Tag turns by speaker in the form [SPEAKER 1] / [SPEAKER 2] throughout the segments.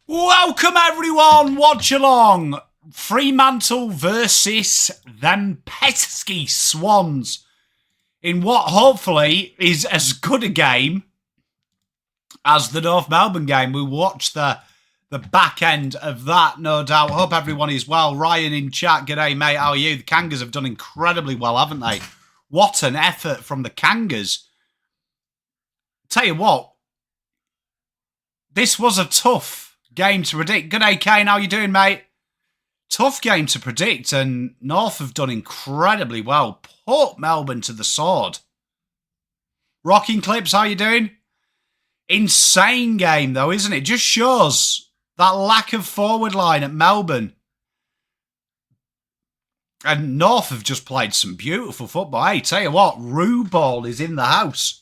[SPEAKER 1] Welcome everyone, watch along. Fremantle versus them pesky Swans in what hopefully is as good a game as the North Melbourne game. We watched the back end of that, no doubt. Hope everyone is well. Ryan in chat, g'day mate, how are you? The Kangas have done incredibly well, haven't they? What an effort from the Kangas. Tell you what, this was a tough game to predict. G'day Kane, how you doing mate? Tough game to predict, and North have done incredibly well. Put Melbourne to the sword. Rocking Clips, how you doing? Insane game though, isn't it? Just shows that lack of forward line at Melbourne. And North have just played some beautiful football. Hey, tell you what, Roo Ball is in the house.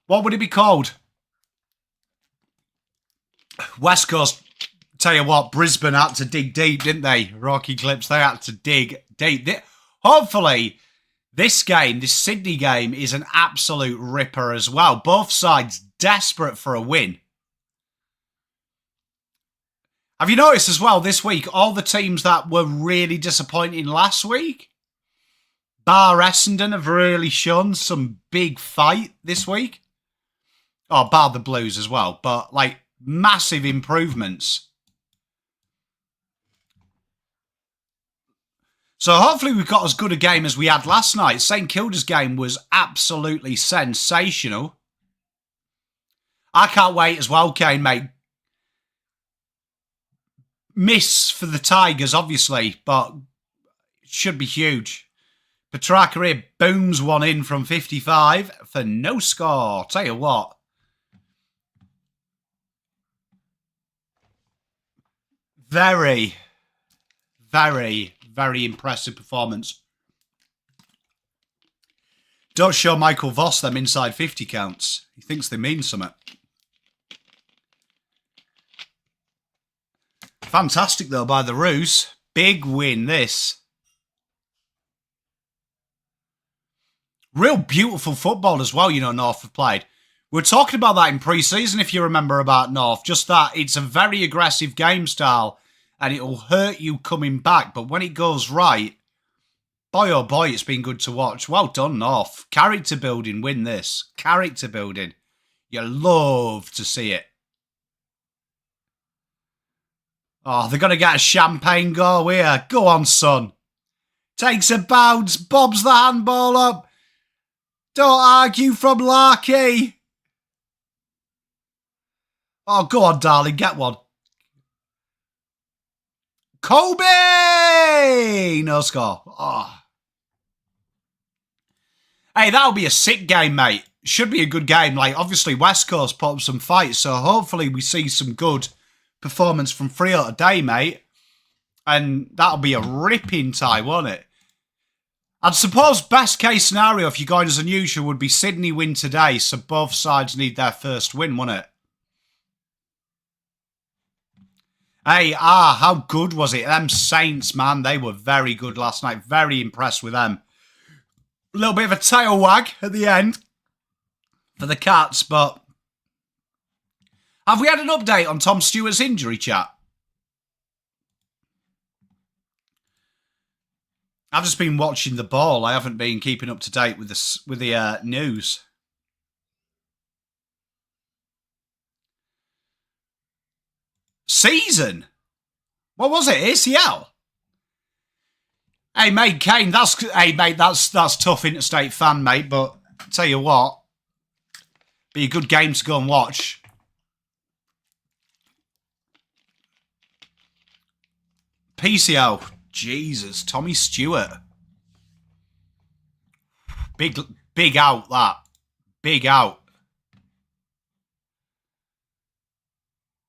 [SPEAKER 1] What would it be called? West Coast, tell you what, Brisbane had to dig deep, didn't they? Rocky Clips, they had to dig deep. Hopefully, this game, this Sydney game, is an absolute ripper as well. Both sides desperate for a win. Have you noticed as well this week, all the teams that were really disappointing last week, bar Essendon, have really shown some big fight this week? Oh, bar the Blues as well, but like massive improvements. So hopefully we've got as good a game as we had last night. St Kilda's game was absolutely sensational. I can't wait as well, Kane, mate. Miss for the Tigers, obviously, but it should be huge. Petrarca here booms one in from 55 for no score. Tell you what. Very, very, very impressive performance. Don't show Michael Voss them inside 50 counts. He thinks they mean something. Fantastic, though, by the Roos. Big win, this. Real beautiful football as well, you know, North have played. We were talking about that in pre-season, if you remember, about North. Just that it's a very aggressive game style and it'll hurt you coming back. But when it goes right, boy oh boy, it's been good to watch. Well done, North. Character building, win this. Character building. You love to see it. Oh, they're going to get a champagne goal here. Go on, son. Takes a bounce, bobs the handball up. Don't argue from Larky. Oh, go on, darling, get one. Kobe! No score. Oh. Hey, that'll be a sick game, mate. Should be a good game. Like, obviously, West Coast put up some fights, so hopefully we see some good performance from Freo today, mate. And that'll be a ripping tie, won't it? I'd suppose best case scenario, if you're going as unusual, would be Sydney win today, so both sides need their first win, wouldn't it? Hey, how good was it? Them Saints, man, they were very good last night. Very impressed with them. A little bit of a tail wag at the end for the Cats, but have we had an update on Tom Stewart's injury, chat? I've just been watching the ball. I haven't been keeping up to date with the news. Season? What was it? ACL? Hey mate, Kane, that's tough interstate fan, mate, but I'll tell you what, be a good game to go and watch. PCL, Jesus, Tommy Stewart. Big out, that. Big out.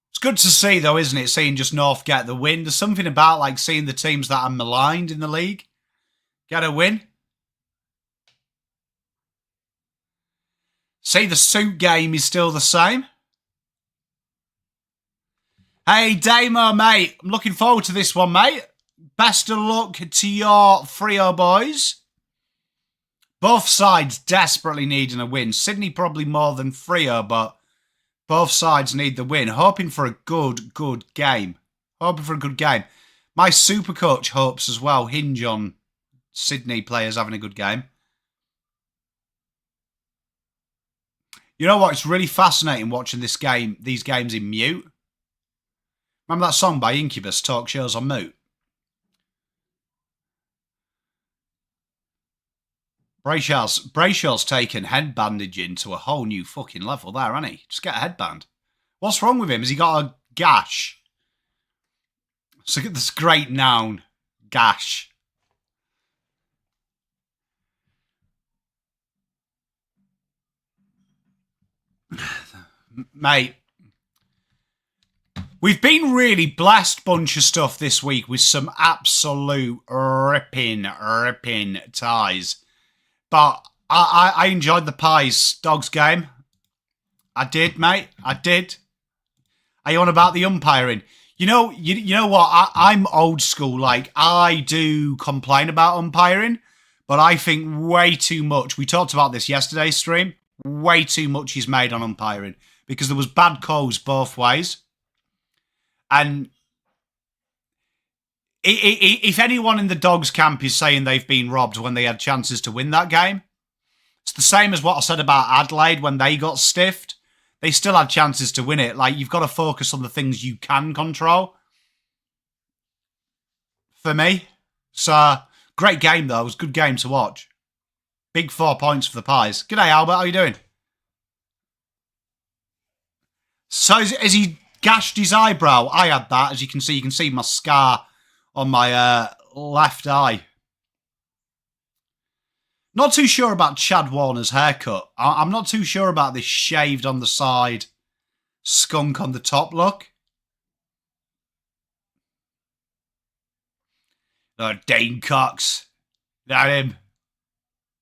[SPEAKER 1] It's good to see, though, isn't it? Seeing just North get the win. There's something about, like, seeing the teams that are maligned in the league get a win. See, the suit game is still the same. Hey, Damo, mate. I'm looking forward to this one, mate. Best of luck to your Freo boys. Both sides desperately needing a win. Sydney probably more than Freo, but Both sides need the win. Hoping for a good game. Hoping for a good game. My super coach hopes as well hinge on Sydney players having a good game. You know what? It's really fascinating watching these games in mute. Remember that song by Incubus, Talk Shows on Mute? Brayshaw's taken head bandaging to a whole new fucking level there, hasn't he? Just get a headband. What's wrong with him? Has he got a gash? So get this great noun, gash. Mate, we've been really blessed bunch of stuff this week with some absolute ripping ties. But I enjoyed the Pies Dogs game. I did, mate. I did. Are you on about the umpiring? You know what? I'm old school. Like, I do complain about umpiring, but I think way too much. We talked about this yesterday's stream. Way too much is made on umpiring because there was bad calls both ways. And if anyone in the Dogs camp is saying they've been robbed when they had chances to win that game, it's the same as what I said about Adelaide when they got stiffed. They still had chances to win it. Like, you've got to focus on the things you can control. For me. So, great game, though. It was a good game to watch. Big 4 points for the Pies. G'day, Albert. How you doing? So, has he gashed his eyebrow? I had that. As you can see my scar on my left eye. Not too sure about Chad Warner's haircut. I'm not too sure about this shaved on the side, skunk on the top look. Oh, Dane Cox. That him.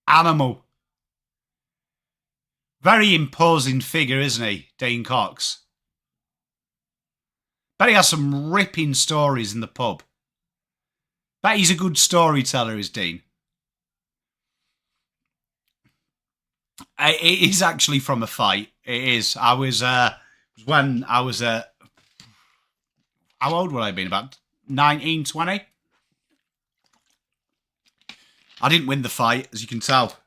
[SPEAKER 1] Animal. Very imposing figure, isn't he, Dane Cox? Bet he has some ripping stories in the pub. Bet he's a good storyteller, is Dean. It is actually from a fight. It is. I was, when I was, how old would I have been? About 19, 20? I didn't win the fight, as you can tell.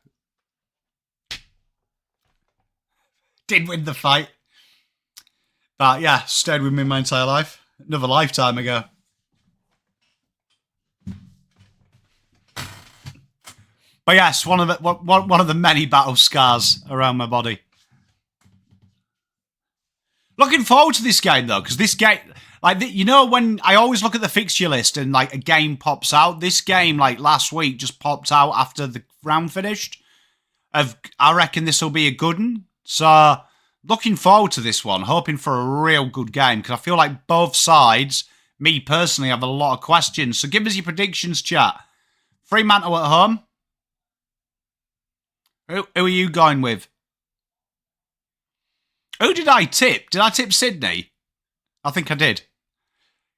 [SPEAKER 1] Didn't win the fight. But yeah, stayed with me my entire life. Another lifetime ago. But yes, one of the many battle scars around my body. Looking forward to this game though, because this game, like, you know, when I always look at the fixture list and like a game pops out, this game like last week just popped out after the round finished. I reckon this will be a good one. So looking forward to this one, hoping for a real good game because I feel like both sides, me personally, have a lot of questions. So give us your predictions, chat. Fremantle at home. Who are you going with? Who did I tip? Did I tip Sydney? I think I did.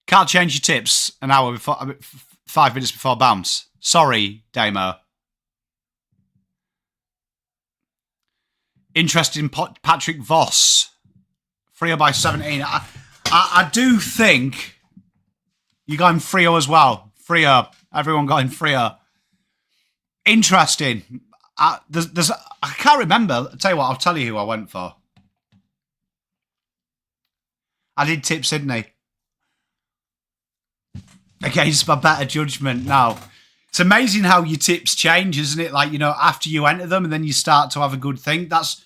[SPEAKER 1] Can't change your tips an hour before, 5 minutes before bounce. Sorry, Damo. Interested in Patrick Voss. Freo by 17. I do think you're going Freo as well. Freo. Everyone going Freo. Interesting. I can't remember. I'll tell you what, I'll tell you who I went for. I did tip Sydney. Against my better judgment now. It's amazing how your tips change, isn't it? Like, you know, after you enter them and then you start to have a good thing. That's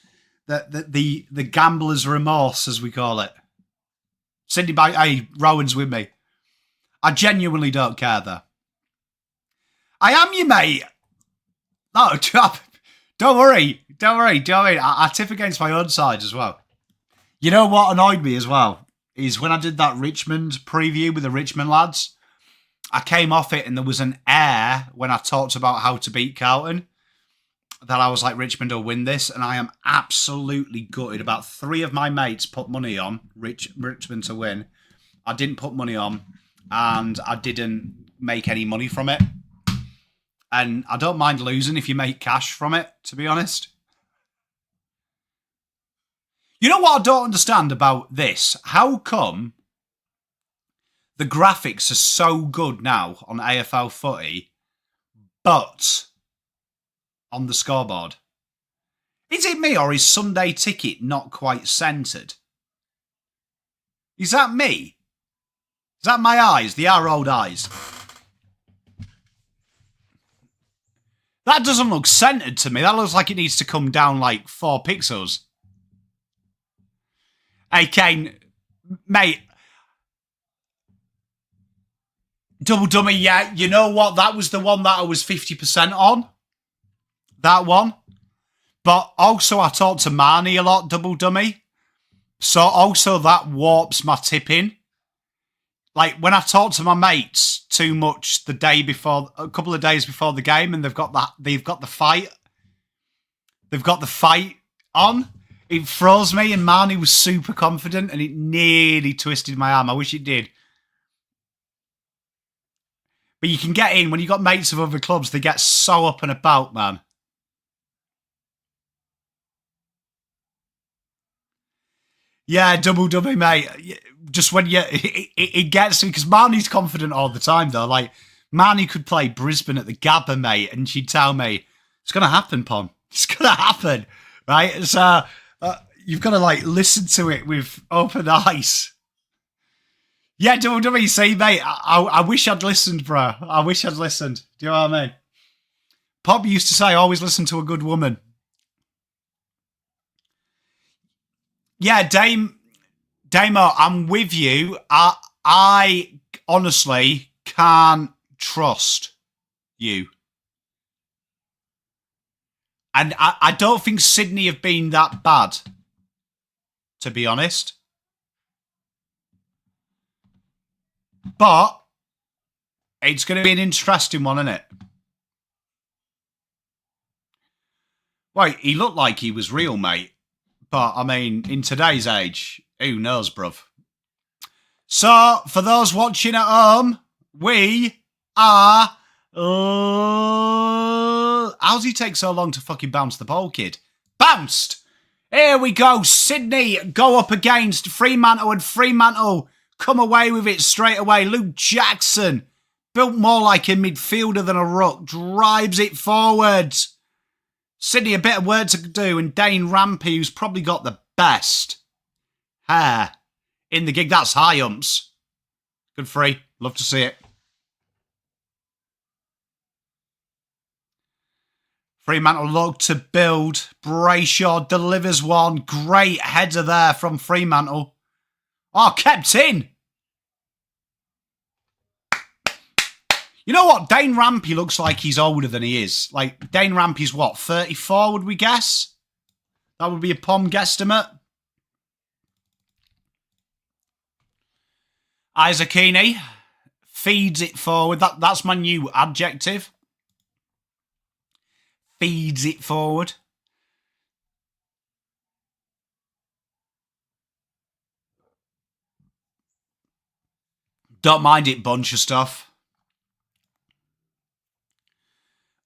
[SPEAKER 1] the gambler's remorse, as we call it. Sydney by, hey, Rowan's with me. I genuinely don't care, though. I am you, mate. No, don't worry. Don't worry. Do you know what I mean? I tip against my own side as well. You know what annoyed me as well? Is when I did that Richmond preview with the Richmond lads, I came off it and there was an air when I talked about how to beat Carlton that I was like, Richmond will win this. And I am absolutely gutted. About 3 of my mates put money on Richmond to win. I didn't put money on and I didn't make any money from it. And I don't mind losing if you make cash from it, to be honest. You know what I don't understand about this? How come the graphics are so good now on AFL footy, but on the scoreboard? Is it me, or is Sunday Ticket not quite centred? Is that me? Is that my eyes? The old eyes? That doesn't look centred to me. That looks like it needs to come down like 4 pixels. Hey, Kane, mate. Double Dummy, yeah. You know what? That was the one that I was 50% on. That one. But also I talked to Marnie a lot, Double Dummy. So also that warps my tipping. Like when I talk to my mates too much the day before, a couple of days before the game, and they've got the fight on. It froze me, and Marnie was super confident, and it nearly twisted my arm. I wish it did. But you can get in when you got mates of other clubs. They get so up and about, man. Yeah, Double Dummy, mate. Just when it gets me, because Marnie's confident all the time, though. Like, Marnie could play Brisbane at the Gabba, mate, and she'd tell me, it's going to happen, Pom. It's going to happen, right? So you've got to, like, listen to it with open eyes. Yeah, Double Dummy, see, mate, I wish I'd listened, bro. I wish I'd listened. Do you know what I mean? Pop used to say, always listen to a good woman. Yeah, Damo, I'm with you. I honestly can't trust you. And I don't think Sydney have been that bad, to be honest. But it's going to be an interesting one, isn't it? Wait, he looked like he was real, mate. But, I mean, in today's age, who knows, bruv? So, for those watching at home, we are... how's he take so long to fucking bounce the ball, kid? Bounced! Here we go. Sydney go up against Fremantle, and Fremantle come away with it straight away. Luke Jackson, built more like a midfielder than a ruck, drives it forwards. Sydney a bit of work to do, and Dane Rampy, who's probably got the best hair in the gig. That's high umps. Good free. Love to see it. Fremantle look to build. Brayshaw delivers one. Great header there from Fremantle. Oh, kept in. You know what? Dane Rampy looks like he's older than he is. Like, Dane Rampy's what, 34, would we guess? That would be a Pom guesstimate. Isaac Heaney feeds it forward. That's my new adjective. Feeds it forward. Don't mind it, bunch of stuff.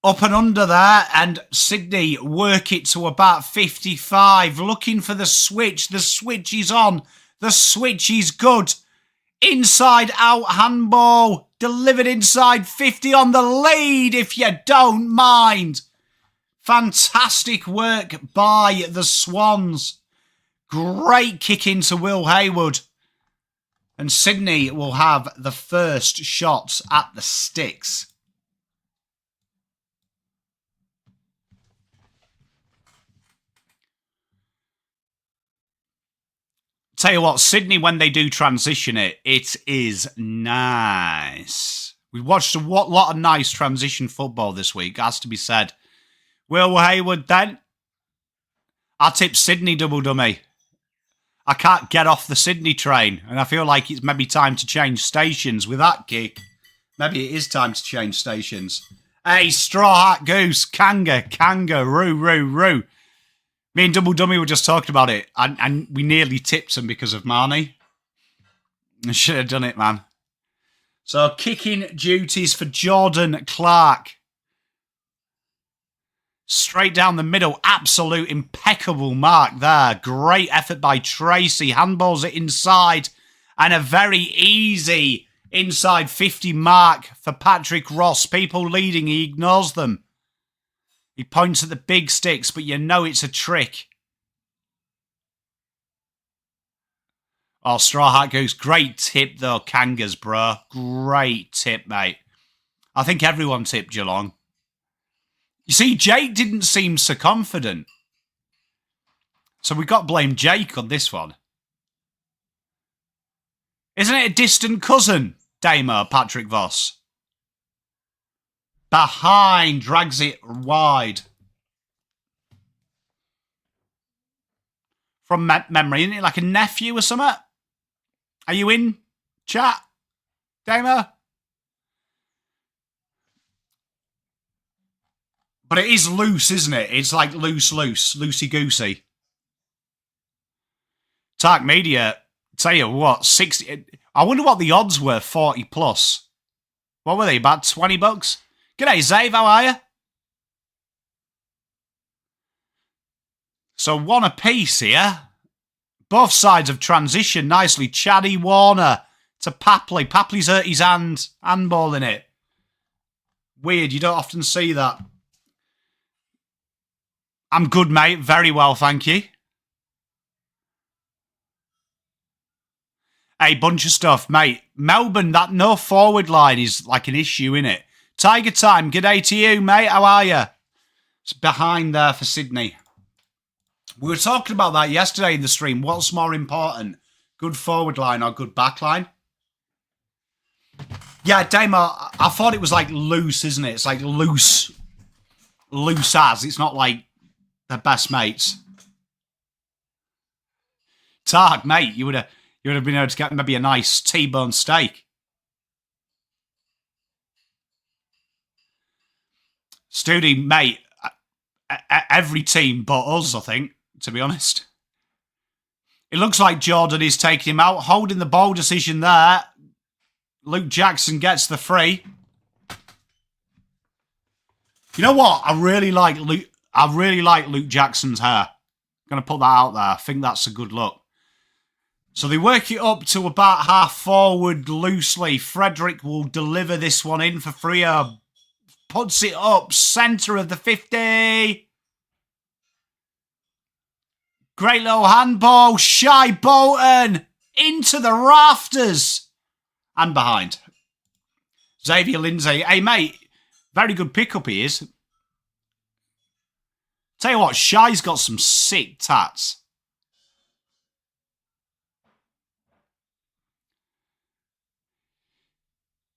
[SPEAKER 1] Up and under there, and Sydney work it to about 55. Looking for the switch. The switch is on. The switch is good. Inside out handball. Delivered inside 50 on the lead, if you don't mind. Fantastic work by the Swans. Great kick into Will Haywood. And Sydney will have the first shots at the sticks. Tell you what, Sydney, when they do transition it, it is nice. We've watched a lot of nice transition football this week, has to be said. Will Haywood then. I tip Sydney, Double Dummy. I can't get off the Sydney train, and I feel like it's maybe time to change stations with that kick. Maybe it is time to change stations. Hey, Straw Hat Goose, kangaroo. Me and Double Dummy were just talking about it, and we nearly tipped him because of Marnie. I should have done it, man. So, kicking duties for Jordan Clark. Straight down the middle. Absolute impeccable mark there. Great effort by Tracy. Handballs it inside. And a very easy inside 50 mark for Patrick Ross. People leading, he ignores them. He points at the big sticks, but you know it's a trick. Oh, Straw Hat Goose. Great tip, though, Kangas, bro. Great tip, mate. I think everyone tipped Geelong. You see, Jake didn't seem so confident. So we got to blame Jake on this one. Isn't it a distant cousin, Damo, Patrick Voss? Behind, drags it wide. From memory, isn't it like a nephew or something? Are you in, chat, Damo? But it is loose, isn't it? It's like loose, loosey-goosey. Tark Media, tell you what, 60... I wonder what the odds were, 40 plus. What were they, about 20 bucks? G'day, Zave, how are you? So one apiece here. Both sides have transitioned nicely. Chaddy Warner to Papley. Papley's hurt his handball in it. Weird, you don't often see that. I'm good, mate. Very well, thank you. Hey, bunch of stuff, mate. Melbourne, that no forward line is like an issue, innit? Tiger Time, g'day to you, mate. How are you? It's behind there for Sydney. We were talking about that yesterday in the stream. What's more important? Good forward line or good back line? Yeah, Damo, I thought it was like loose, isn't it? It's like loose as. It's not like they're best mates. Targ, mate, you would have been able to get maybe a nice T-bone steak. Studi, mate, every team but us, I think, to be honest. It looks like Jordan is taking him out, holding the ball decision there. Luke Jackson gets the free. You know what? I really like Luke Jackson's hair. I'm going to put that out there. I think that's a good look. So they work it up to about half forward loosely. Frederick will deliver this one in for Freo. Puts it up, centre of the 50. Great little handball. Shy Bolton into the rafters. And behind. Xavier Lindsay. Hey, mate. Very good pickup he is. Tell you what, Shy's got some sick tats.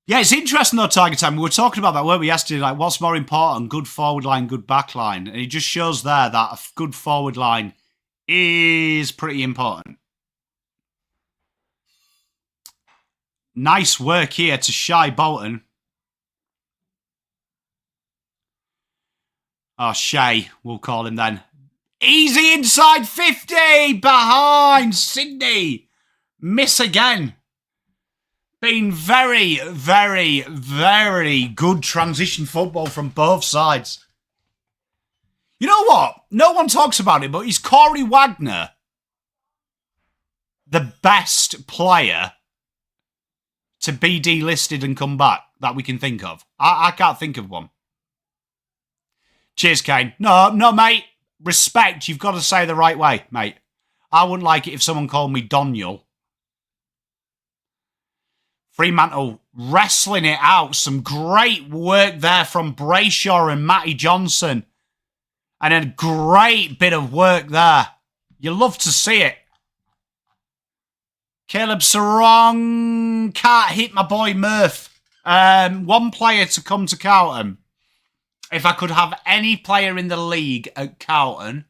[SPEAKER 1] Yeah, it's interesting though, Tiger Time. We were talking about that, weren't we, yesterday? Like, what's more important? Good forward line, good back line. And it just shows there that a good forward line is pretty important. Nice work here to Shy Bolton. Oh, Shay, we'll call him then. Easy inside 50. Behind Sydney. Miss again. Been very, very, very good transition football from both sides. You know what? No one talks about it, but is Corey Wagner the best player to be delisted and come back that we can think of? I can't think of one. Cheers, Kane. No, mate. Respect. You've got to say the right way, mate. I wouldn't like it if someone called me Doniel. Fremantle wrestling it out. Some great work there from Brayshaw and Matty Johnson. And a great bit of work there. You love to see it. Caleb Sarong can't hit my boy Murph. One player to come to Carlton. If I could have any player in the league at Carlton,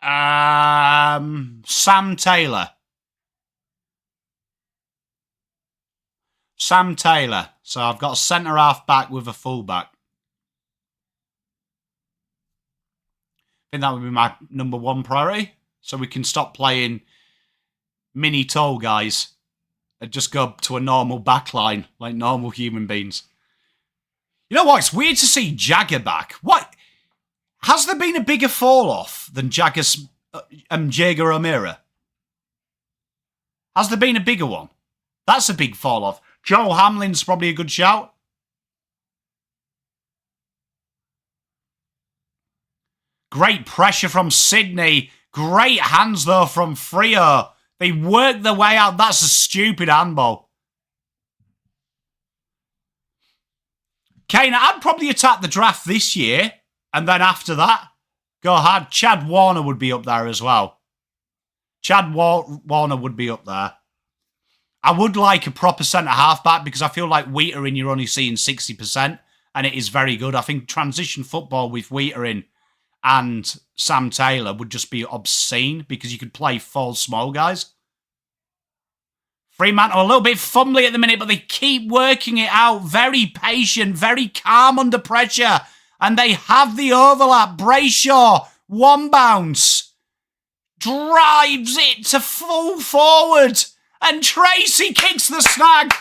[SPEAKER 1] Sam Taylor. Sam Taylor. So I've got a centre-half back with a full-back. I think that would be my number one priority. So we can stop playing mini tall guys and just go to a normal back line like normal human beings. You know what? It's weird to see Jagger back. What? Has there been a bigger fall-off than Jager O'Meara? Has there been a bigger one? That's a big fall-off. Joe Hamlin's probably a good shout. Great pressure from Sydney. Great hands, though, from Freo. They work their way out. That's a stupid handball. Kane, I'd probably attack the draft this year. And then after that, go hard. Chad Warner would be up there as well. Chad Warner would be up there. I would like a proper centre-half back because I feel like Wheater you're only seeing 60%. And it is very good. I think transition football with Wheater and Sam Taylor would just be obscene because you could play full small guys. Fremantle a little bit fumbly at the minute, but they keep working it out. Very patient, very calm under pressure. And they have the overlap. Brayshaw, one bounce. Drives it to full forward. And Tracy kicks the snag.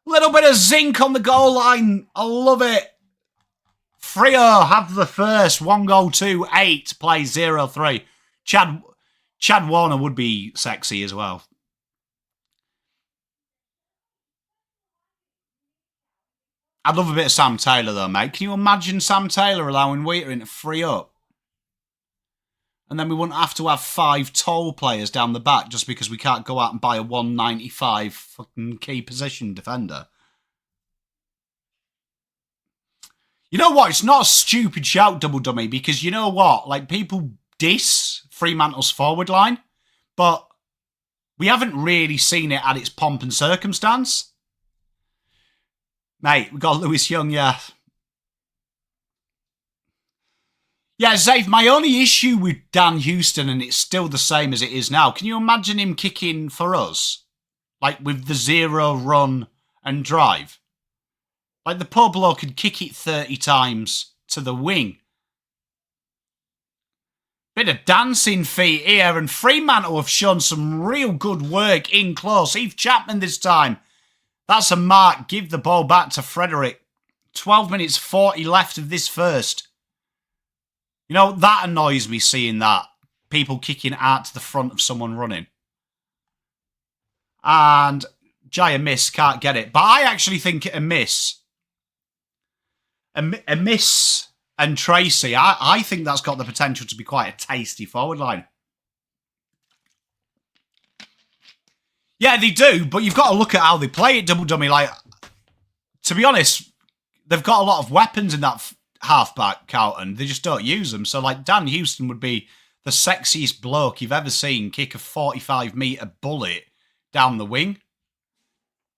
[SPEAKER 1] Little bit of zinc on the goal line. I love it. Freo have the first. 1 goal, 2-8. Play 0-3. Chad Warner would be sexy as well. I'd love a bit of Sam Taylor, though, mate. Can you imagine Sam Taylor allowing Wheater to free up? And then we wouldn't have to have 5 tall players down the back just because we can't go out and buy a 195 fucking key position defender. You know what? It's not a stupid shout, Double Dummy, because you know what? Like, people diss Fremantle's forward line, but we haven't really seen it at its pomp and circumstance. Mate, we got Lewis Young, yeah. Yeah, Zave, my only issue with Dan Houston, and it's still the same as it is now, can you imagine him kicking for us? Like, with the 0 run and drive? Like, the poor bloke could kick it 30 times to the wing. Bit of dancing feet here, and Fremantle have shown some real good work in close. Heath Chapman this time. That's a mark. Give the ball back to Frederick. 12 minutes 40 left of this first. You know, that annoys me seeing that. People kicking out to the front of someone running. And Jaya Miss can't get it. But I actually think a miss. A miss and Tracy, I think that's got the potential to be quite a tasty forward line. Yeah, they do, but you've got to look at how they play it, Double Dummy. Like, to be honest, they've got a lot of weapons in that halfback, Carlton. They just don't use them. So, like, Dan Houston would be the sexiest bloke you've ever seen kick a 45-metre bullet down the wing.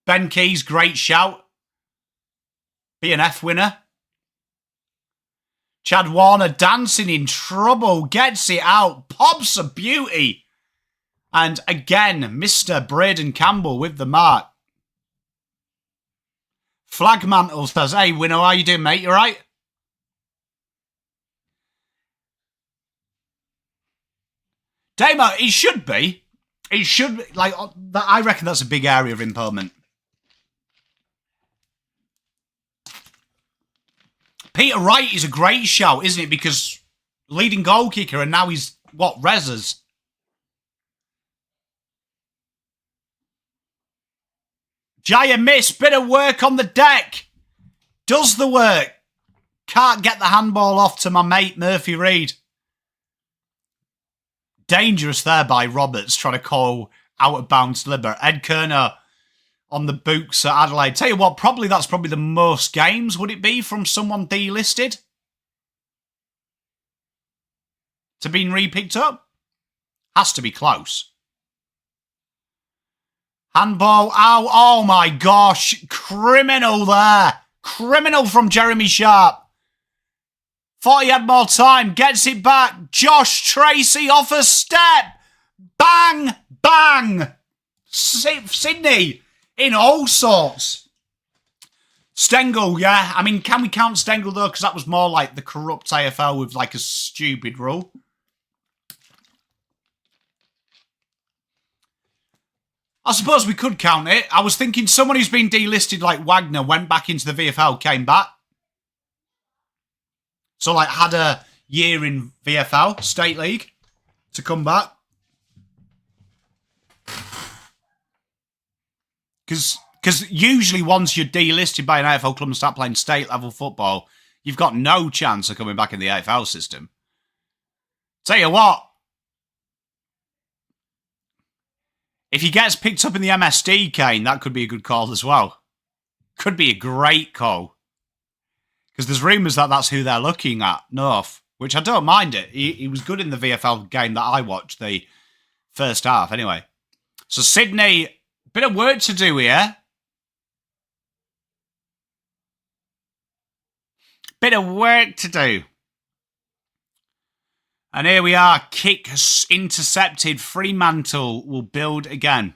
[SPEAKER 1] Ben Keys, great shout. B&F winner. Chad Warner dancing in trouble, gets it out, pops a beauty. And again, Mr. Braden Campbell with the mark. Flagmantle says, hey, Winnow, how you doing, mate? You all right? Damo, it should be. It should be. Like, I reckon that's a big area of improvement. Peter Wright is a great shout, isn't it? Because leading goal kicker, and now he's, what, Rezzers? Jaya Miss, bit of work on the deck. Does the work. Can't get the handball off to my mate, Murphy Reid. Dangerous there by Roberts, trying to call out of bounds Libber. Ed Kerner on the books at Adelaide. Tell you what, that's probably the most games, would it be, from someone delisted? To being re-picked up? Has to be close. Handball out. Oh my gosh. Criminal there. Criminal from Jeremy Sharp. Thought he had more time. Gets it back. Josh Tracy off a step. Bang. Bang. Sydney in all sorts. Stengel, yeah. I mean, can we count Stengel though? Because that was more like the corrupt AFL with like a stupid rule. I suppose we could count it. I was thinking someone who's been delisted like Wagner went back into the VFL, came back. So, like, had a year in VFL, State League, to come back. Because usually once you're delisted by an AFL club and start playing state-level football, you've got no chance of coming back in the AFL system. Tell you what, if he gets picked up in the MSD, Kane, that could be a good call as well. Could be a great call. Because there's rumours that that's who they're looking at, North, which I don't mind it. He was good in the VFL game that I watched, the first half, anyway. So Sydney, bit of work to do here. Bit of work to do. And here we are, kick intercepted. Fremantle will build again.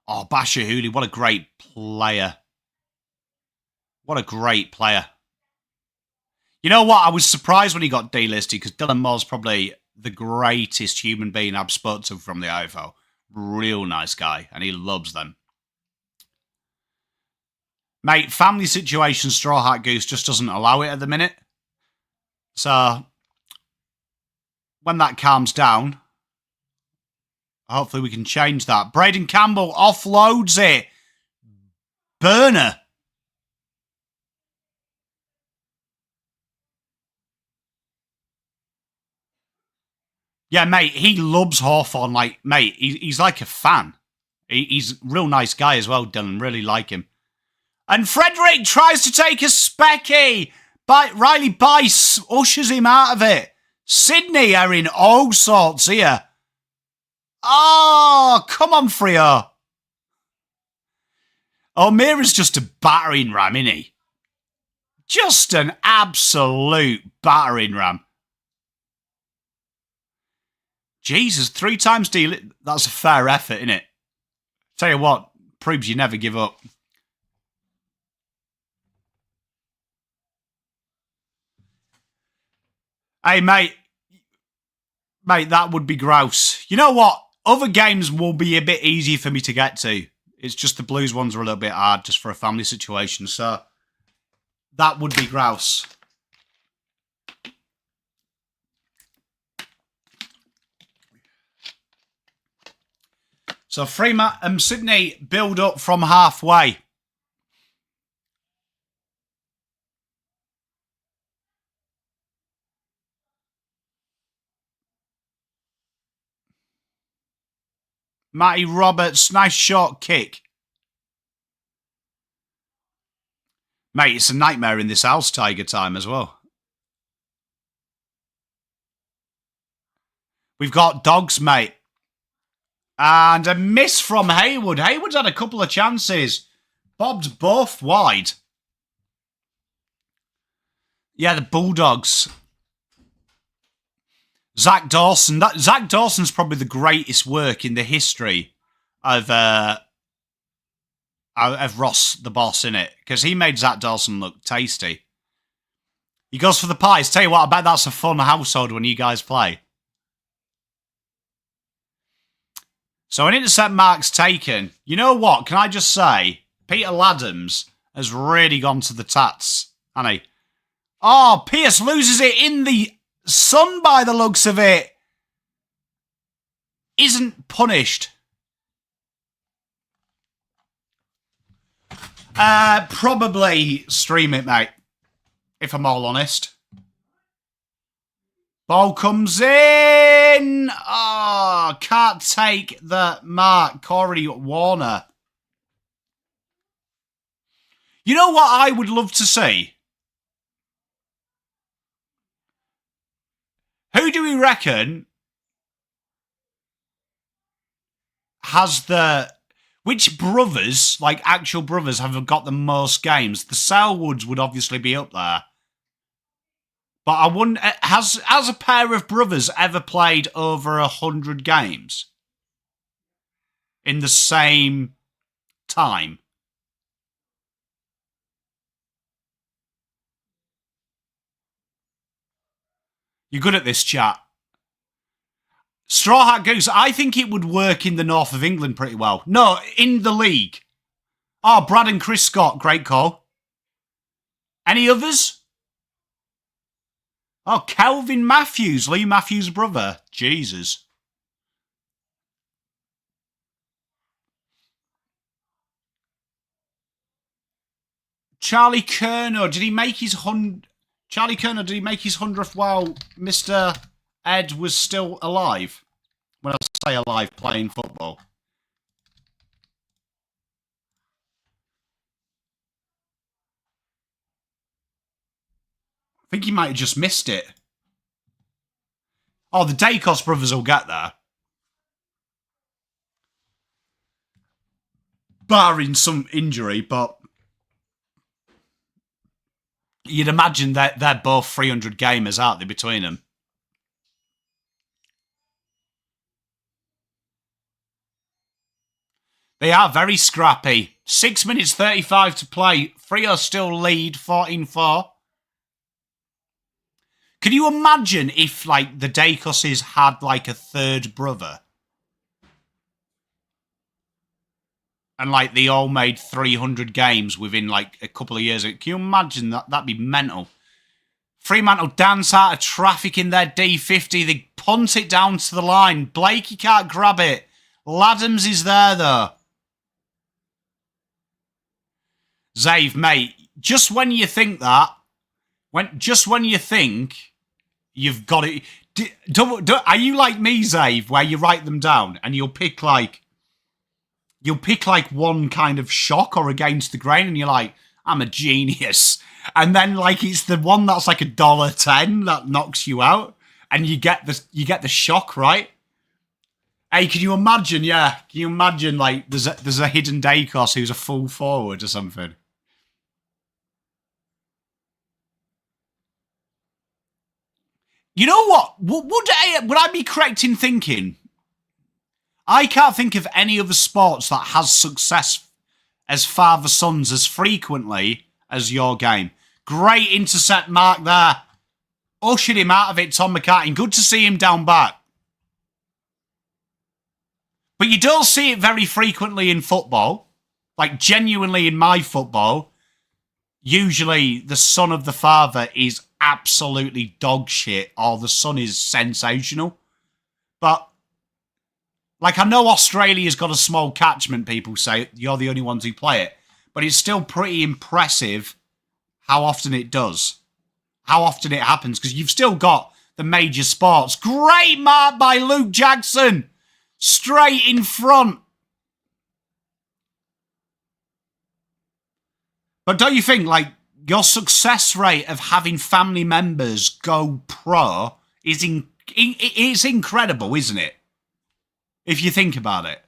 [SPEAKER 1] Oh, Basher Hooley, what a great player. What a great player. You know what? I was surprised when he got delisted because Dylan Moore's probably the greatest human being I've spoken to from the AFL. Real nice guy, and he loves them. Mate, family situation, Straw Hat Goose just doesn't allow it at the minute. So when that calms down, hopefully we can change that. Braden Campbell offloads it. Burner. Yeah, mate, he loves Hawthorn. Like, mate, he's like a fan. He's a real nice guy as well, Dylan. Really like him. And Frederick tries to take a specky. Riley Bice ushers him out of it. Sydney are in all sorts here. Oh, come on, Freo. O'Meara's just a battering ram, isn't he? Just an absolute battering ram. Jesus, 3 times deal. That's a fair effort, isn't it? Tell you what, proves you never give up. Hey, mate, that would be grouse. You know what? Other games will be a bit easy for me to get to. It's just the Blues ones are a little bit hard just for a family situation. So that would be grouse. So Sydney build up from halfway. Matty Roberts, nice short kick. Mate, it's a nightmare in this house, Tiger time as well. We've got dogs, mate. And a miss from Haywood. Haywood's had a couple of chances. Bobbed both wide. Yeah, the Bulldogs. Zach Dawson. Zach Dawson's probably the greatest work in the history of Ross, the boss, innit? Because he made Zach Dawson look tasty. He goes for the pies. Tell you what, I bet that's a fun household when you guys play. So an intercept mark's taken. You know what? Can I just say, Peter Laddams has really gone to the tats, hasn't he? Oh, Pierce loses it in the sun by the looks of it. Isn't punished. Probably stream it, mate. If I'm all honest. Ball comes in. Oh, can't take the mark. Corey Warner. You know what I would love to see? Who do we reckon has the... Which brothers, like actual brothers, have got the most games? The Selwoods would obviously be up there. But I wouldn't... Has a pair of brothers ever played over 100 games? In the same time? You're good at this, chat. Straw Hat Goose, I think it would work in the north of England pretty well. No, in the league. Oh, Brad and Chris Scott, great call. Any others? Oh, Kelvin Matthews, Lee Matthews' brother. Jesus. Charlie Kerno, did he make his Charlie Kerno, did he make his 100th while Mr. Ed was still alive? When I say alive, playing football. I think he might have just missed it. Oh, the Dacos brothers will get there. Barring some injury, but you'd imagine that they're both 300 gamers, aren't they, between them? They are very scrappy. 6 minutes 35 to play. Freo still lead 14-4. Can you imagine if, like, the Dacoses had, like, a third brother? And, like, they all made 300 games within, like, a couple of years. Can you imagine that? That'd be mental. Fremantle dance out of traffic in their D50. They punt it down to the line. Blakey can't grab it. Laddams is there, though. Zave, mate, just when you think that, when you think you've got it, are you like me, Zave, where you write them down and you'll pick like one kind of shock or against the grain, and you're like, I'm a genius, and then like it's the one that's like $1.10 that knocks you out, and you get the shock, right? Hey, can you imagine? Yeah, can you imagine like there's a hidden Dacos who's a full forward or something? You know what? Would I be correct in thinking? I can't think of any other sports that has success as father-sons as frequently as your game. Great intercept mark there. Ushered him out of it, Tom McCartney. Good to see him down back. But you don't see it very frequently in football. Like, genuinely in my football, usually the son of the father is absolutely dog shit or the son is sensational. But, like, I know Australia's got a small catchment, people say. You're the only ones who play it. But it's still pretty impressive how often it does. How often it happens. Because you've still got the major sports. Great mark by Luke Jackson. Straight in front. But don't you think, like, your success rate of having family members go pro is it's incredible, isn't it? If you think about it.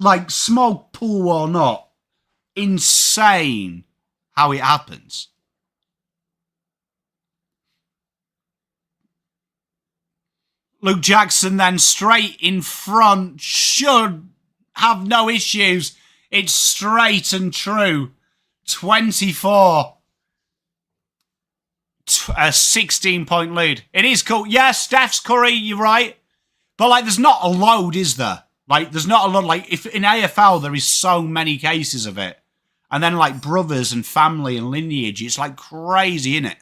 [SPEAKER 1] Like, small pool or not, insane how it happens. Luke Jackson then straight in front, should have no issues. It's straight and true. 24. A 16-point lead. It is cool. Yeah, Steph's Curry, you're right. But, like, there's not a load, is there? Like, there's not a lot. Like, if in AFL, there is so many cases of it. And then, like, brothers and family and lineage, it's, like, crazy, isn't it?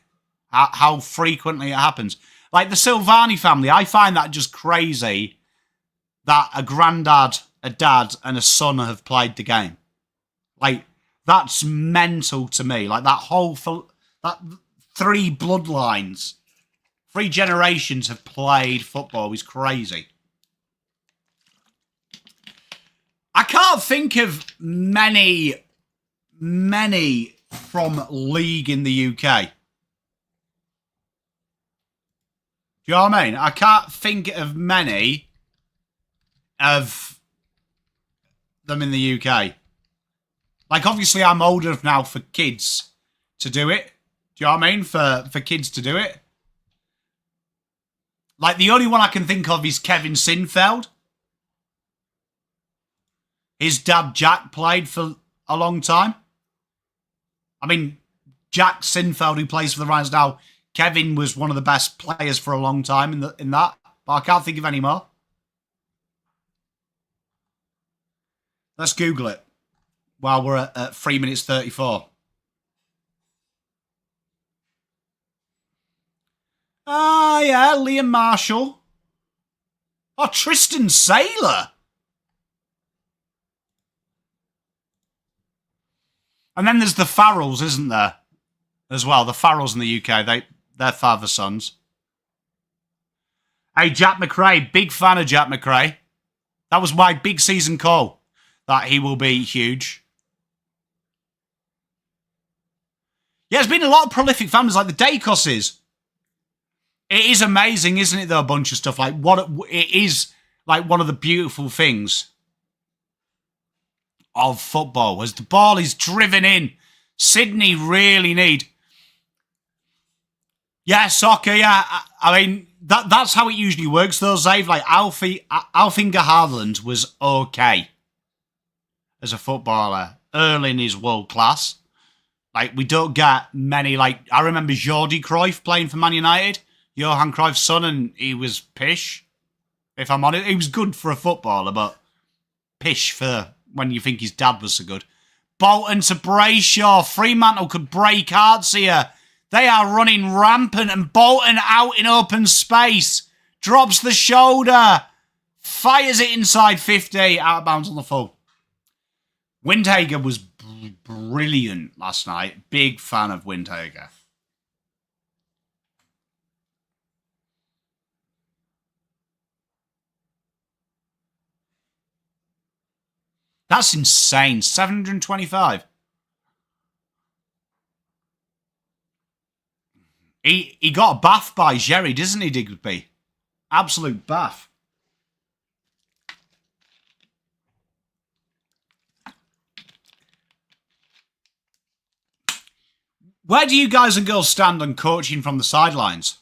[SPEAKER 1] How frequently it happens. Like, the Silvani family, I find that just crazy that a granddad, a dad, and a son have played the game. Like, that's mental to me. Like, that whole... that 3 bloodlines, 3 generations have played football is crazy. I can't think of many from league in the UK. Do you know what I mean? I can't think of many of them in the UK. Like, obviously, I'm old enough now for kids to do it. Do you know what I mean? For kids to do it. Like, the only one I can think of is Kevin Sinfeld. His dad, Jack, played for a long time. I mean, Jack Sinfeld, who plays for the Rhinos now, Kevin was one of the best players for a long time in that. But I can't think of any more. Let's Google it while we're at 3 minutes 34. Ah, yeah, Liam Marshall. Oh, Tristan Saylor. And then there's the Farrells, isn't there? As well, the Farrells in the UK, they're father sons. Hey, Jack McRae, big fan of Jack McRae. That was my big season call, that he will be huge. Yeah, there's been a lot of prolific families, like the Dacoses. It is amazing, isn't it, though, a bunch of stuff. Like, what it is, like, one of the beautiful things of football, as the ball is driven in. Sydney really need... Yeah, soccer, yeah. I mean, that's how it usually works, though, Zave. Like, Alfinger Haaland was okay as a footballer. Erling is world class. Like, we don't get many, like... I remember Jordi Cruyff playing for Man United. Johan Cruyff's son, and he was pish. If I'm honest, he was good for a footballer, but pish for when you think his dad was so good. Bolton to Brayshaw. Fremantle could break hearts here. They are running rampant, and Bolton out in open space. Drops the shoulder. Fires it inside 50. Out of bounds on the full. Windhager was brilliant last night. Big fan of Windhager. That's insane. 725. He got a bath by Jerry, doesn't he, Digby? Absolute bath. Where do you guys and girls stand on coaching from the sidelines?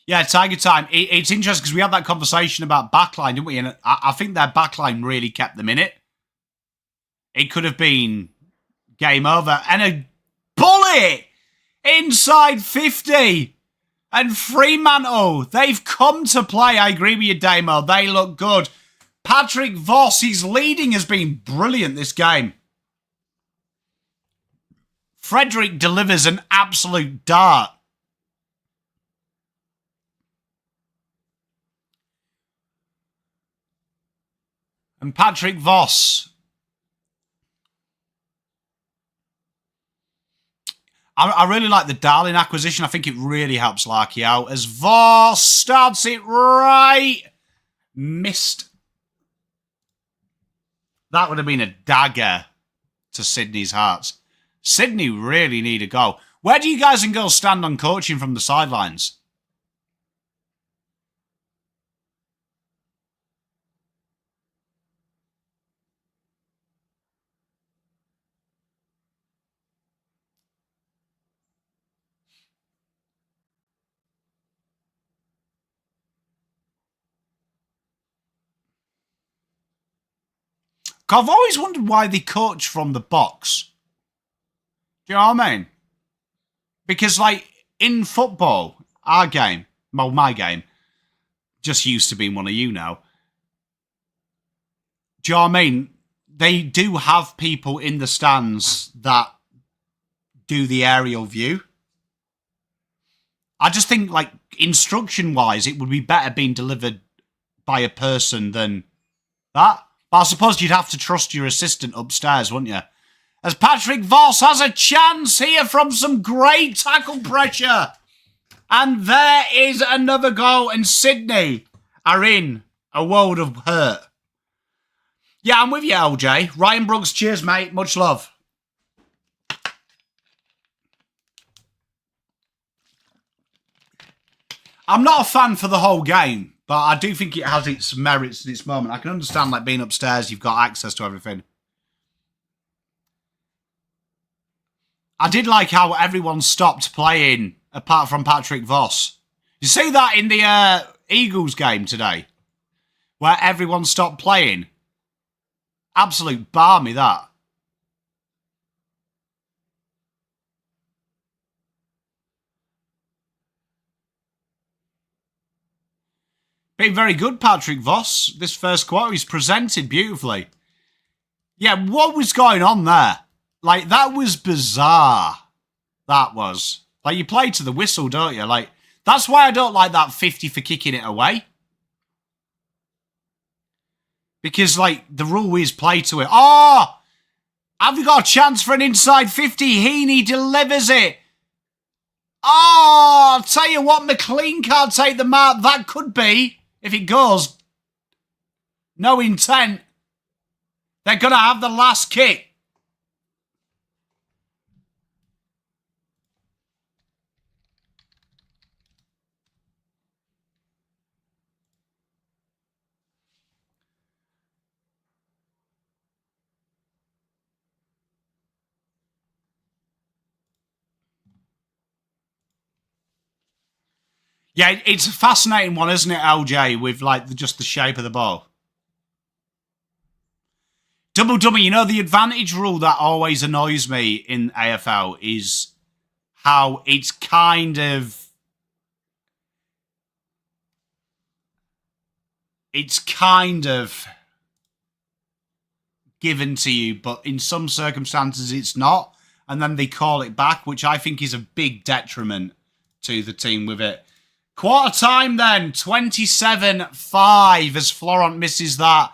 [SPEAKER 1] Yeah, Tiger Time. It's interesting because we had that conversation about backline, didn't we? And I think their backline really kept them in it. It could have been game over. And a bullet inside 50. And Fremantle, they've come to play. I agree with you, Damo. They look good. Patrick Voss, his leading has been brilliant this game. Frederick delivers an absolute dart. And Patrick Voss. I really like the Darling acquisition. I think it really helps Larky out. As Voss starts it right. Missed. That would have been a dagger to Sydney's hearts. Sydney really need a goal. Where do you guys and girls stand on coaching from the sidelines? I've always wondered why they coach from the box. Do you know what I mean? Because, like, in football, our game, well, my game, just used to being one of you now. Do you know what I mean? They do have people in the stands that do the aerial view. I just think, like, instruction-wise, it would be better being delivered by a person than that. But I suppose you'd have to trust your assistant upstairs, wouldn't you? As Patrick Voss has a chance here from some great tackle pressure. And there is another goal, and Sydney are in a world of hurt. Yeah, I'm with you, LJ. Ryan Brooks, cheers, mate. Much love. I'm not a fan for the whole game, but I do think it has its merits in its moment. I can understand, like, being upstairs, you've got access to everything. I did like how everyone stopped playing, apart from Patrick Voss. You see that in the Eagles game today? Where everyone stopped playing? Absolute balmy, that. Been very good, Patrick Voss. This first quarter, he's presented beautifully. Yeah, what was going on there? Like, that was bizarre. That was. Like, you play to the whistle, don't you? Like, that's why I don't like that 50 for kicking it away. Because, like, the rule is play to it. Oh! Have you got a chance for an inside 50? Heaney delivers it. Oh, I'll tell you what, McLean can't take the mark. That could be, if it goes, no intent. They're going to have the last kick. Yeah, it's a fascinating one, isn't it, LJ, with like just the shape of the ball. Double dummy, you know, the advantage rule that always annoys me in AFL is how it's kind of given to you, but in some circumstances it's not, and then they call it back, which I think is a big detriment to the team with it. Quarter time then, 27-5 as Florent misses that.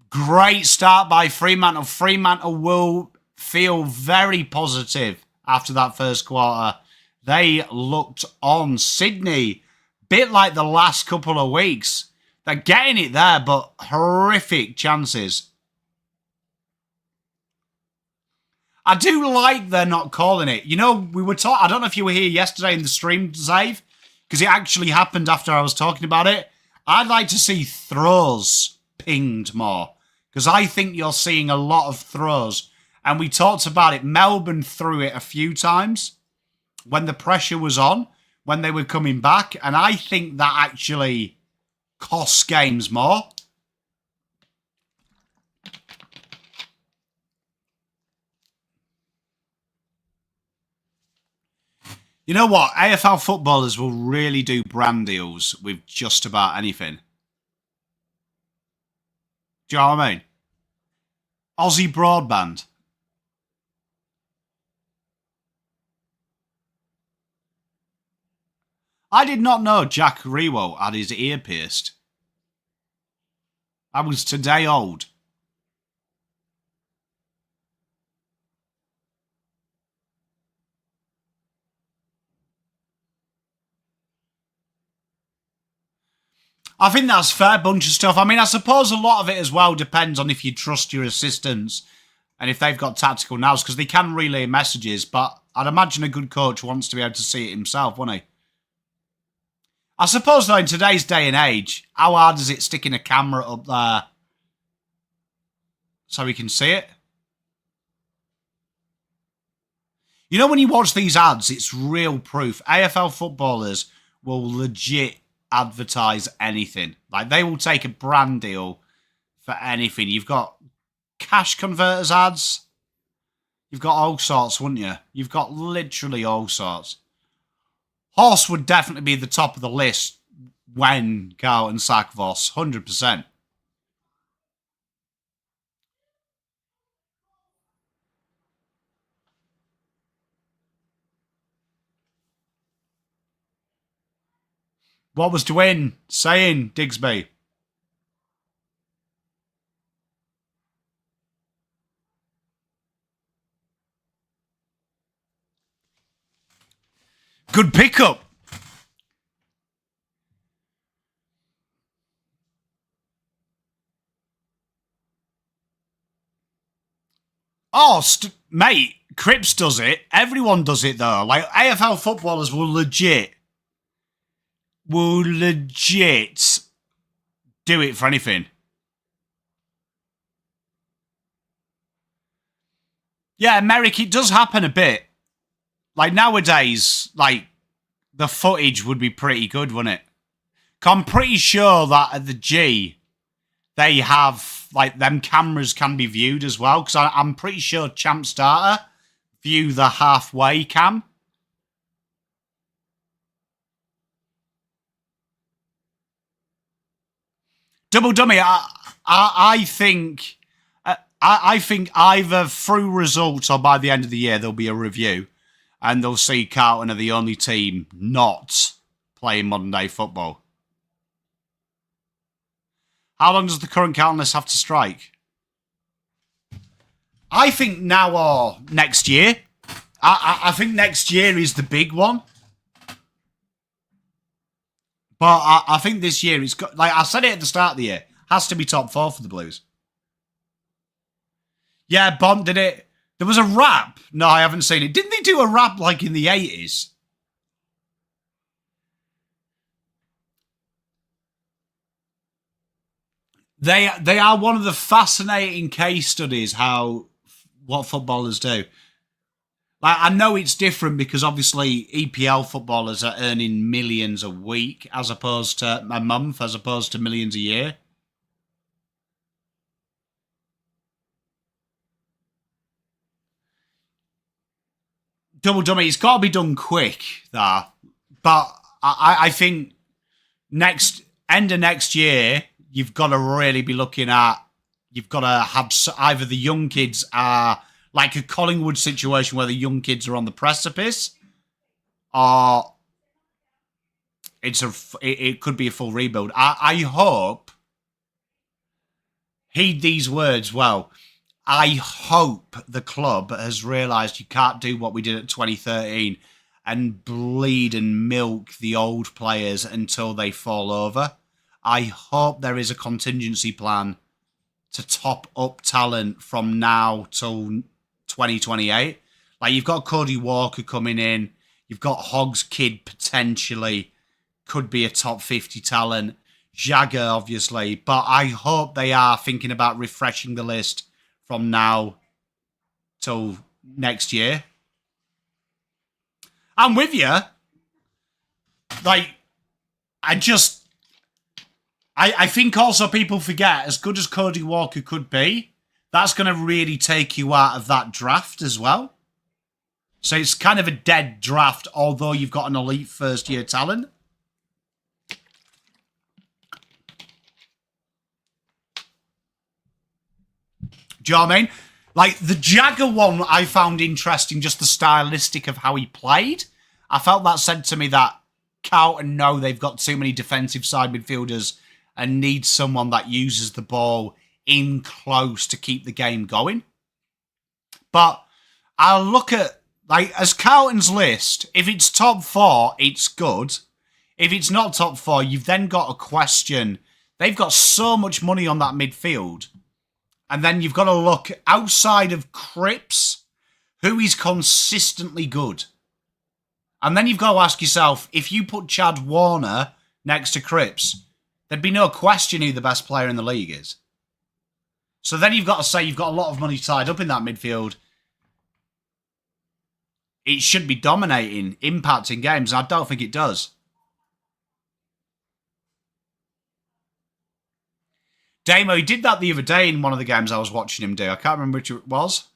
[SPEAKER 1] Great start by Fremantle. Fremantle will feel very positive after that first quarter. They looked on. Sydney, bit like the last couple of weeks. They're getting it there, but horrific chances. I do like they're not calling it. You know, we were talking, I don't know if you were here yesterday in the stream, Zave, because it actually happened after I was talking about it. I'd like to see throws pinged more, because I think you're seeing a lot of throws. And we talked about it. Melbourne threw it a few times when the pressure was on, when they were coming back. And I think that actually costs games more. You know what? AFL footballers will really do brand deals with just about anything. Do you know what I mean? Aussie broadband. I did not know Jack Rewalt had his ear pierced. I was today old. I think that's a fair bunch of stuff. I mean, I suppose a lot of it as well depends on if you trust your assistants and if they've got tactical nous, because they can relay messages, but I'd imagine a good coach wants to be able to see it himself, wouldn't he? I suppose, though, in today's day and age, how hard is it sticking a camera up there so we can see it? You know, when you watch these ads, it's real proof. AFL footballers will legit advertise anything. Like, they will take a brand deal for anything. You've got cash converters ads. You've got all sorts, wouldn't you? You've got literally all sorts. Horse would definitely be the top of the list when Carlton sack Voss, 100%. What was Dwayne saying, Digsby? Good pickup. Oh, mate, Cripps does it. Everyone does it, though. Like, AFL footballers will legit do it for anything. Yeah, Merrick, it does happen a bit. Like, nowadays, like, the footage would be pretty good, wouldn't it? I'm pretty sure that at the G, they have, like, them cameras can be viewed as well, because I'm pretty sure Champ Starter view the halfway cam. Double dummy, I think I think either through results or by the end of the year there'll be a review. and they'll see Carlton are the only team not playing modern day football. How long does the current Carlton list have to strike? I think now or next year. I think next year is the big one. But I think this year it's got, like I said it at the start of the year, has to be top 4 for the Blues. Yeah, Bond did it. There was a rap. No, I haven't seen it. Didn't they do a rap like in the 80s? They are one of the fascinating case studies what footballers do. Like, I know it's different because obviously EPL footballers are earning millions a week as opposed to a month, as opposed to millions a year. Double dummy, it's got to be done quick, there. But I think end of next year, you've got to really be looking at, you've got to have either the young kids are like a Collingwood situation where the young kids are on the precipice, or it could be a full rebuild. I hope, heed these words well, I hope the club has realised you can't do what we did at 2013 and bleed and milk the old players until they fall over. I hope there is a contingency plan to top up talent from now till 2028. Like, you've got Cody Walker coming in. You've got Hogg's kid potentially. Could be a top 50 talent. Jagger, obviously. But I hope they are thinking about refreshing the list from now till next year. I'm with you. Like, I think also people forget, as good as Cody Walker could be, that's going to really take you out of that draft as well. So it's kind of a dead draft, although you've got an elite first-year talent. Do you know what I mean? Like, the Jagger one I found interesting, just the stylistic of how he played. I felt that said to me that Carlton know they've got too many defensive side midfielders and need someone that uses the ball in close to keep the game going. But I'll look at, like, as Carlton's list, if it's top 4, it's good. If it's not top 4, you've then got a question. They've got so much money on that midfield. And then you've got to look outside of Cripps, who is consistently good. And then you've got to ask yourself, if you put Chad Warner next to Cripps, there'd be no question who the best player in the league is. So then you've got to say you've got a lot of money tied up in that midfield. It should be dominating, impacting games. I don't think it does. Damo, he did that the other day in one of the games I was watching him do. I can't remember which it was.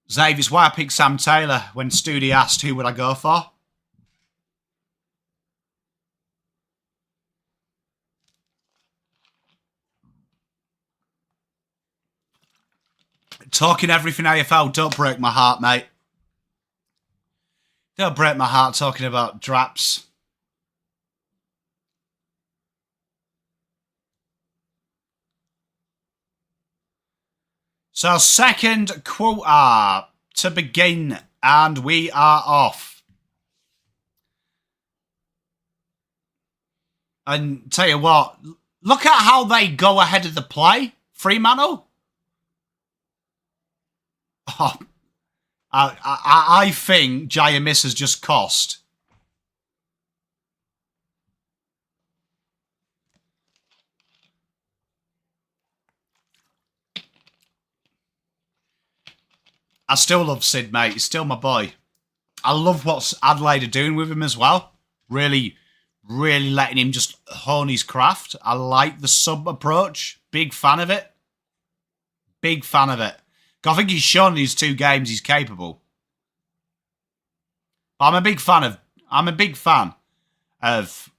[SPEAKER 1] Zave, it's why I picked Sam Taylor when Studi asked who would I go for. Talking everything AFL, don't break my heart, mate. Don't break my heart talking about draps. So, second quarter to begin, and we are off. And tell you what, look at how they go ahead of the play, Fremantle. Oh, I think Jaya Miss has just cost. I still love Sid, mate. He's still my boy. I love what Adelaide are doing with him as well. Really, really letting him just hone his craft. I like the sub approach. Big fan of it. Big fan of it. I think he's shown in his 2 games he's capable. But I'm a big fan of big fan of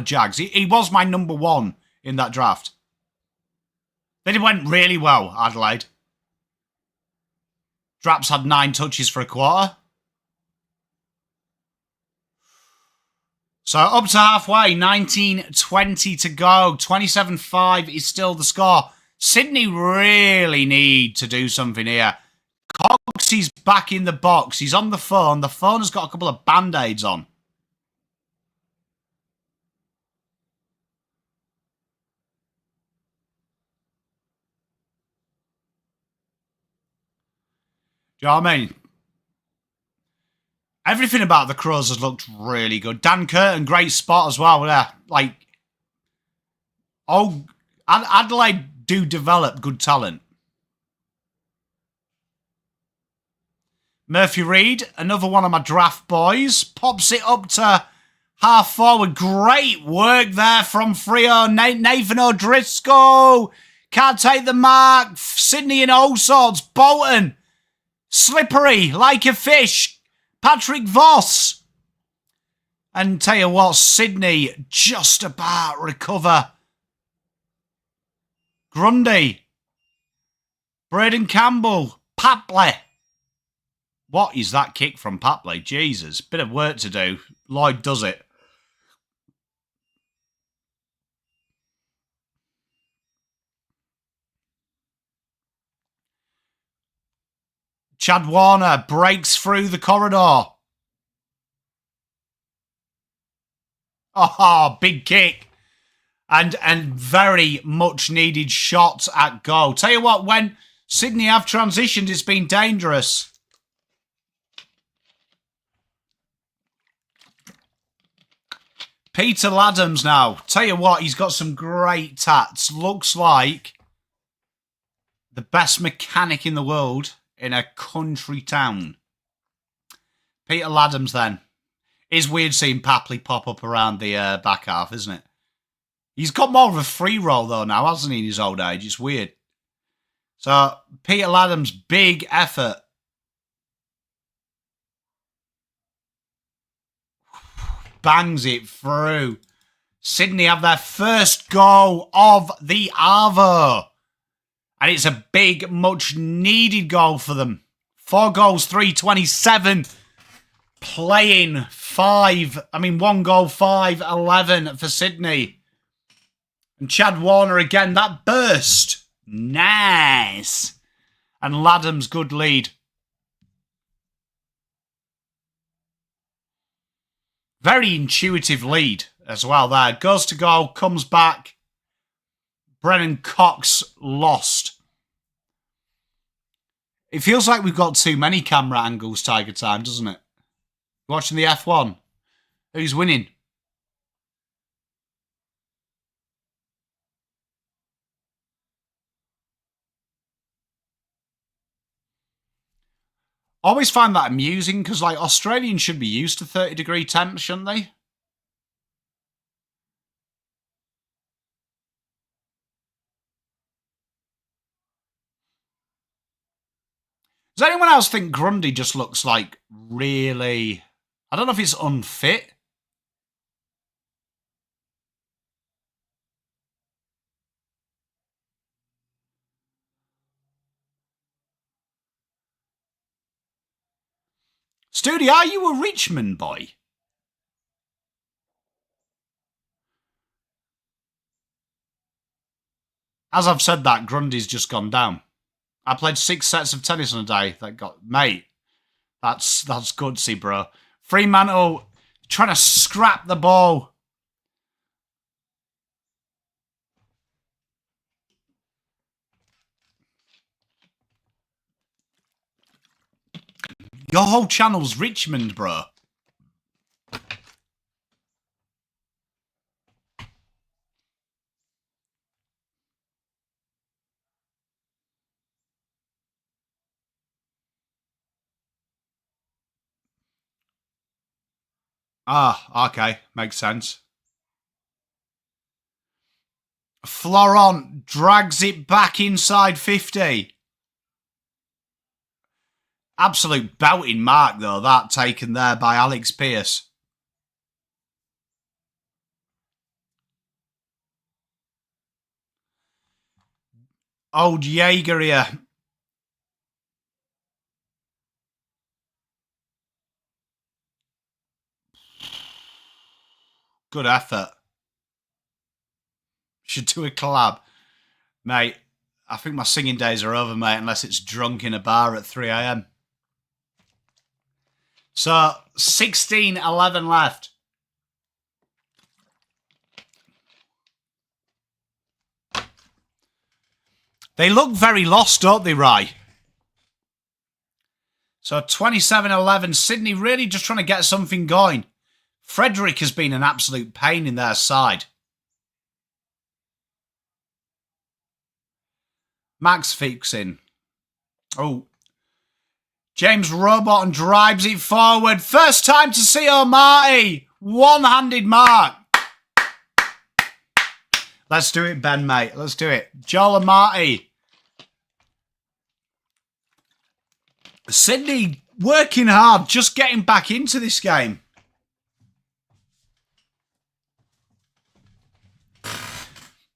[SPEAKER 1] Jags. He was my number 1 in that draft. They went really well, Adelaide. Draps had 9 touches for a quarter. So up to halfway, 19:20 to go. 27-5 is still the score. Sydney really need to do something here. Cox is back in the box. He's on the phone. The phone has got a couple of band-aids on. Do you know what I mean? Everything about the Crows has looked really good. Dan Curtin, great spot as well. Yeah, like, oh, Adelaide do develop good talent. Murphy Reid, another one of my draft boys, pops it up to half forward. Great work there from Freo. Nathan O'Driscoll can't take the mark. Sydney in all sorts. Bolton, slippery like a fish. Patrick Voss. And tell you what, Sydney just about recover. Grundy. Braden Campbell. Papley. What is that kick from Papley? Jesus, bit of work to do. Lloyd does it. Chad Warner breaks through the corridor. Oh, big kick. And very much needed shots at goal. Tell you what, when Sydney have transitioned, it's been dangerous. Peter Laddams now. Tell you what, he's got some great tats. Looks like the best mechanic in the world in a country town. Peter Laddams then. It's weird seeing Papley pop up around the back half, isn't it? He's got more of a free roll though now, hasn't he, in his old age? It's weird. So, Peter Laddams, big effort. Bangs it through. Sydney have their first goal of the Arvo. And it's a big, much needed goal for them. 4 goals, 327. Playing 1 goal, 5-11 for Sydney. And Chad Warner again, that burst. Nice. And Laddams, good lead. Very intuitive lead as well there. Goes to goal, comes back. Brennan Cox lost. It feels like we've got too many camera angles, Tiger Time, doesn't it? Watching the F1. Who's winning? Always find that amusing because, like, Australians should be used to 30-degree temps, shouldn't they? Does anyone else think Grundy just looks like really... I don't know if it's unfit. Studi, are you a Richmond boy? As I've said that, Grundy's just gone down. I played 6 sets of tennis on a day. That got... Mate, that's gutsy, bro. Fremantle trying to scrap the ball. Your whole channel's Richmond, bro. Ah, okay. Makes sense. Florent drags it back inside 50. Absolute belting mark, though, that taken there by Alex Pearce. Old Jaeger here. Good effort. Should do a collab. Mate, I think my singing days are over, mate, unless it's drunk in a bar at 3 a.m. So, 16-11 left. They look very lost, don't they, Rye? So, 27-11. Sydney really just trying to get something going. Frederick has been an absolute pain in their side. Max fixing. Oh. James Robot drives it forward. First time to see O'Marty. One-handed mark. Let's do it, Ben, mate. Let's do it. Joel O'Marty. Sydney working hard, just getting back into this game.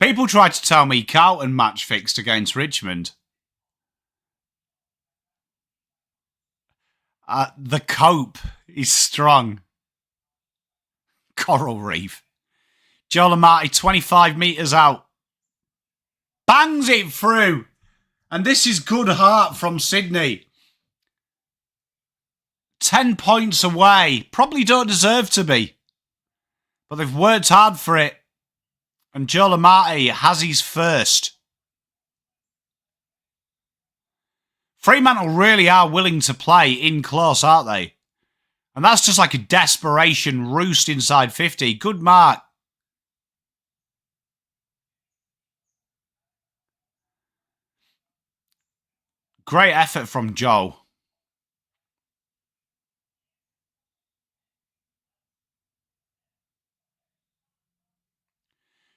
[SPEAKER 1] People tried to tell me Carlton match fixed against Richmond. The cope is strong. Coral Reef. Joel O'Marty, 25 metres out. Bangs it through. And this is good heart from Sydney. 10 points away. Probably don't deserve to be. But they've worked hard for it. And Joel O'Marty has his first. Fremantle really are willing to play in close, aren't they? And that's just like a desperation roost inside 50. Good mark. Great effort from Joe.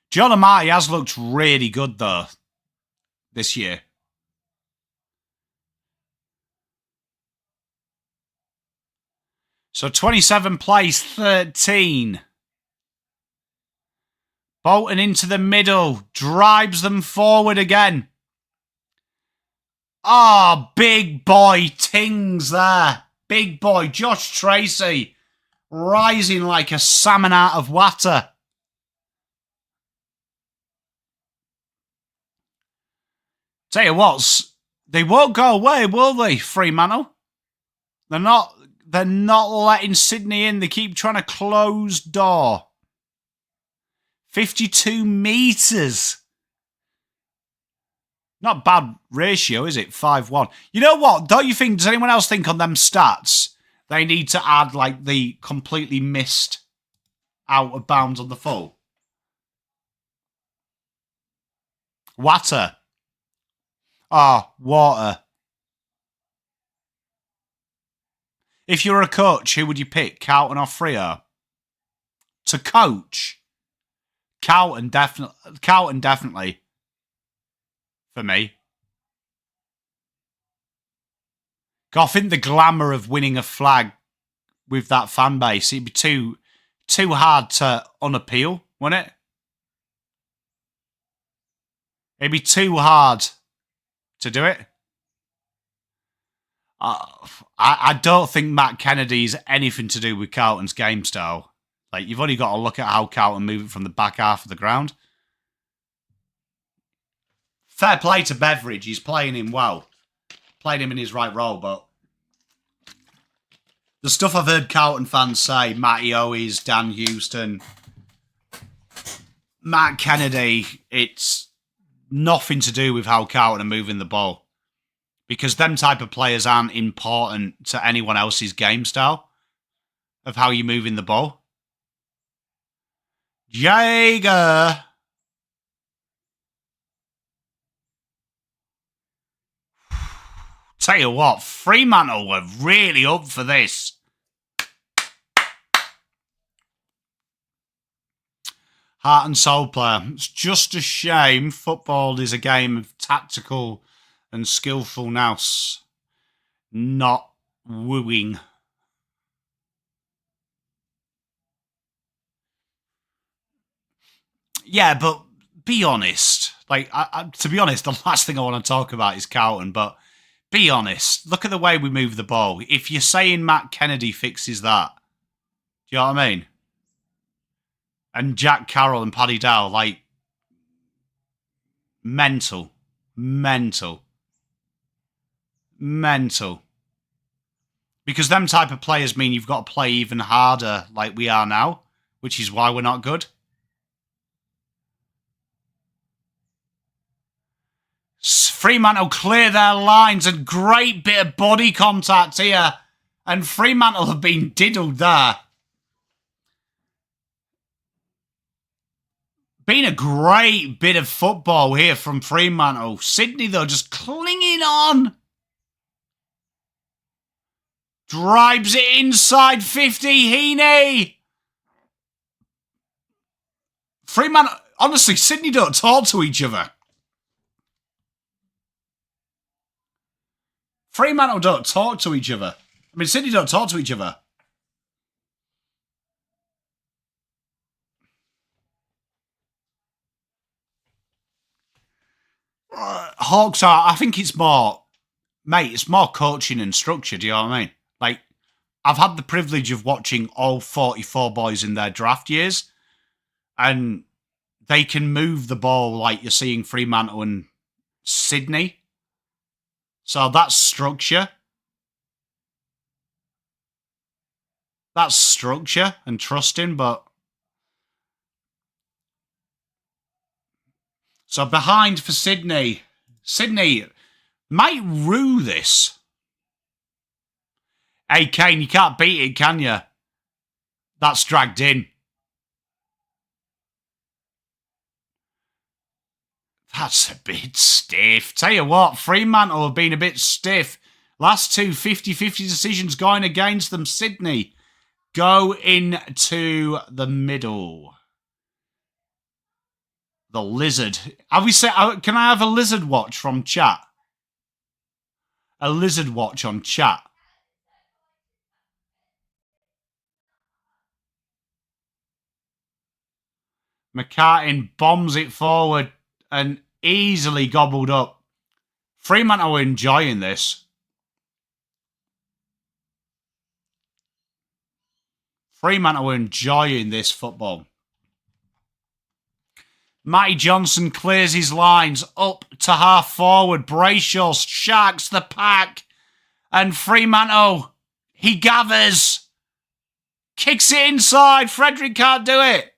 [SPEAKER 1] Joel O'Marty has looked really good, though, this year. So 27 plays 13. Bolton into the middle. Drives them forward again. Ah, oh, big boy Tings there. Big boy Josh Tracy. Rising like a salmon out of water. Tell you what, they won't go away, will they, Fremantle? They're not letting Sydney in. They keep trying to close door. 52 metres. Not bad ratio, is it? 5-1. You know what? Don't you think, does anyone else think on them stats, they need to add like the completely missed out of bounds on the full? Water. Ah, water. If you were a coach, who would you pick? Carlton or Freo? To coach? Carlton definitely. For me. I think the glamour of winning a flag with that fan base, it'd be too hard to unappeal, wouldn't it? It'd be too hard to do it. I don't think Matt Kennedy's anything to do with Carlton's game style. Like, you've only got to look at how Carlton move it from the back half of the ground. Fair play to Beveridge. He's playing him well. Playing him in his right role, but the stuff I've heard Carlton fans say, Matty Owies, Dan Houston, Matt Kennedy, it's nothing to do with how Carlton are moving the ball. Because them type of players aren't important to anyone else's game style of how you're moving the ball. Jaeger. Tell you what, Fremantle were really up for this. Heart and soul player. It's just a shame football is a game of tactical and skillfulness, not wooing. Yeah, but be honest. Like, to be honest, the last thing I want to talk about is Carlton, but be honest. Look at the way we move the ball. If you're saying Matt Kennedy fixes that, do you know what I mean? And Jack Carroll and Paddy Dow, like, mental. Because them type of players mean you've got to play even harder like we are now, which is why we're not good. Fremantle clear their lines. A great bit of body contact here. And Fremantle have been diddled there. Been a great bit of football here from Fremantle. Sydney, though, just clinging on. Drives it inside 50. Heaney. Fremantle, honestly, Sydney don't talk to each other. Fremantle don't talk to each other. I mean, Sydney don't talk to each other. Hawks are, I think it's more, mate, it's more coaching and structure, do you know what I mean? Like, I've had the privilege of watching all 44 boys in their draft years, and they can move the ball like you're seeing Fremantle and Sydney. So that's structure. That's structure and trusting, but... So behind for Sydney. Sydney might rue this. Hey, Kane, you can't beat it, can you? That's dragged in. That's a bit stiff. Tell you what, Fremantle have been a bit stiff. Last two 50-50 decisions going against them. Sydney go into the middle. The lizard. Have we said? Can I have a lizard watch from chat? A lizard watch on chat. McCartin bombs it forward and easily gobbled up. Fremantle are enjoying this. Fremantle are enjoying this football. Matty Johnson clears his lines up to half forward. Brayshaw sharks the pack. And Fremantle, he gathers. Kicks it inside. Frederick can't do it.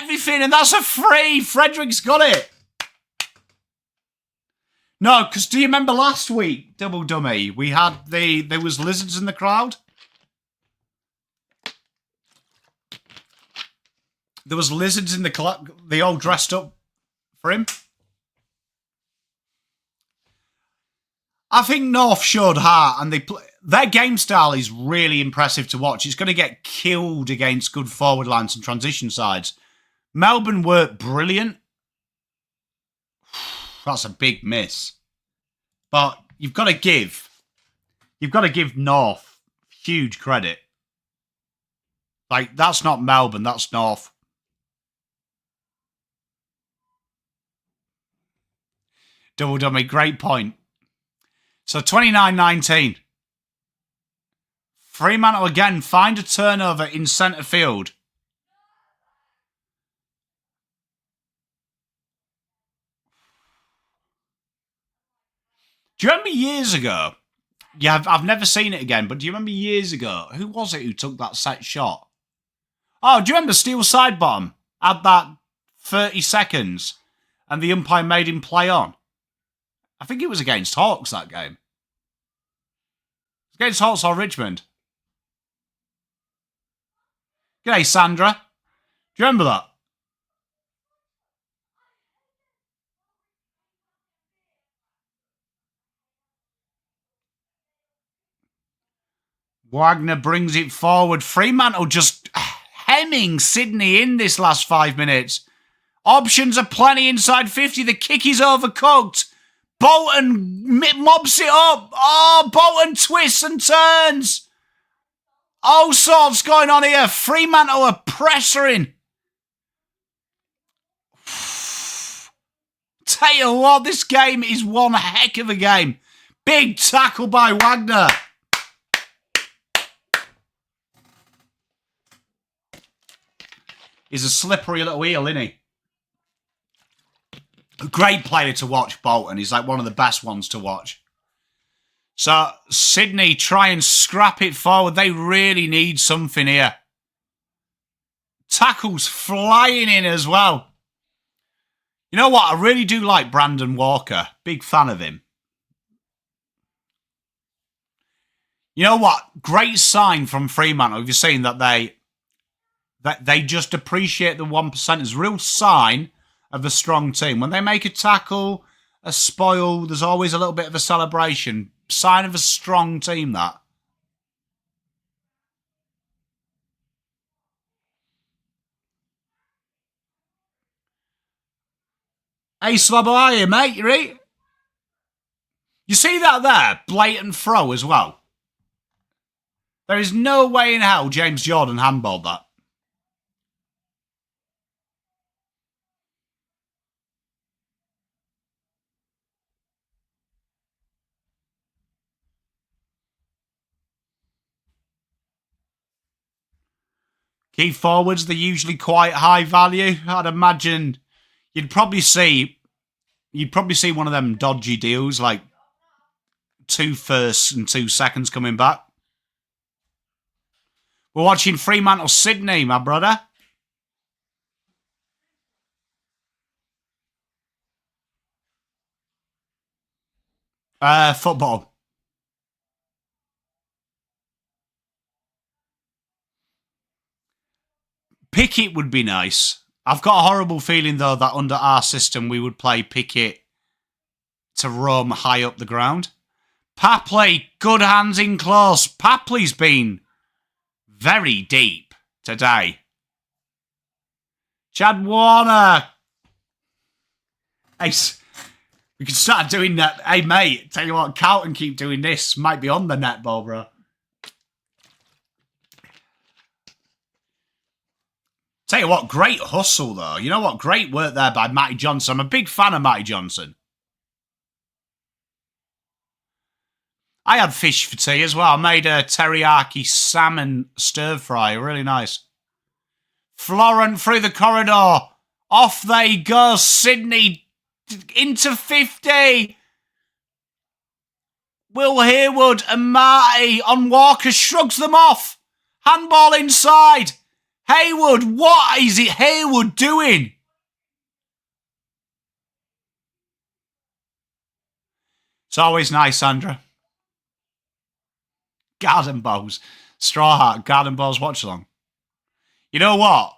[SPEAKER 1] Everything, and that's a free. Frederick's got it. No, because do you remember last week, Double Dummy, we had there was lizards in the crowd? There was lizards in the club. They all dressed up for him. I think North showed heart, and their game style is really impressive to watch. It's going to get killed against good forward lines and transition sides. Melbourne were brilliant. That's a big miss. But you've got to give North huge credit. Like, that's not Melbourne, that's North. Double dummy, great point. So 29-19. Fremantle again find a turnover in centre field. Do you remember years ago? Yeah, I've never seen it again, but do you remember years ago? Who was it who took that set shot? Oh, do you remember Steel side bottom? Had that 30 seconds and the umpire made him play on. I think it was against Hawks, that game. Against Hawks or Richmond. G'day, Sandra. Do you remember that? Wagner brings it forward. Fremantle just hemming Sydney in this last 5 minutes. Options are plenty inside 50. The kick is overcooked. Bolton mobs it up. Oh, Bolton twists and turns. All sorts going on here. Fremantle are pressuring. tell you what, this game is one heck of a game. Big tackle by Wagner. He's a slippery little eel, isn't he? A great player to watch, Bolton. He's like one of the best ones to watch. So, Sydney try and scrap it forward. They really need something here. Tackles flying in as well. You know what? I really do like Brandon Walker. Big fan of him. You know what? Great sign from Fremantle. Have you seen that they just appreciate the 1%? Real sign of a strong team. When they make a tackle, a spoil, there's always a little bit of a celebration. Sign of a strong team, that. Hey, Slobbo, how are you, mate? You right? You see that there? Blatant throw as well. There is no way in hell James Jordan handballed that. Key forwards, they're usually quite high value. I'd imagine you'd probably see one of them dodgy deals, like 2 firsts and 2 seconds coming back. We're watching Fremantle Sydney, my brother. Football. Pickett would be nice. I've got a horrible feeling, though, that under our system we would play Pickett to roam high up the ground. Papley, good hands in close. Papley's been very deep today. Chad Warner. Hey, we can start doing that. Hey, mate, tell you what, Carlton keep doing this. Might be on the netball, bro. Tell you what, great hustle, though. You know what? Great work there by Matty Johnson. I'm a big fan of Matty Johnson. I had fish for tea as well. I made a teriyaki salmon stir-fry. Really nice. Florent through the corridor. Off they go. Sydney into 50. Will Harewood and Marty on Walker shrugs them off. Handball inside. Haywood, what is it Haywood doing? It's always nice, Sandra. Garden Bows. Straw Hat, Garden Bows Watchalong. You know what?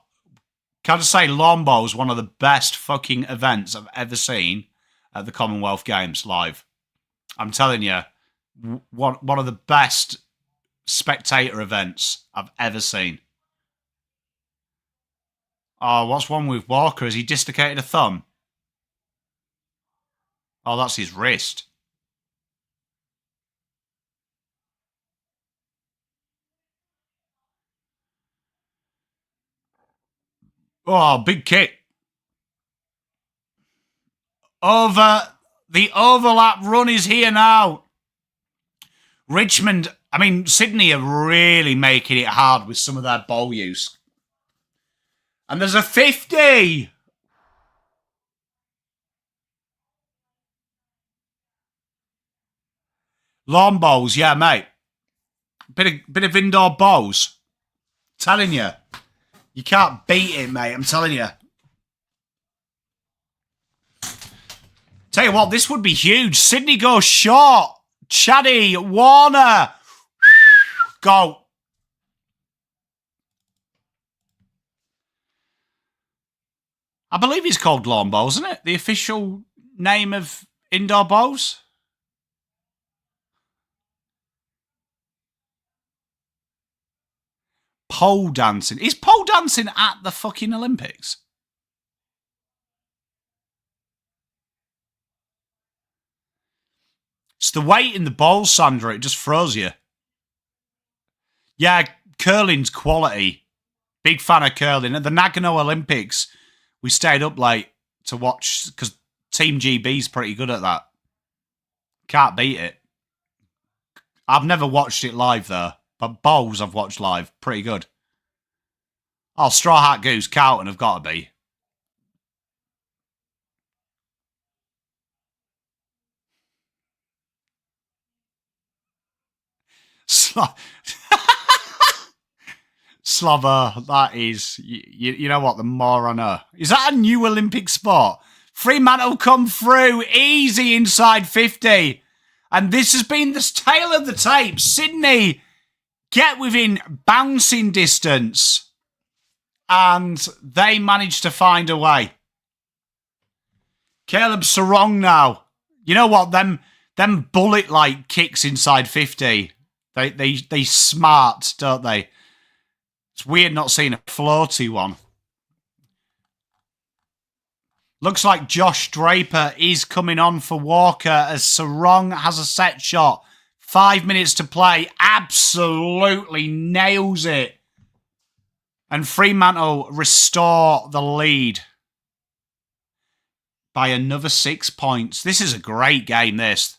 [SPEAKER 1] Can I just say Lawn Bowls, one of the best fucking events I've ever seen at the Commonwealth Games live. I'm telling you, one of the best spectator events I've ever seen. Oh, what's one with Walker? Has he dislocated a thumb? Oh, that's his wrist. Oh, big kick. The overlap run is here now. Richmond, Sydney are really making it hard with some of their ball use. And there's a 50. Lawn bowls, yeah, mate. Bit of indoor bowls. Telling you. You can't beat it, mate. I'm telling you. Tell you what, this would be huge. Sydney goes short. Chaddy, Warner. Go. I believe it's called lawn bowls, isn't it? The official name of indoor bowls. Pole dancing. Is pole dancing at the fucking Olympics? It's the weight in the bowl, Sandra. It just throws you. Yeah, curling's quality. Big fan of curling. At the Nagano Olympics, we stayed up late to watch because Team GB's pretty good at that. Can't beat it. I've never watched it live, though. But Bowls I've watched live. Pretty good. Oh, Straw Hat Goose, Carlton have got to be. Slobber, that is... You know what? The more I know. Is that a new Olympic sport? Fremantle come through. Easy inside 50. And this has been the tail of the tape. Sydney get within bouncing distance. And they managed to find a way. Caleb Sarong now. You know what? Them bullet-like kicks inside 50. They smart, don't they? It's weird not seeing a floaty one. Looks like Josh Draper is coming on for Walker as Sarong has a set shot. 5 minutes to play. Absolutely nails it. And Fremantle restore the lead by another 6 points. This is a great game, this.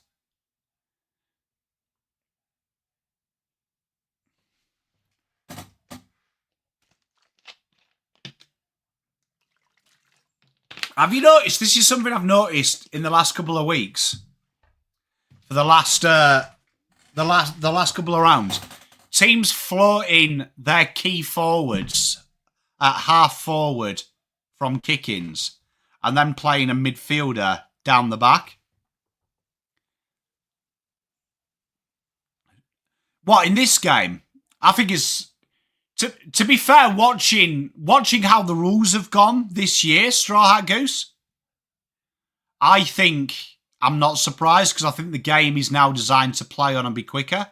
[SPEAKER 1] Have you noticed? This is something I've noticed in the last couple of weeks. For the last couple of rounds, teams floating their key forwards at half forward from kick-ins, and then playing a midfielder down the back. What in this game? I think it's to be fair, watching how the rules have gone this year, Straw Hat Goose, I think I'm not surprised because I think the game is now designed to play on and be quicker.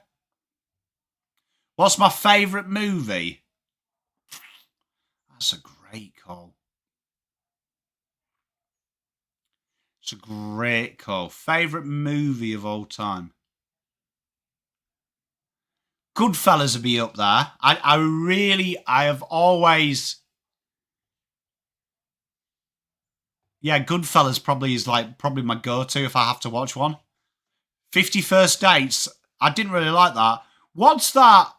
[SPEAKER 1] What's my favourite movie? That's a great call. It's a great call. Favourite movie of all time? Goodfellas would be up there. I have always... Yeah, Goodfellas probably is probably my go-to if I have to watch one. 50 First Dates. I didn't really like that. What's that?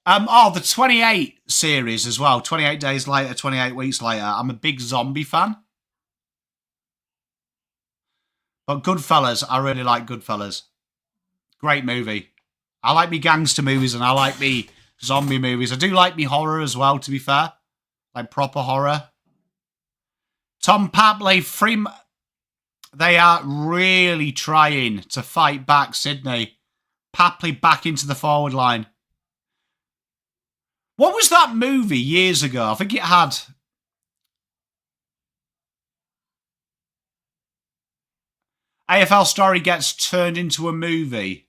[SPEAKER 1] The 28 series as well. 28 days later, 28 weeks later. I'm a big zombie fan. But Goodfellas, I really like Goodfellas. Great movie. I like me gangster movies and I like me zombie movies. I do like me horror as well, to be fair. Like proper horror. Tom Papley, they are really trying to fight back Sydney. Papley back into the forward line. What was that movie years ago? I think it had... AFL story gets turned into a movie.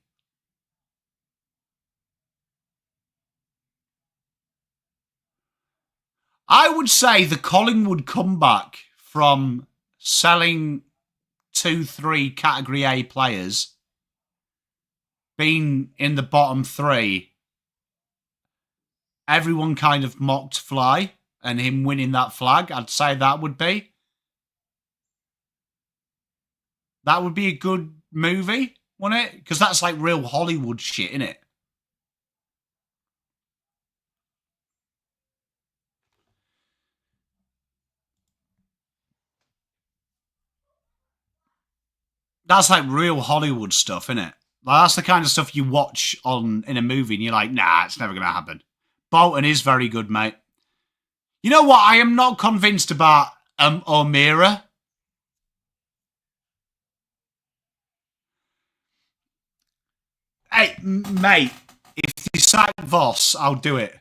[SPEAKER 1] I would say the Collingwood comeback from selling 2-3 Category A players, being in the bottom 3, everyone kind of mocked Fly and him winning that flag. I'd say that would be. That would be a good movie, wouldn't it? Because that's like real Hollywood shit, innit? That's like real Hollywood stuff, innit? Like, that's the kind of stuff you watch in a movie and you're like, nah, it's never going to happen. Bolton is very good, mate. You know what? I am not convinced about O'Meara. Hey, mate, if you sack Voss, I'll do it.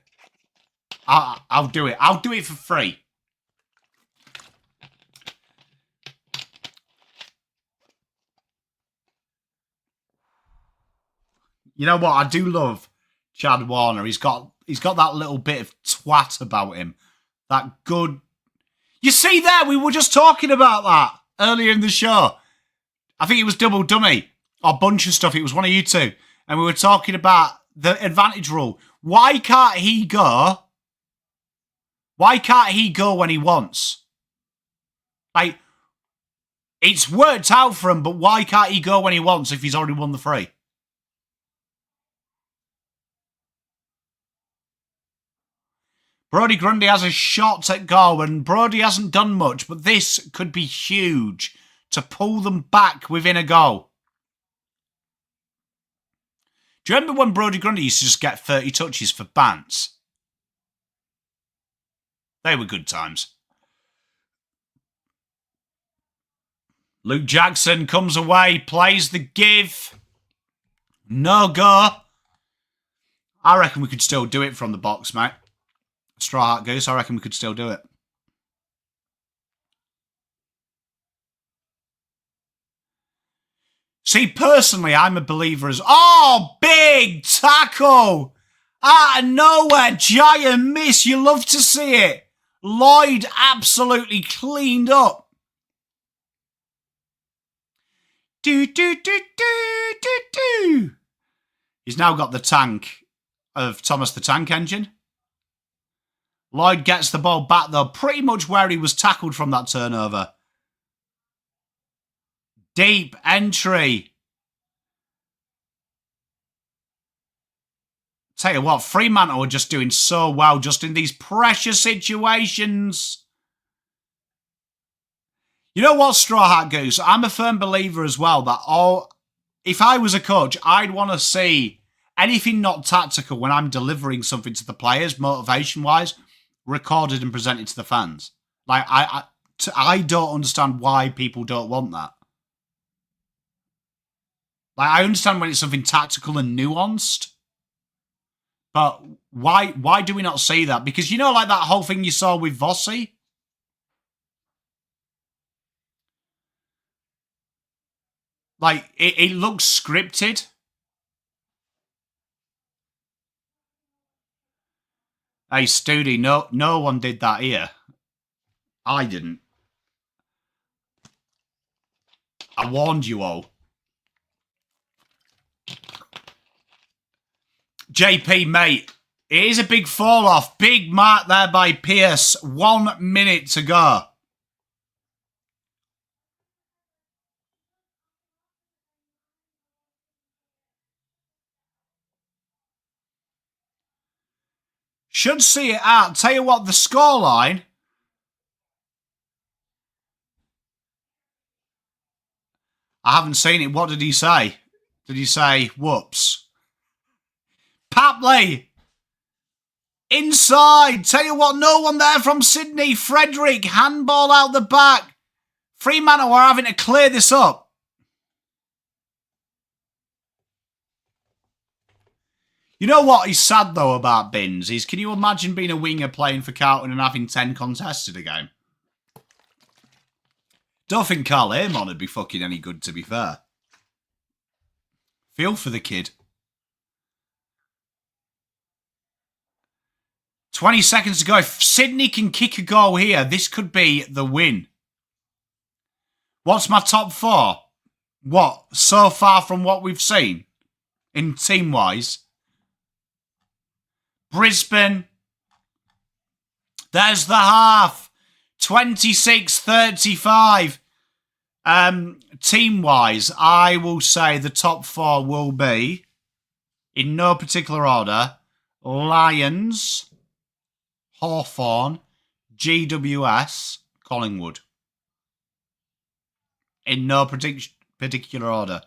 [SPEAKER 1] I'll do it. I'll do it for free. You know what? I do love Chad Warner. He's got that little bit of twat about him. That good... You see there, we were just talking about that earlier in the show. I think it was Double Dummy. Or a bunch of stuff. It was one of you two. And we were talking about the advantage rule. Why can't he go? Why can't he go when he wants? Like, it's worked out for him, but why can't he go when he wants if he's already won the free? Brodie Grundy has a shot at goal, and Brodie hasn't done much, but this could be huge to pull them back within a goal. Do you remember when Brodie Grundy used to just get 30 touches for bants? They were good times. Luke Jackson comes away, plays the give. No go. I reckon we could still do it from the box, mate. Straw Hat Goose, I reckon we could still do it. See, personally, I'm a believer as... Oh, big tackle! Out of nowhere, giant miss. You love to see it. Lloyd absolutely cleaned up. Do. He's now got the tank of Thomas the Tank Engine. Lloyd gets the ball back, though, pretty much where he was tackled from that turnover. Deep entry. Tell you what, Fremantle are just doing so well just in these pressure situations. You know what, Straw Hat Goose? I'm a firm believer as well that if I was a coach, I'd want to see anything not tactical when I'm delivering something to the players, motivation-wise, recorded and presented to the fans. Like, I don't understand why people don't want that. Like, I understand when it's something tactical and nuanced, but why do we not see that? Because, you know, like that whole thing you saw with Vossi? Like, it looks scripted. Hey, Studi, no one did that here. I didn't. I warned you all. JP, mate, it is a big fall-off. Big mark there by Pierce. 1 minute to go. Should see it out. Tell you what, the scoreline. I haven't seen it. What did he say? Did he say, whoops? Papley! Inside. Tell you what, no one there from Sydney. Frederick, handball out the back. Fremantle are having to clear this up. You know what is sad, though, about Binns is, can you imagine being a winger playing for Carlton and having 10 contested a game? Don't think Carl Amon would be fucking any good, to be fair. Feel for the kid. 20 seconds to go. If Sydney can kick a goal here, this could be the win. What's my top 4? What? So far from what we've seen? In team-wise? Brisbane. There's the half. 26-35. Team-wise, I will say the top 4 will be, in no particular order, Lions, Hawthorn, GWS, Collingwood. In no particular order.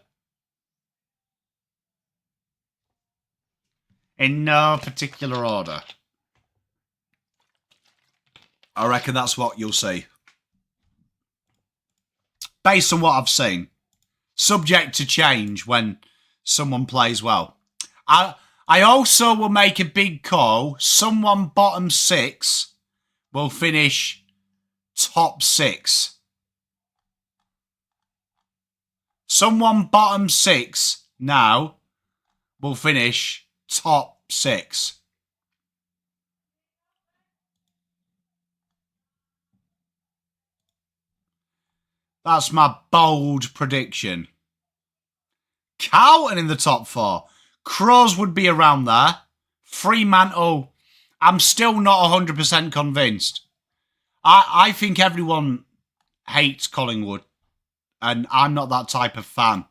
[SPEAKER 1] In no particular order. I reckon that's what you'll see. Based on what I've seen. Subject to change when someone plays well. I also will make a big call. Someone bottom 6 will finish top 6. Someone bottom 6 now will finish top 6. That's my bold prediction. Carlton in the top 4. Crows would be around there. Fremantle, I'm still not 100% convinced. I think everyone hates Collingwood, and I'm not that type of fan.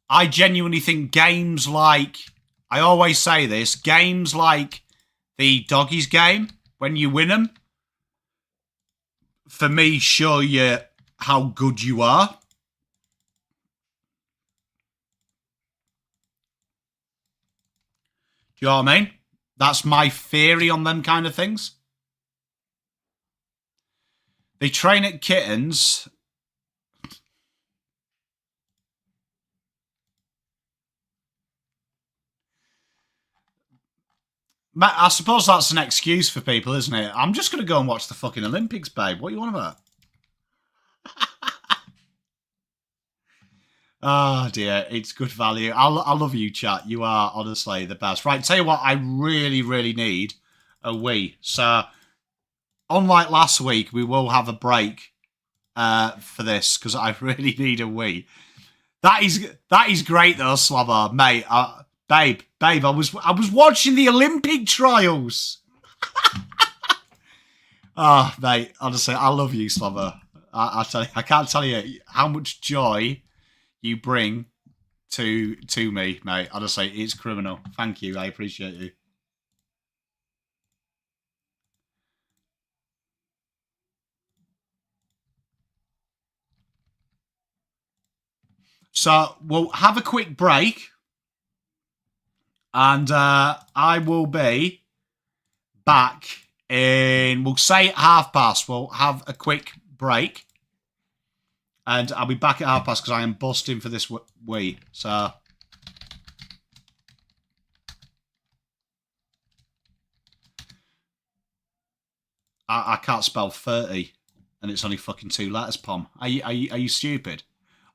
[SPEAKER 1] I genuinely think games like, I always say this, games like the Doggies game, when you win them, for me, show you how good you are. Do you know what I mean? That's my theory on them kind of things. They train at Kittens. I suppose that's an excuse for people, isn't it? I'm just going to go and watch the fucking Olympics, babe. What are you on about? Oh dear, it's good value. I love you, chat. You are honestly the best. Right, tell you what, I really, really need a wee. So, unlike last week, we will have a break for this because I really need a wee. That is great though, Slobber, mate. Babe, I was watching the Olympic trials. Oh, mate, honestly, I love you, Slobber. I can't tell you how much joy you bring to me, mate. Honestly, it's criminal. Thank you. I appreciate you. So we'll have a quick break, and I will be back in. We'll say at past. We'll have a quick break, and I'll be back at past because I am busting for this wee. So. I can't spell 30, and it's only fucking 2 letters, Pom. Are you stupid?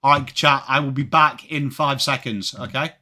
[SPEAKER 1] All right, chat, I will be back in 5 seconds, okay?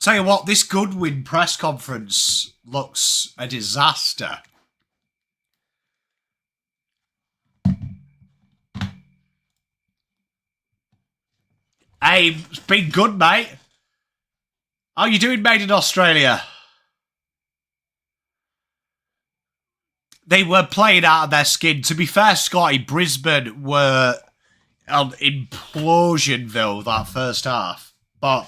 [SPEAKER 1] Tell you what, this Goodwin press conference looks a disaster. Hey, it's been good, mate. How you doing, mate, in Australia? They were playing out of their skin. To be fair, Scotty, Brisbane were on implosionville that first half. But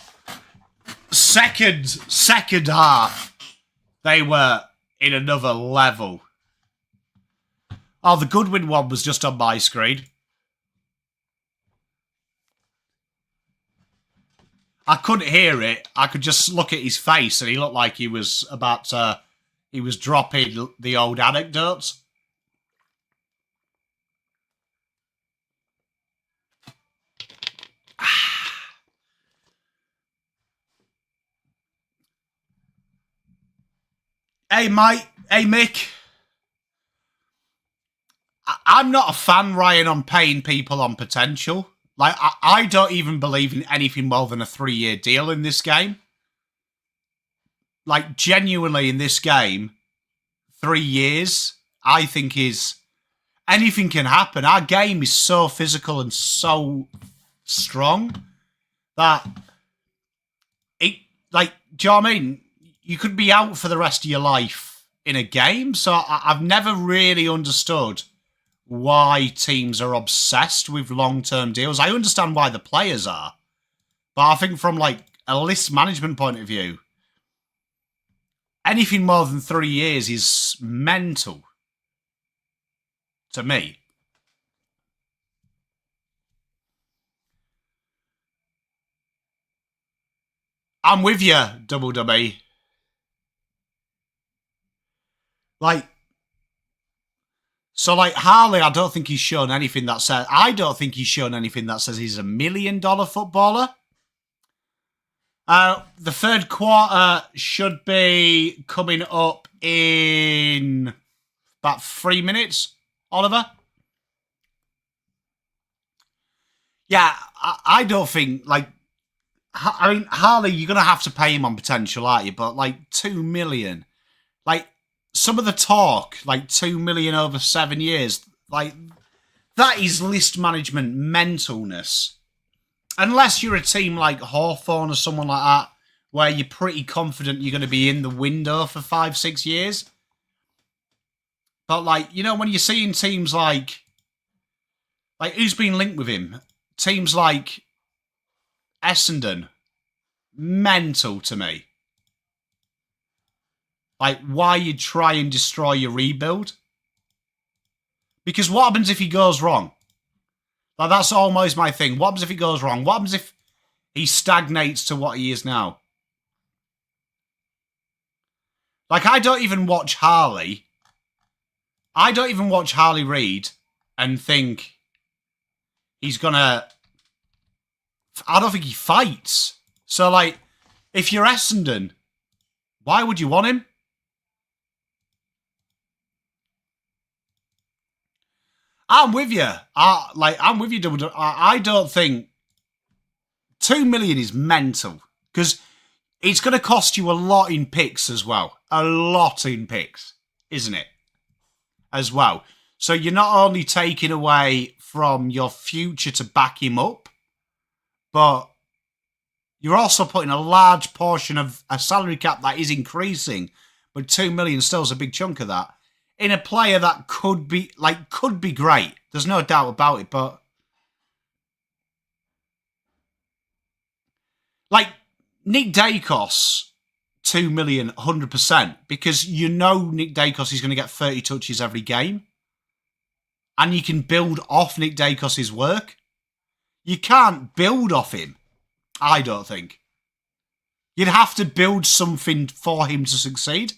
[SPEAKER 1] second half, they were in another level. Oh, the Goodwin one was just on my screen. I couldn't hear it. I could just look at his face and he looked like he was about to... He was dropping the old anecdotes. Hey, mate. Hey, Mick. I'm not a fan, Ryan, on paying people on potential. Like, I don't even believe in anything more than a 3-year deal in this game. Like, genuinely in this game, 3 years, I think is... Anything can happen. Our game is so physical and so strong that... it, like, do you know what I mean? You could be out for the rest of your life in a game. So I've never really understood why teams are obsessed with long-term deals. I understand why the players are. But I think from, like, a list management point of view, anything more than 3 years is mental to me. I'm with you, Double W. Like, so, like, Harley, I don't think he's shown anything that says... I don't think he's shown anything that says he's $1 million footballer. The third quarter should be coming up in about 3 minutes, Oliver. Yeah, I don't think, like... I mean, Harley, you're going to have to pay him on potential, aren't you? But, like, 2 million... Like... Some of the talk, like 2 million over 7 years, like that is list management mentalness. Unless you're a team like Hawthorn or someone like that, where you're pretty confident you're going to be in the window for 5-6 years. But like, you know, when you're seeing teams like who's been linked with him? Teams like Essendon, mental to me. Like, why you try and destroy your rebuild? Because what happens if he goes wrong? Like, that's almost my thing. What happens if he goes wrong? What happens if he stagnates to what he is now? Like, I don't even watch Harley. I don't even watch Harley Reid and think he's gonna... I don't think he fights. So, like, if you're Essendon, why would you want him? I'm with you. I'm with you. I don't think 2 million is mental because it's going to cost you a lot in picks as well. A lot in picks, isn't it? As well. So you're not only taking away from your future to back him up, but you're also putting a large portion of a salary cap that is increasing, but 2 million still is a big chunk of that. In a player that could be great. There's no doubt about it, but like Nick Dacos, 2 million, 100%, because you know Nick Dacos is going to get 30 touches every game. And you can build off Nick Dacos' work. You can't build off him, I don't think. You'd have to build something for him to succeed.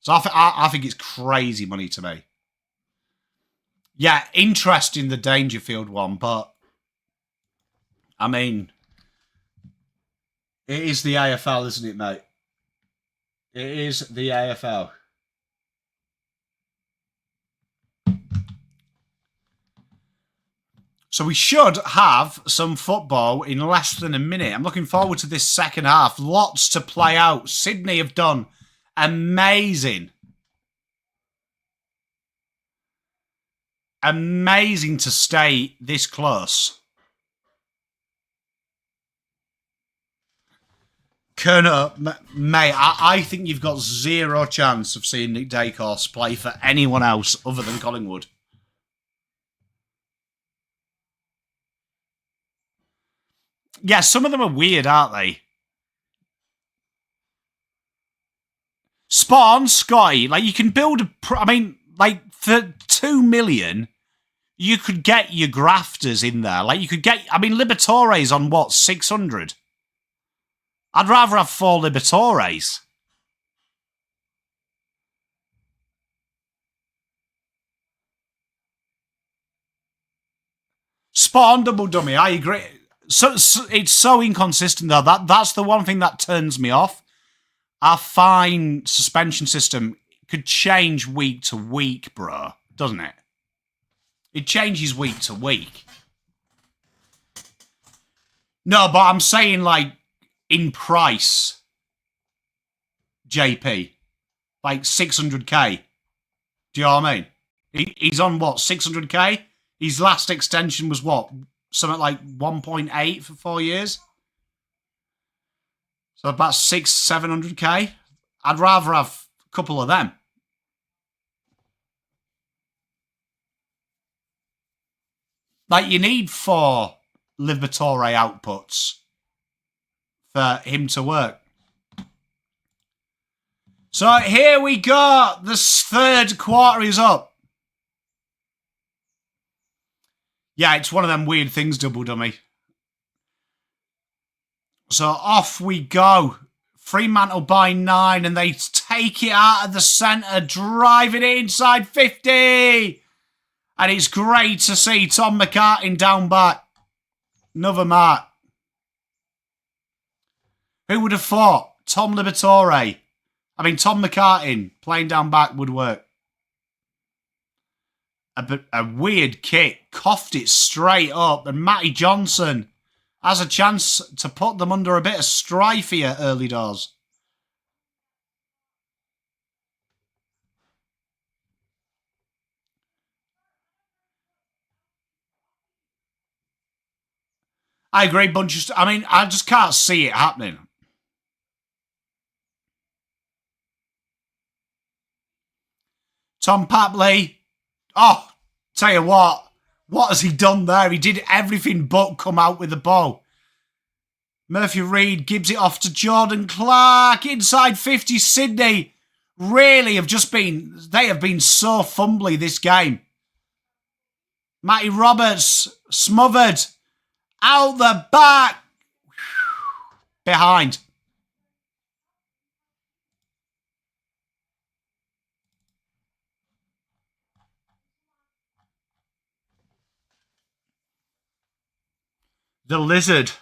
[SPEAKER 1] So I think it's crazy money to me. Yeah, interest in the Dangerfield one, but I mean, it is the AFL, isn't it, mate? It is the AFL. So we should have some football in less than a minute. I'm looking forward to this second half. Lots to play out. Sydney have done amazing. Amazing to stay this close. Kerner, mate, I think you've got zero chance of seeing Nick Dacos play for anyone else other than Collingwood. Yeah, some of them are weird, aren't they? Spot on, Scotty. Like, you can build I mean, like, for 2 million, you could get your grafters in there. Like, you could get... I mean, Liberatore's on, what, 600? I'd rather have 4 Liberatores. Spot on, double dummy. I agree. So it's so inconsistent, though. That's the one thing that turns me off. Our fine suspension system could change week to week, bro. Doesn't it? It changes week to week. No, but I'm saying, like, in price, JP. Like, 600k. Do you know what I mean? He's on, what, 600k? His last extension was, what, something like 1.8 for 4 years? So about 700k. I'd rather have a couple of them. Like, you need 4 Liberatore outputs for him to work. So here we go. The third quarter is up. Yeah, it's one of them weird things, double dummy. So off we go. Fremantle by 9, and they take it out of the centre, driving it inside 50. And it's great to see Tom McCartin down back. Another mark. Who would have thought Tom Liberatore, Tom McCartin playing down back would work? A weird kick, coughed it straight up, and Matty Johnson has a chance to put them under a bit of strife here early doors. I agree, bunch of... I just can't see it happening. Tom Papley. Oh, tell you what has he done there? He did everything but come out with the ball. Murphy Reid gives it off to Jordan Clark. Inside 50, Sydney really have just been... They have been so fumbly this game. Matty Roberts smothered. Out the back. Behind. The Lizard.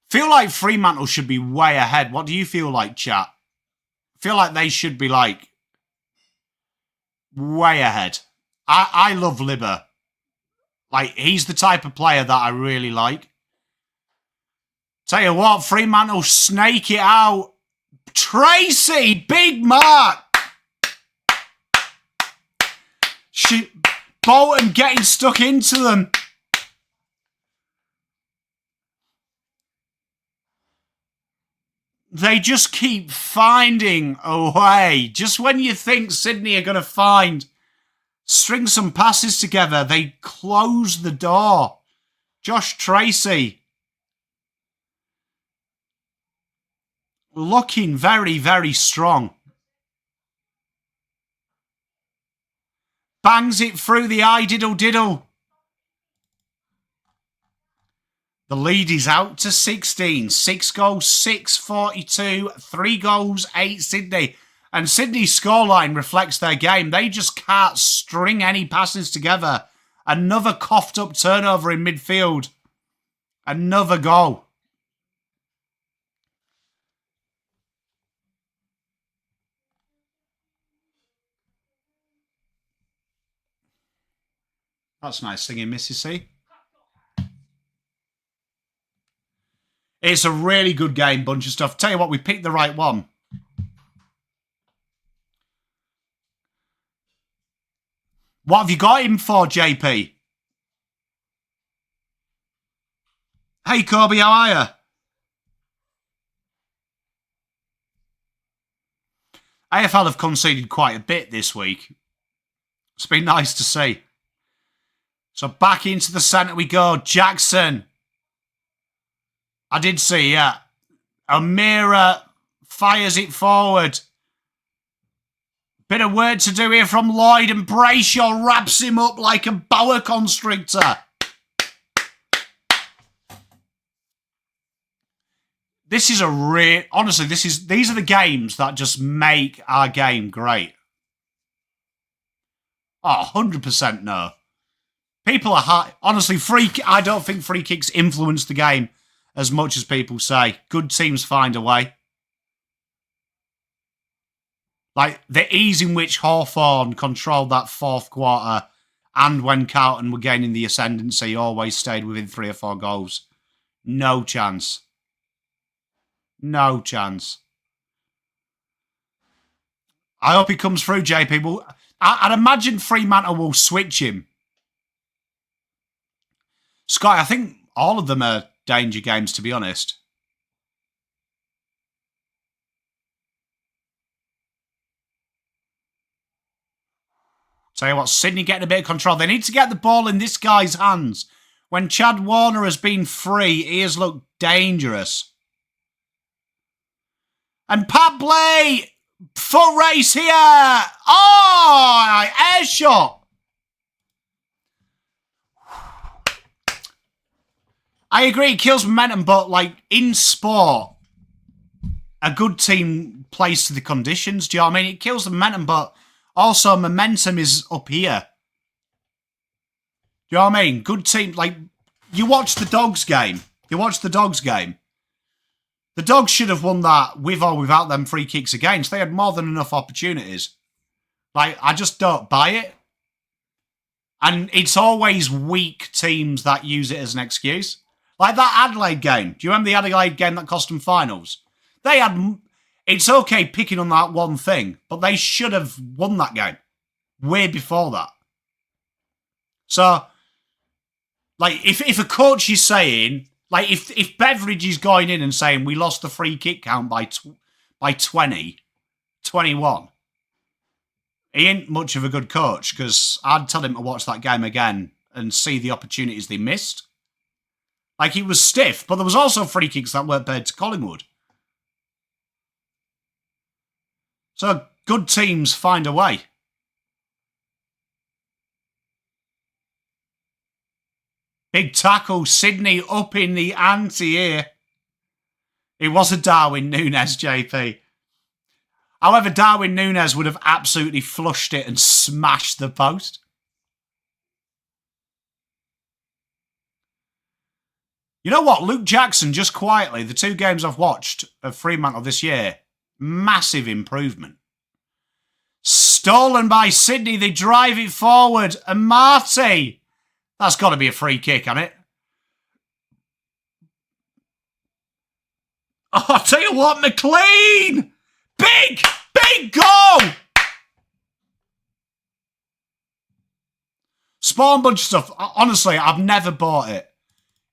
[SPEAKER 1] Feel like Fremantle should be way ahead. What do you feel like, chat? Feel like they should be, like, way ahead. I love Libba. Like, he's the type of player that I really like. Tell you what, Fremantle snake it out. Tracy, big mark. Bolton getting stuck into them. They just keep finding a way. Just when you think Sydney are going to string some passes together, they close the door. Josh Tracy. Looking very, very strong. Bangs it through the eye, diddle diddle. The lead is out to 16. 6 goals, 6-42. 3 goals, 8 Sydney. And Sydney's scoreline reflects their game. They just can't string any passes together. Another coughed up turnover in midfield. Another goal. That's nice singing, Mrs. C. It's a really good game, bunch of stuff. Tell you what, we picked the right one. What have you got him for, JP? Hey, Kobe, how are you? AFL have conceded quite a bit this week. It's been nice to see. So back into the centre we go. Jackson. I did see, yeah. O'Meara fires it forward. Bit of work to do here from Lloyd, and Brayshaw wraps him up like a boa constrictor. This is a real... Honestly, these are the games that just make our game great. Oh, 100% no. People are high. Honestly, I don't think free kicks influence the game as much as people say. Good teams find a way. Like, the ease in which Hawthorn controlled that fourth quarter, and when Carlton were gaining the ascendancy, always stayed within 3 or 4 goals. No chance. No chance. I hope he comes through, JP. Well, I'd imagine Fremantle will switch him. Scott, I think all of them are danger games, to be honest. Tell you what, Sydney getting a bit of control. They need to get the ball in this guy's hands. When Chad Warner has been free, he has looked dangerous. And Pat Blay, foot race here. Oh, air shot. I agree, it kills momentum, but like in sport, a good team plays to the conditions. Do you know what I mean? It kills the momentum, but also momentum is up here. Do you know what I mean? Good team, like, you watch the Dogs game. The Dogs should have won that with or without them free kicks against. They had more than enough opportunities. Like, I just don't buy it. And it's always weak teams that use it as an excuse. Like that Adelaide game. Do you remember the Adelaide game that cost them finals? They had... It's okay picking on that one thing, but they should have won that game way before that. So, like, if a coach is saying... Like, if Beveridge is going in and saying, we lost the free kick count by 20, 21, he ain't much of a good coach, because I'd tell him to watch that game again and see the opportunities they missed. Like, he was stiff, but there was also free kicks that weren't paid to Collingwood. So, good teams find a way. Big tackle, Sydney up in the ante here. It was a Darwin Núñez, JP. However, Darwin Núñez would have absolutely flushed it and smashed the post. You know what? Luke Jackson, just quietly, the 2 games I've watched of Fremantle this year, massive improvement. Stolen by Sydney. They drive it forward. And Marty... That's got to be a free kick, hasn't it? Oh, I'll tell you what, McLean! Big goal! Spawn bunch of stuff. Honestly, I've never bought it.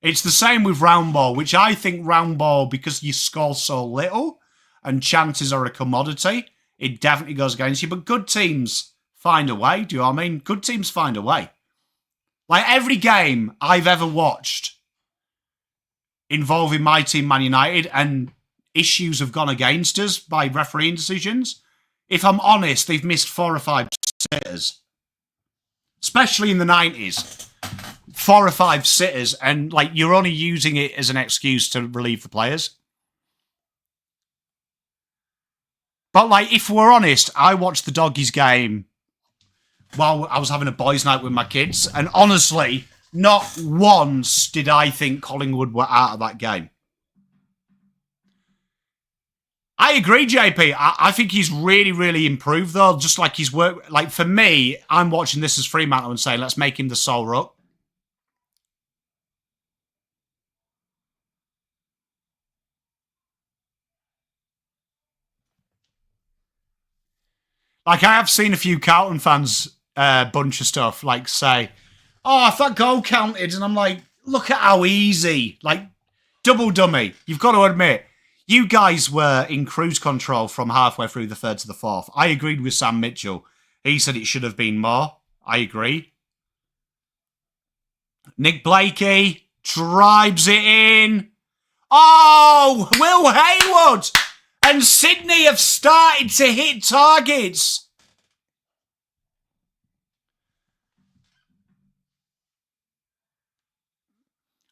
[SPEAKER 1] It's the same with round ball, which I think round ball, because you score so little and chances are a commodity, it definitely goes against you. But good teams find a way, do you know what I mean? Good teams find a way. Like, every game I've ever watched involving my team, Man United, and issues have gone against us by refereeing decisions, if I'm honest, they've missed 4 or 5 sitters. Especially in the 90s. 4 or 5 sitters, and, like, you're only using it as an excuse to relieve the players. But, like, if we're honest, I watched the Doggies game while I was having a boys' night with my kids, and honestly, not once did I think Collingwood were out of that game. I agree, JP. I think he's really, really improved, though. Just like his work. Like, for me, I'm watching this as Fremantle and saying, let's make him the sole ruck. Like, I have seen a few Carlton fans bunch of stuff, like, say, oh, if that goal counted, and I'm like, look at how easy. Like, double dummy. You've got to admit, you guys were in cruise control from halfway through the third to the fourth. I agreed with Sam Mitchell. He said it should have been more. I agree. Nick Blakey drives it in. Oh, Will Haywood and Sydney have started to hit targets.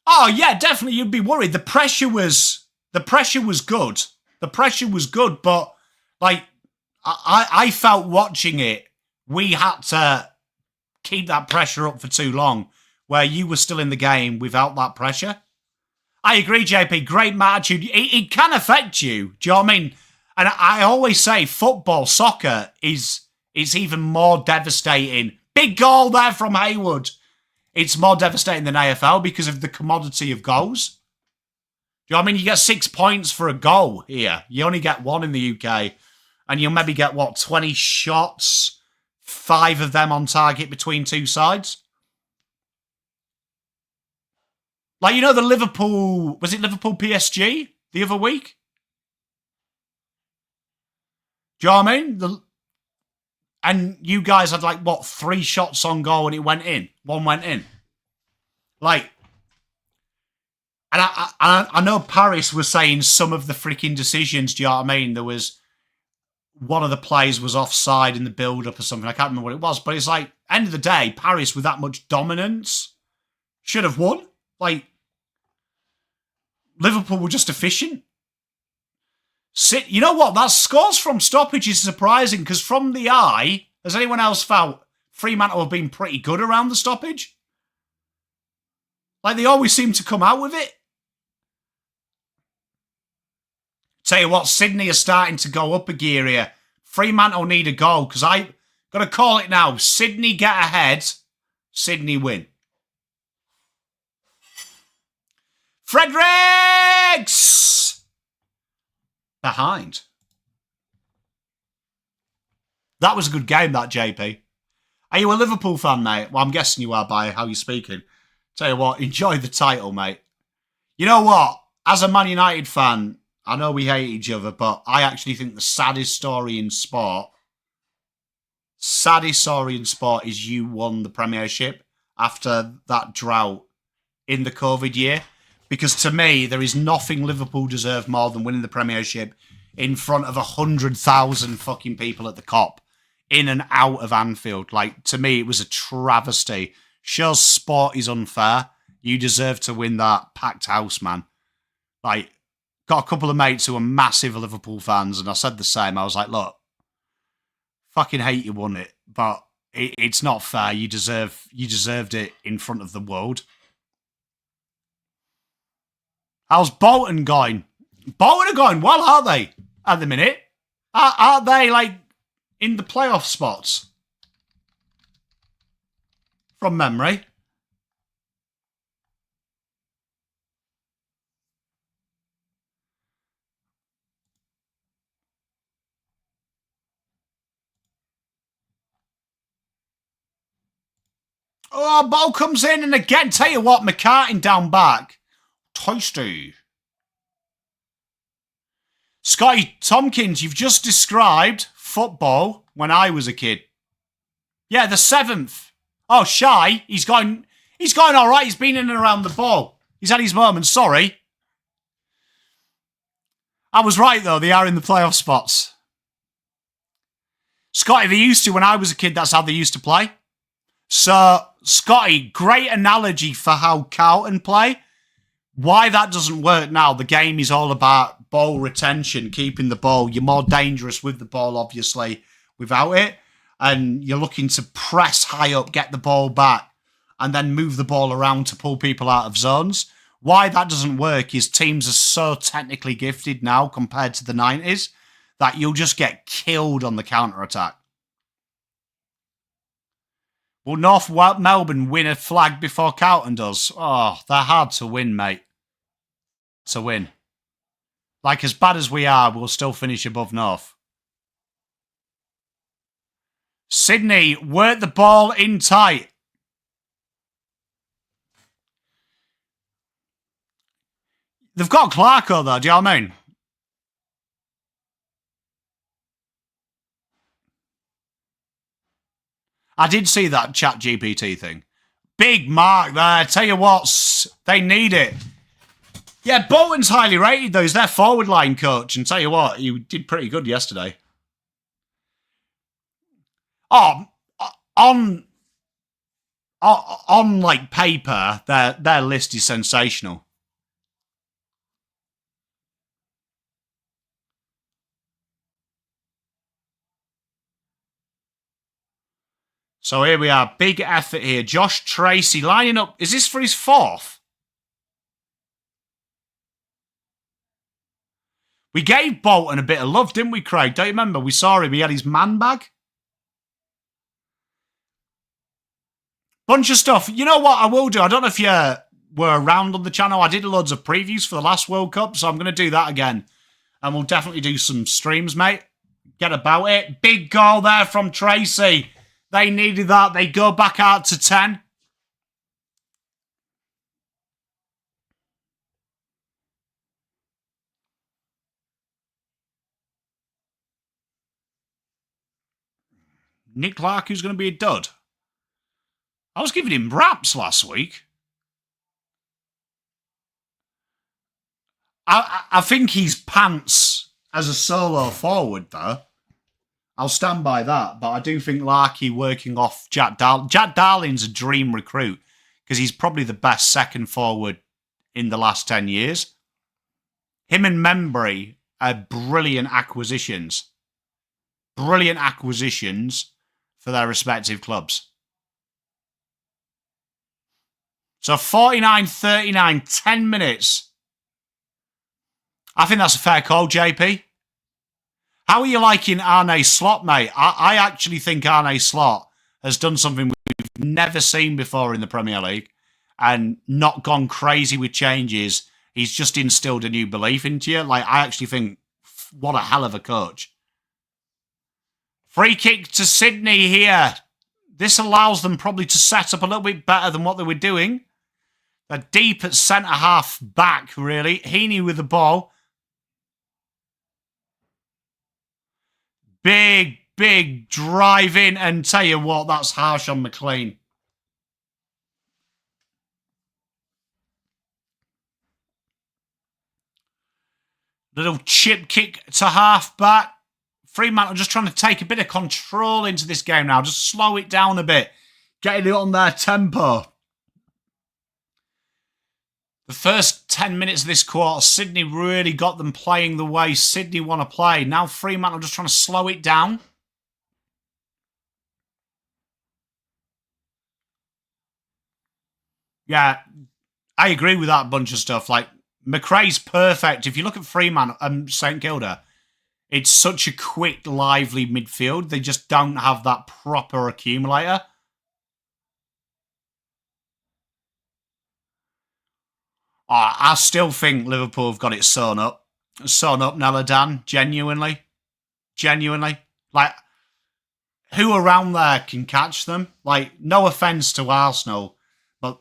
[SPEAKER 1] Oh, yeah, definitely you'd be worried. The pressure was good. The pressure was good, but like I felt watching it, we had to keep that pressure up for too long, where you were still in the game without that pressure. I agree, JP. Great attitude. It can affect you. Do you know what I mean? And I always say football, soccer is even more devastating. Big goal there from Haywood. It's more devastating than AFL because of the commodity of goals. Do you know what I mean? You get 6 points for a goal here. You only get one in the UK. And you'll maybe get, 20 shots? 5 of them on target between two sides? Like, you know the Liverpool... Was it Liverpool PSG the other week? Do you know what I mean? And you guys had, 3 shots on goal and it went in? One went in. Like... And I know Paris was saying some of the freaking decisions, do you know what I mean? There was... One of the plays was offside in the build-up or something. I can't remember what it was. But it's like, end of the day, Paris with that much dominance should have won. Like, Liverpool were just efficient. You know what? That scores from stoppage is surprising because from the eye, has anyone else felt Fremantle have been pretty good around the stoppage? Like, they always seem to come out with it. Tell you what, Sydney are starting to go up a gear here. Fremantle need a goal because I got to call it now. Sydney get ahead. Sydney win. Fredericks! Behind. That was a good game, that, JP. Are you a Liverpool fan, mate? Well, I'm guessing you are by how you're speaking. Tell you what, enjoy the title, mate. You know what? As a Man United fan... I know we hate each other, but I actually think the saddest story in sport is you won the Premiership after that drought in the COVID year. Because to me, there is nothing Liverpool deserve more than winning the Premiership in front of 100,000 fucking people at the Kop, in and out of Anfield. Like, to me, it was a travesty. Shows sport is unfair. You deserve to win that packed house, man. Like, got a couple of mates who are massive Liverpool fans, and I said the same. I was like, look, fucking hate you won it, but it's not fair. You deserved it in front of the world. How's Bolton going? Bolton are going well, aren't they, at the minute? Aren't they, in the playoff spots? From memory. Oh, ball comes in, and again, tell you what, McCartin down back. Tasty. Scotty Tompkins, you've just described football when I was a kid. Yeah, the 7th. Oh, Shy, he's going all right. He's been in and around the ball. He's had his moments, sorry. I was right, though. They are in the playoff spots. Scotty, they used to, when I was a kid, that's how they used to play. So, Scotty, great analogy for how Carlton play. Why that doesn't work now, the game is all about ball retention, keeping the ball. You're more dangerous with the ball, obviously, without it. And you're looking to press high up, get the ball back, and then move the ball around to pull people out of zones. Why that doesn't work is teams are so technically gifted now compared to the 90s. that you'll just get killed on the counter-attack. Will North Melbourne win a flag before Carlton does? Oh, they're hard to win, mate. To win. Like, as bad as we are, we'll still finish above North. Sydney, work the ball in tight. They've got Clarko, though, do you know what I mean? I did see that chat GPT thing. Big mark there. Tell you what, they need it. Yeah, Bolton's highly rated, though. He's their forward line coach. And tell you what, he did pretty good yesterday. Oh, on like paper, their list is sensational. So here we are. Big effort here. Josh Tracy lining up. Is this for his fourth? We gave Bolton a bit of love, didn't we, Craig? Don't you remember? We saw him. He had his man bag. Bunch of stuff. You know what I will do? I don't know if you were around on the channel. I did loads of previews for the last World Cup, so I'm going to do that again. And we'll definitely do some streams, mate. Get about it. Big goal there from Tracy. They needed that. They go back out to 10. Nick Clark, who's going to be a dud. I was giving him raps last week. I think he's pants as a solo forward, though. I'll stand by that, but I do think Larkey working off Jack Darling. Jack Darling's a dream recruit because he's probably the best second forward in the last 10 years. Him and Membry are brilliant acquisitions. Brilliant acquisitions for their respective clubs. So 49-39, 10 minutes. I think that's a fair call, JP. How are you liking Arne Slot, mate? I actually think Arne Slot has done something we've never seen before in the Premier League and not gone crazy with changes. He's just instilled a new belief into you. Like, I actually think, what a hell of a coach. Free kick to Sydney here. This allows them probably to set up a little bit better than what they were doing. They're deep at centre-half back, really. Heaney with the ball. Big drive in, and tell you what, that's harsh on McLean. Little chip kick to half back. Fremantle just trying to take a bit of control into this game now. Just slow it down a bit. Getting it on their tempo. The first 10 minutes of this quarter, Sydney really got them playing the way Sydney want to play. Now Fremantle just trying to slow it down. Yeah, I agree with that bunch of stuff. Like, McRae's perfect. If you look at Fremantle and St Kilda, it's such a quick, lively midfield. They just don't have that proper accumulator. I still think Liverpool have got it sewn up. Sewn up, Nella Dan. Genuinely. Like, who around there can catch them? Like, no offence to Arsenal, but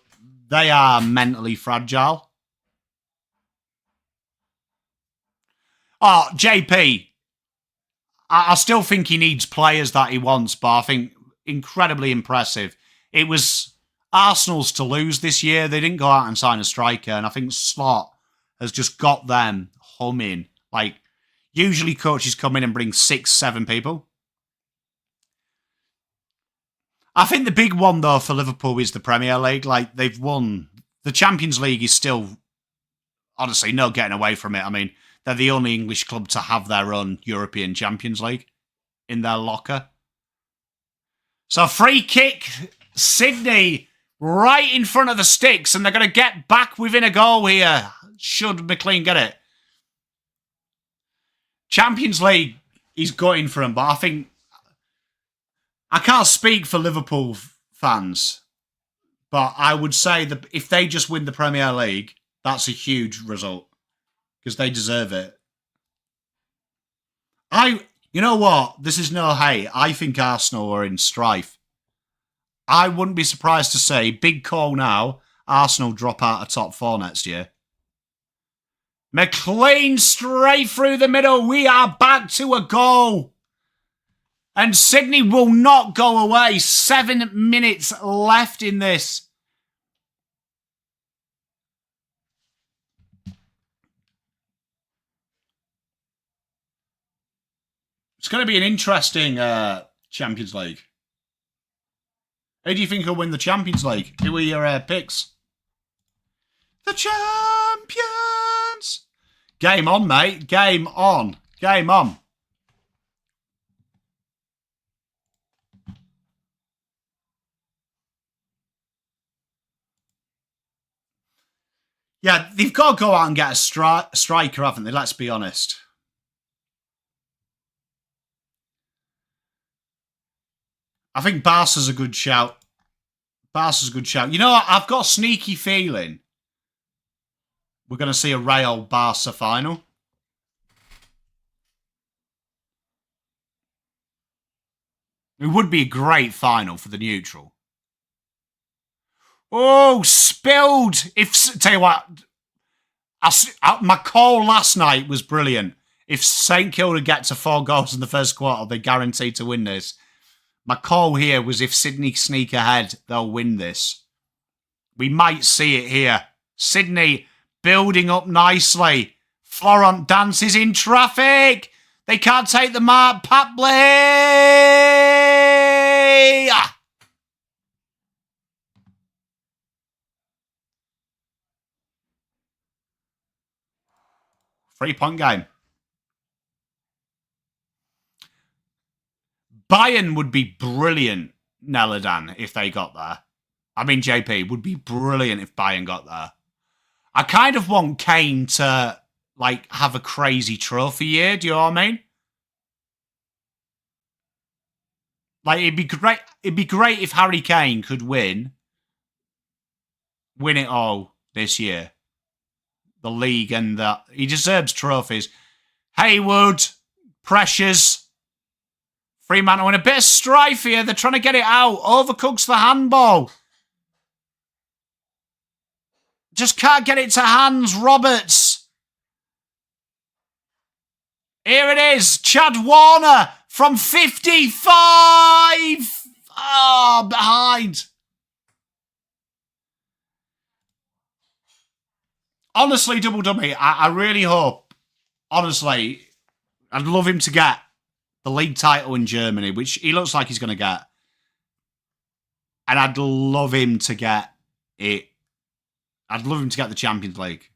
[SPEAKER 1] they are mentally fragile. Oh, JP. I still think he needs players that he wants, but I think incredibly impressive. It was Arsenal's to lose this year. They didn't go out and sign a striker, and I think Slot has just got them humming. Like, usually coaches come in and bring 6-7 people. I think the big one, though, for Liverpool is the Premier League. Like, they've won. The Champions League is still, honestly, no getting away from it. I mean, they're the only English club to have their own European Champions League in their locker. So, free kick, Sydney, right in front of the sticks, and they're going to get back within a goal here, should McLean get it. Champions League, he's going for him, but I think I can't speak for Liverpool fans, but I would say that if they just win the Premier League, that's a huge result because they deserve it. You know what? This is no hate. I think Arsenal are in strife. I wouldn't be surprised to say, big call now, Arsenal drop out of top 4 next year. McLean straight through the middle. We are back to a goal. And Sydney will not go away. 7 minutes left in this. It's going to be an interesting Champions League. Who do you think will win the Champions League? Who are your picks? The champions! Game on, mate. Game on. Game on. Yeah, they've got to go out and get a striker, haven't they? Let's be honest. I think Barca's a good shout. Barca's a good shout. You know what? I've got a sneaky feeling we're going to see a Real Barca final. It would be a great final for the neutral. Oh, spilled. Tell you what, my call last night was brilliant. If St Kilda get to 4 goals in the first quarter, they're guaranteed to win this. My call here was if Sydney sneak ahead, they'll win this. We might see it here. Sydney building up nicely. Florent dances in traffic. They can't take the mark. Papley! Ah. 3-point game. Bayern would be brilliant, Neladan, if they got there. I mean, JP would be brilliant if Bayern got there. I kind of want Kane to, like, have a crazy trophy year. Do you know what I mean? Like, it'd be great. It'd be great if Harry Kane could win it all this year. The league and that. He deserves trophies. Haywood, Precious, Fremantle in a bit of strife here. They're trying to get it out. Overcooks the handball. Just can't get it to hands. Roberts. Here it is. Chad Warner from 55. Oh, behind. Honestly, Double Dummy, I really hope, honestly, I'd love him to get the league title in Germany, which he looks like he's going to get. And I'd love him to get it. I'd love him to get the Champions League.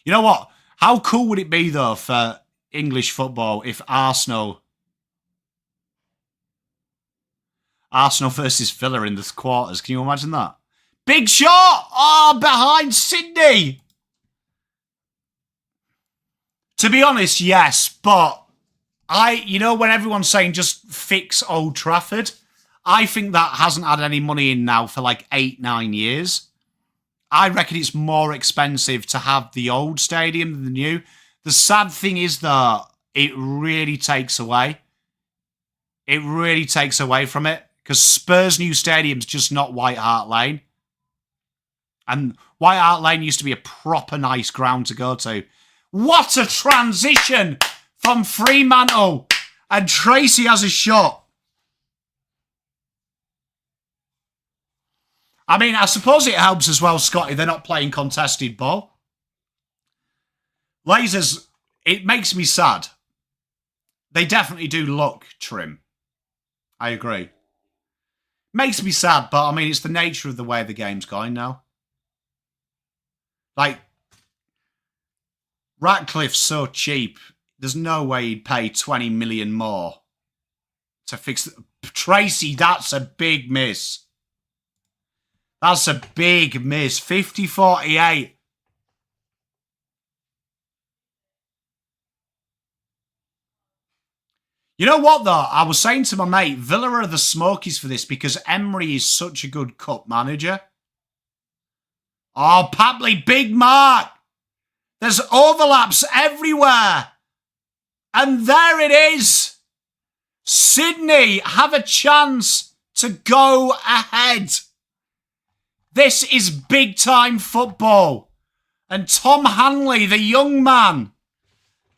[SPEAKER 1] You know what? How cool would it be, though, for English football if Arsenal versus Villa in the quarters? Can you imagine that? Big shot! Oh, behind Sydney! To be honest, yes, but you know when everyone's saying just fix Old Trafford, I think that hasn't had any money in now for like 8-9 years. I reckon it's more expensive to have the old stadium than the new. The sad thing is that it really takes away. It really takes away from it because Spurs' new stadium's just not White Hart Lane. And White Hart Lane used to be a proper nice ground to go to. What a transition from Fremantle. And Tracy has a shot. I mean, I suppose it helps as well, Scotty. They're not playing contested ball. Lasers, it makes me sad. They definitely do look trim. I agree. Makes me sad, but I mean, it's the nature of the way the game's going now. Like, Ratcliffe's so cheap. There's no way he'd pay 20 million more to fix it. Tracy, that's a big miss. That's a big miss. 50-48. You know what, though? I was saying to my mate, Villa are the smokies for this because Emery is such a good cup manager. Oh, Papley, big mark. There's overlaps everywhere. And there it is. Sydney have a chance to go ahead. This is big-time football. And Tom Hanley, the young man,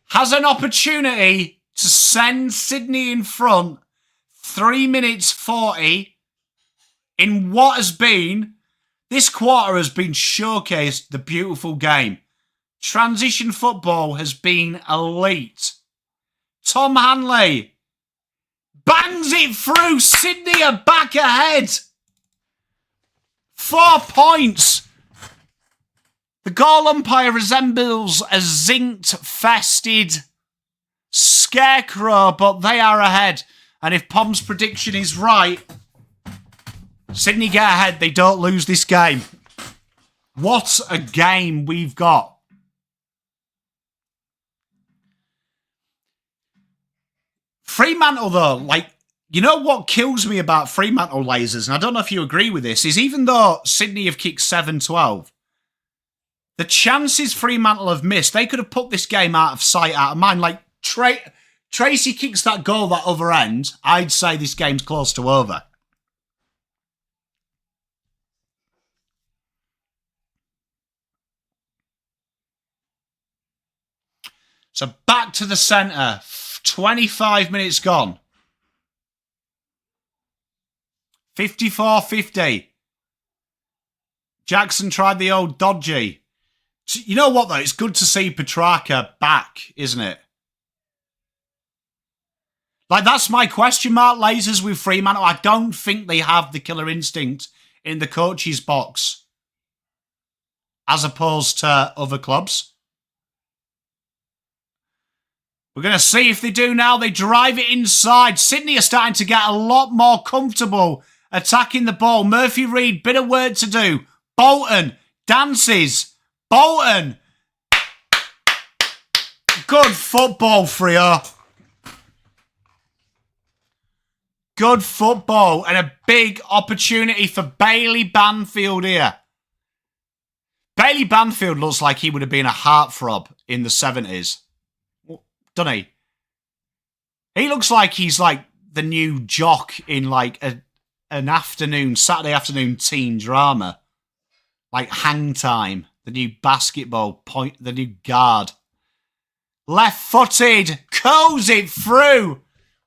[SPEAKER 1] has an opportunity to send Sydney in front 3 minutes 40 in what has been, this quarter has been showcased the beautiful game. Transition football has been elite. Tom Hanley bangs it through. Sydney are back ahead. 4 points. The goal umpire resembles a zinc-fested scarecrow, but they are ahead. And if Pom's prediction is right, Sydney get ahead. They don't lose this game. What a game we've got. Fremantle, though, like, you know what kills me about Fremantle lasers, and I don't know if you agree with this, is even though Sydney have kicked 7-12, the chances Fremantle have missed, they could have put this game out of sight, out of mind. Like, Tracy kicks that goal that other end, I'd say this game's close to over. So back to the centre. 25 minutes gone. 54-50. Jackson tried the old dodgy. You know what, though? It's good to see Petrarca back, isn't it? Like, that's my question mark, lasers, with Fremantle. I don't think they have the killer instinct in the coach's box as opposed to other clubs. We're going to see if they do now. They drive it inside. Sydney are starting to get a lot more comfortable attacking the ball. Murphy Reid, bit of work to do. Bolton dances. Bolton. Good football, Freo. Good football and a big opportunity for Bailey Banfield here. Bailey Banfield looks like he would have been a heartthrob in the 70s. Doesn't he? He looks like he's like the new jock in like an Saturday afternoon teen drama. Like Hang Time, the new basketball point, the new guard. Left-footed, curls it through.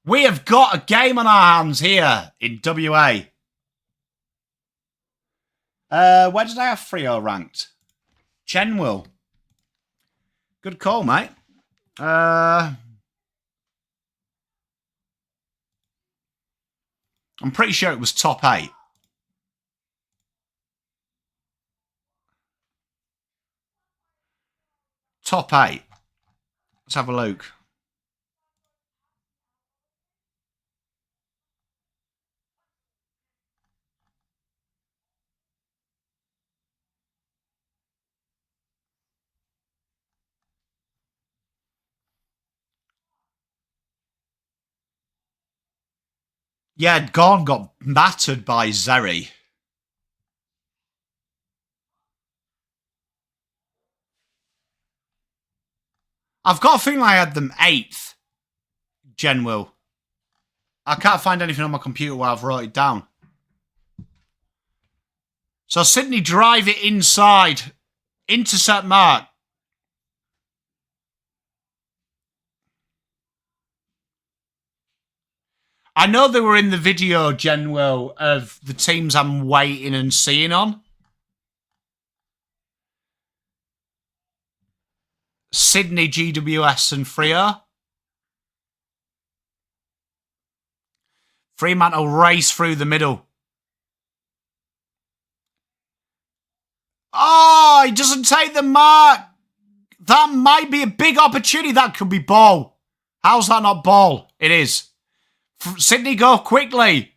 [SPEAKER 1] We have got a game on our hands here in WA. Where did I have Freo ranked? Chenwell. Good call, mate. I'm pretty sure it was top 8. Top 8. Let's have a look. Yeah, Gorn got battered by Zeri. I've got a feeling I had them 8th. Genwell. I can't find anything on my computer where I've wrote it down. So Sydney drive it inside. Intercept mark. I know they were in the video, Genwell, of the teams I'm waiting and seeing on. Sydney, GWS and Freo. Fremantle race through the middle. Oh, he doesn't take the mark. That might be a big opportunity. That could be ball. How's that not ball? It is. Sydney go quickly.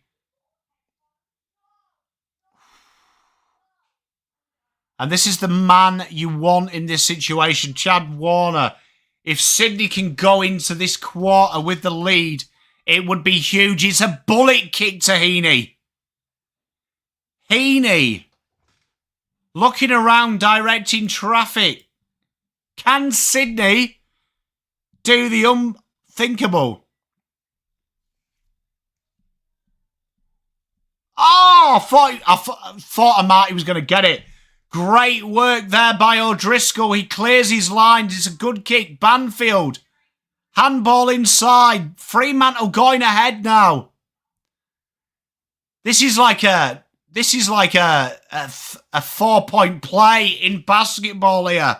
[SPEAKER 1] And this is the man you want in this situation, Chad Warner. If Sydney can go into this quarter with the lead, It would be huge. It's a bullet kick to Heaney. Heaney. Looking around, directing traffic. Can Sydney do the unthinkable? Oh, I thought Marty was going to get it. Great work there by O'Driscoll. He clears his lines. It's a good kick. Banfield. Handball inside. Fremantle going ahead now. This is like a 4-point play in basketball here.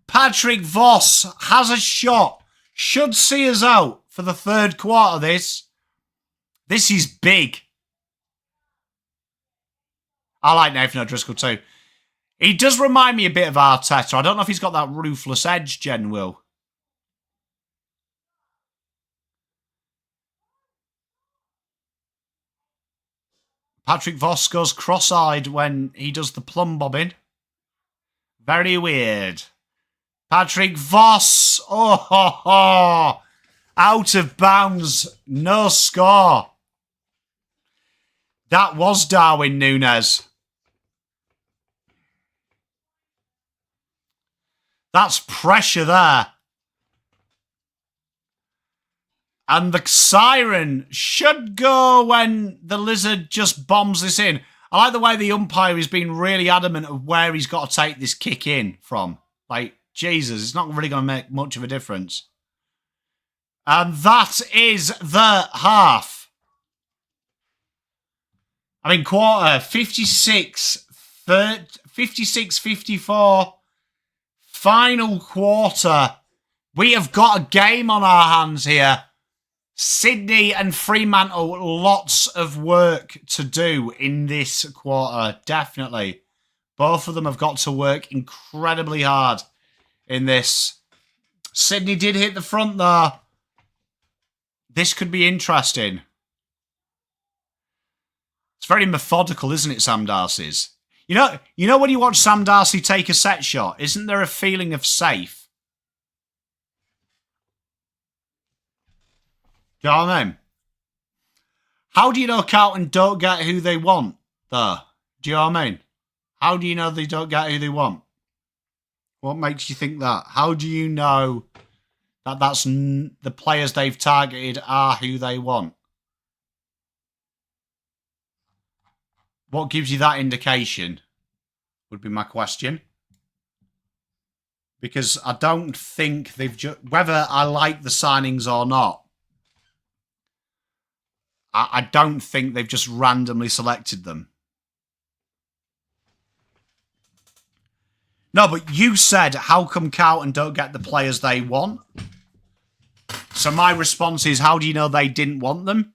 [SPEAKER 1] Patrick Voss has a shot. Should see us out for the third quarter. This is big. I like Nathan O'Driscoll too. He does remind me a bit of Arteta. I don't know if he's got that ruthless edge, Jen will. Patrick Voss goes cross-eyed when he does the plumb bobbing. Very weird. Patrick Voss. Oh, ho, ho. Out of bounds. No score. That was Darwin Núñez. That's pressure there. And the siren should go when the Lizard just bombs this in. I like the way the umpire has been really adamant of where he's got to take this kick in from. Like, Jesus, it's not really going to make much of a difference. And that is the half. I mean, quarter, 56-54. Final quarter. We have got a game on our hands here. Sydney and Fremantle, lots of work to do in this quarter, definitely. Both of them have got to work incredibly hard in this. Sydney did hit the front though. This could be interesting. It's very methodical, isn't it, Sam Darcy's? You know when you watch Sam Darcy take a set shot, isn't there a feeling of safe? Do you know what I mean? How do you know Carlton don't get who they want, though? Do you know what I mean? How do you know they don't get who they want? What makes you think that? How do you know that that's the players they've targeted are who they want? What gives you that indication? Would be my question. Because I don't think they've whether I like the signings or not, I don't think they've just randomly selected them. No, but you said, how come Carlton don't get the players they want? So my response is, how do you know they didn't want them?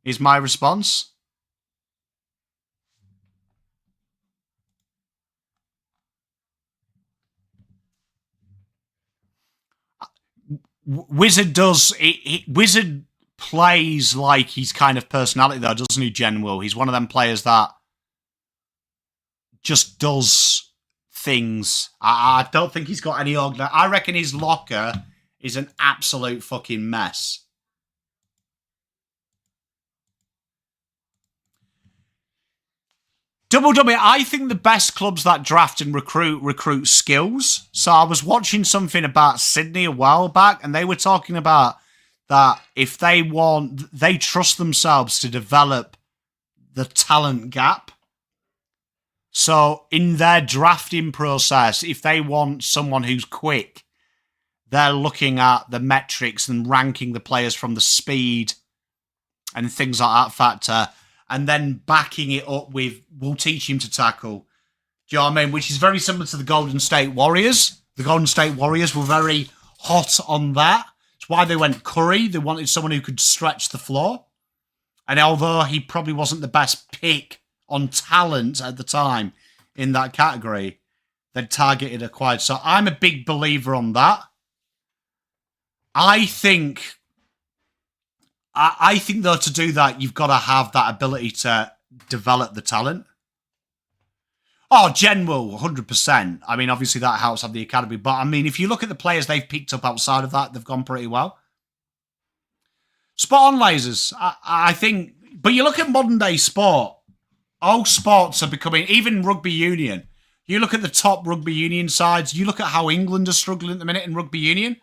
[SPEAKER 1] Is my response. Wizard does... Wizard plays like his kind of personality, though, doesn't he, Jen Will? He's one of them players that just does things. I don't think he's got any organ. I reckon his locker is an absolute fucking mess. Double W, I think the best clubs that draft and recruit skills. So I was watching something about Sydney a while back, and they were talking about that if they want, they trust themselves to develop the talent gap. So in their drafting process, if they want someone who's quick, they're looking at the metrics and ranking the players from the speed and things like that factor, and then backing it up with, we'll teach him to tackle. Do you know what I mean? Which is very similar to the Golden State Warriors. The Golden State Warriors were very hot on that. It's why they went Curry. They wanted someone who could stretch the floor. And although he probably wasn't the best pick on talent at the time in that category, they targeted acquired. So I'm a big believer on that. I think though, to do that, you've got to have that ability to develop the talent. Oh, General, 100%. I mean, obviously that helps have the academy. But, I mean, if you look at the players they've picked up outside of that, they've gone pretty well. Spot on, lasers. I think, but you look at modern day sport. All sports are becoming, even rugby union. You look at the top rugby union sides. You look at how England are struggling at the minute in rugby union.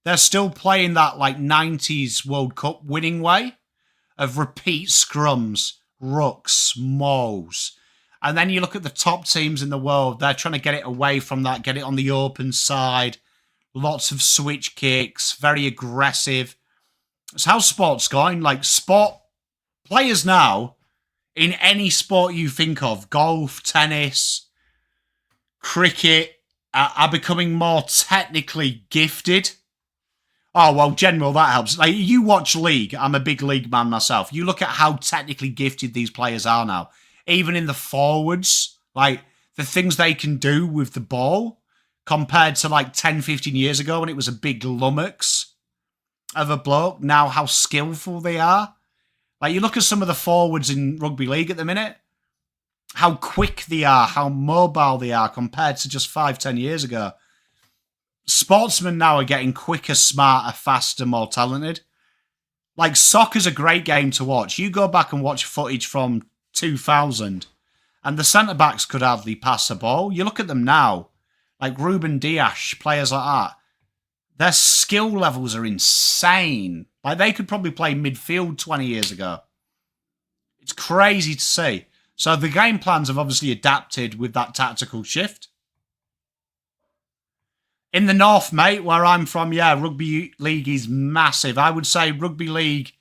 [SPEAKER 1] They're still playing that like 90s World Cup winning way of repeat scrums, rucks, mauls. And then you look at the top teams in the world. They're trying to get it away from that, get it on the open side. Lots of switch kicks, very aggressive. It's how sport's going. Like sport players now, in any sport you think of, golf, tennis, cricket, are becoming more technically gifted. Oh, well, General, that helps. Like, you watch League. I'm a big League man myself. You look at how technically gifted these players are now. Even in the forwards, like, the things they can do with the ball compared to, like, 10, 15 years ago when it was a big lummox of a bloke. Now, how skillful they are. Like, you look at some of the forwards in rugby league at the minute, how quick they are, how mobile they are compared to just 5, 10 years ago. Sportsmen now are getting quicker, smarter, faster, more talented. Like, soccer's a great game to watch. You go back and watch footage from 2000, and the centre-backs could hardly pass a ball. You look at them now, like Ruben Dias, players like that. Their skill levels are insane. Like, they could probably play midfield 20 years ago. It's crazy to see. So the game plans have obviously adapted with that tactical shift. In the north, mate, where I'm from, yeah, rugby league is massive. I would say rugby league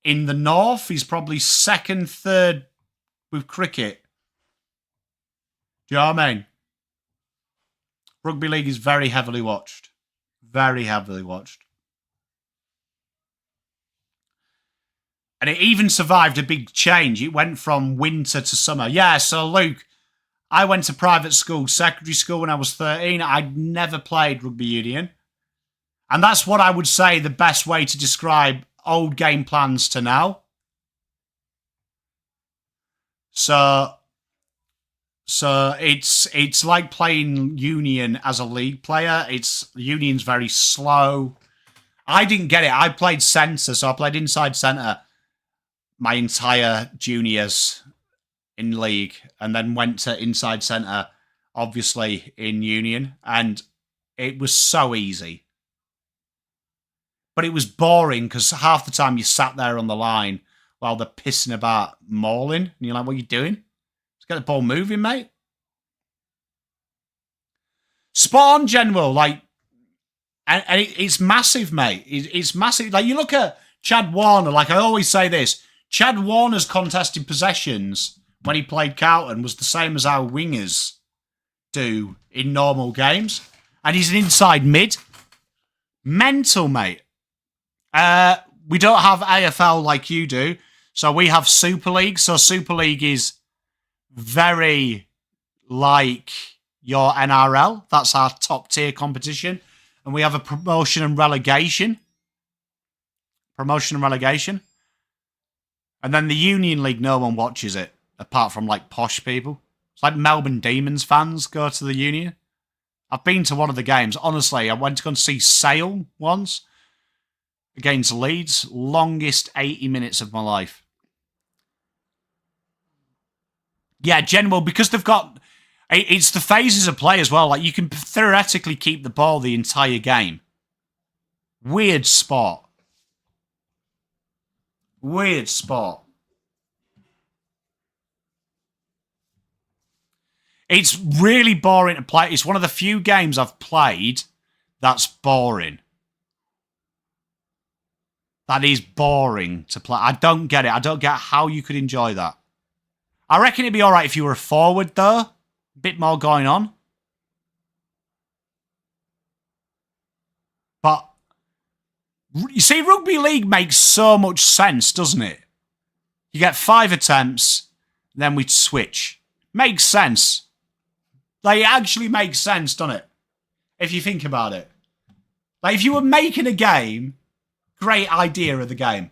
[SPEAKER 1] in the north is probably second, third with cricket. Do you know what I mean? Rugby league is very heavily watched. Very heavily watched. And it even survived a big change. It went from winter to summer. Yeah, so Luke, I went to private school, secondary school when I was 13. I'd never played rugby union. And that's what I would say the best way to describe old game plans to now. So it's like playing union as a league player. Union's very slow. I didn't get it. I played centre, so I played inside centre my entire juniors in league, and then went to inside centre, obviously, in union, and it was so easy. But it was boring, because half the time you sat there on the line while they're pissing about mauling, and you're like, what are you doing? Let's get the ball moving, mate. Spot on, General, like, and it's massive, mate. It's massive. Like, you look at Chad Warner, like I always say this, Chad Warner's contested possessions when he played Carlton was the same as our wingers do in normal games. And he's an inside mid. Mental, mate. We don't have AFL like you do. So we have Super League. So Super League is very like your NRL. That's our top tier competition. And we have a promotion and relegation. And then the Union League, no one watches it, apart from, like, posh people. It's like Melbourne Demons fans go to the Union. I've been to one of the games. Honestly, I went to go and see Sale once against Leeds. Longest 80 minutes of my life. Yeah, General, because they've got... It's the phases of play as well. Like, you can theoretically keep the ball the entire game. Weird sport. Weird sport. It's really boring to play. It's one of the few games I've played that's boring. That is boring to play. I don't get it. I don't get how you could enjoy that. I reckon it'd be all right if you were a forward, though. A bit more going on. But you see, rugby league makes so much sense, doesn't it? You get 5 attempts, then we switch. Makes sense. Like, it actually makes sense, doesn't it? If you think about it. Like, if you were making a game, great idea of the game.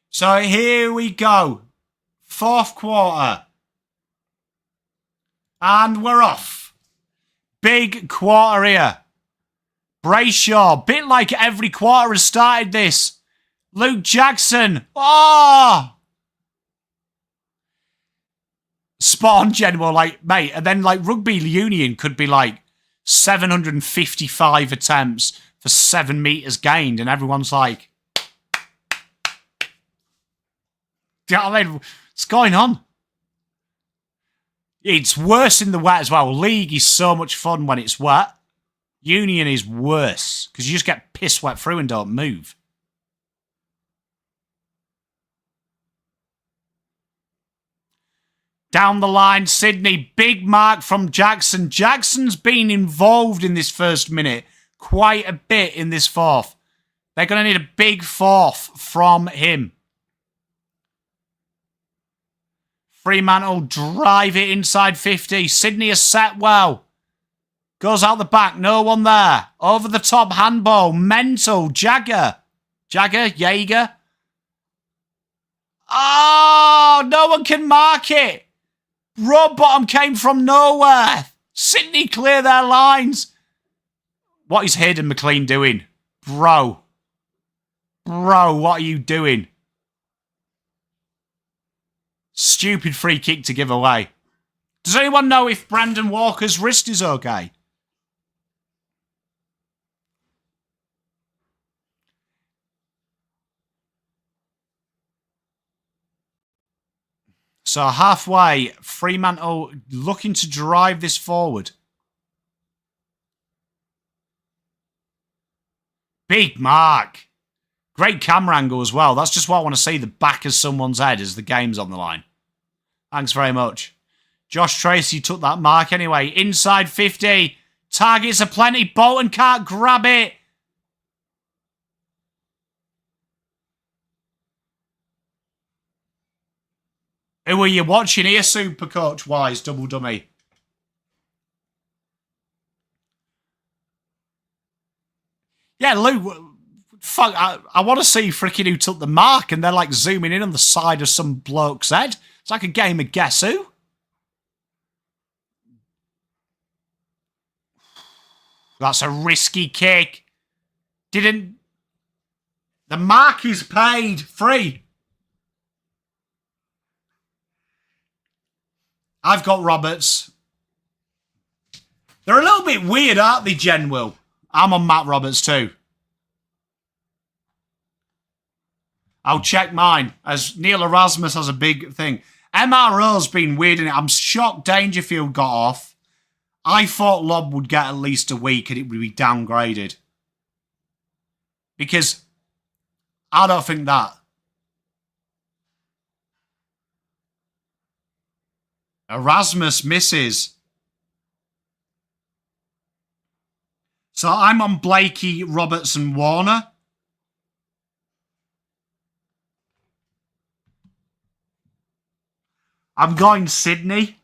[SPEAKER 1] So here we go. 4th quarter. And we're off. Big quarter here. Brayshaw, bit like every quarter has started this. Luke Jackson. Oh! Spot on, General, like, mate. And then, like, rugby union could be, like, 755 attempts for 7 metres gained. And everyone's like, do you know what I mean? What's going on? It's worse in the wet as well. League is so much fun when it's wet. Union is worse because you just get piss wet through and don't move. Down the line, Sydney, big mark from Jackson. Jackson's been involved in this first minute quite a bit in this fourth. They're going to need a big fourth from him. Fremantle drive it inside 50. Sydney is set well. Goes out the back, no one there. Over the top handball, mental, Jaeger, Jaeger. Oh, no one can mark it. Rowbottom came from nowhere. Sydney clear their lines. What is Hayden McLean doing? Bro, what are you doing? Stupid free kick to give away. Does anyone know if Brandon Walker's wrist is okay? So halfway, Fremantle looking to drive this forward. Big mark. Great camera angle as well. That's just what I want to see, the back of someone's head as the game's on the line. Thanks very much. Josh Tracy took that mark anyway. Inside 50. Targets are plenty. Bolton can't grab it. Who are you watching here, Supercoach Wise, double dummy? Yeah, Luke, fuck, I want to see freaking who took the mark, and they're like zooming in on the side of some bloke's head. It's like a game of Guess Who. That's a risky kick. The mark is paid. Free. I've got Roberts. They're a little bit weird, aren't they, Jen Will? I'm on Matt Roberts too. I'll check mine, as Neil Erasmus has a big thing. MRO's been weird in it. I'm shocked Dangerfield got off. I thought Lobb would get at least a week and it would be downgraded. Because I don't think that. Erasmus misses. So I'm on Blakey, Roberts and Warner. I'm going Sydney.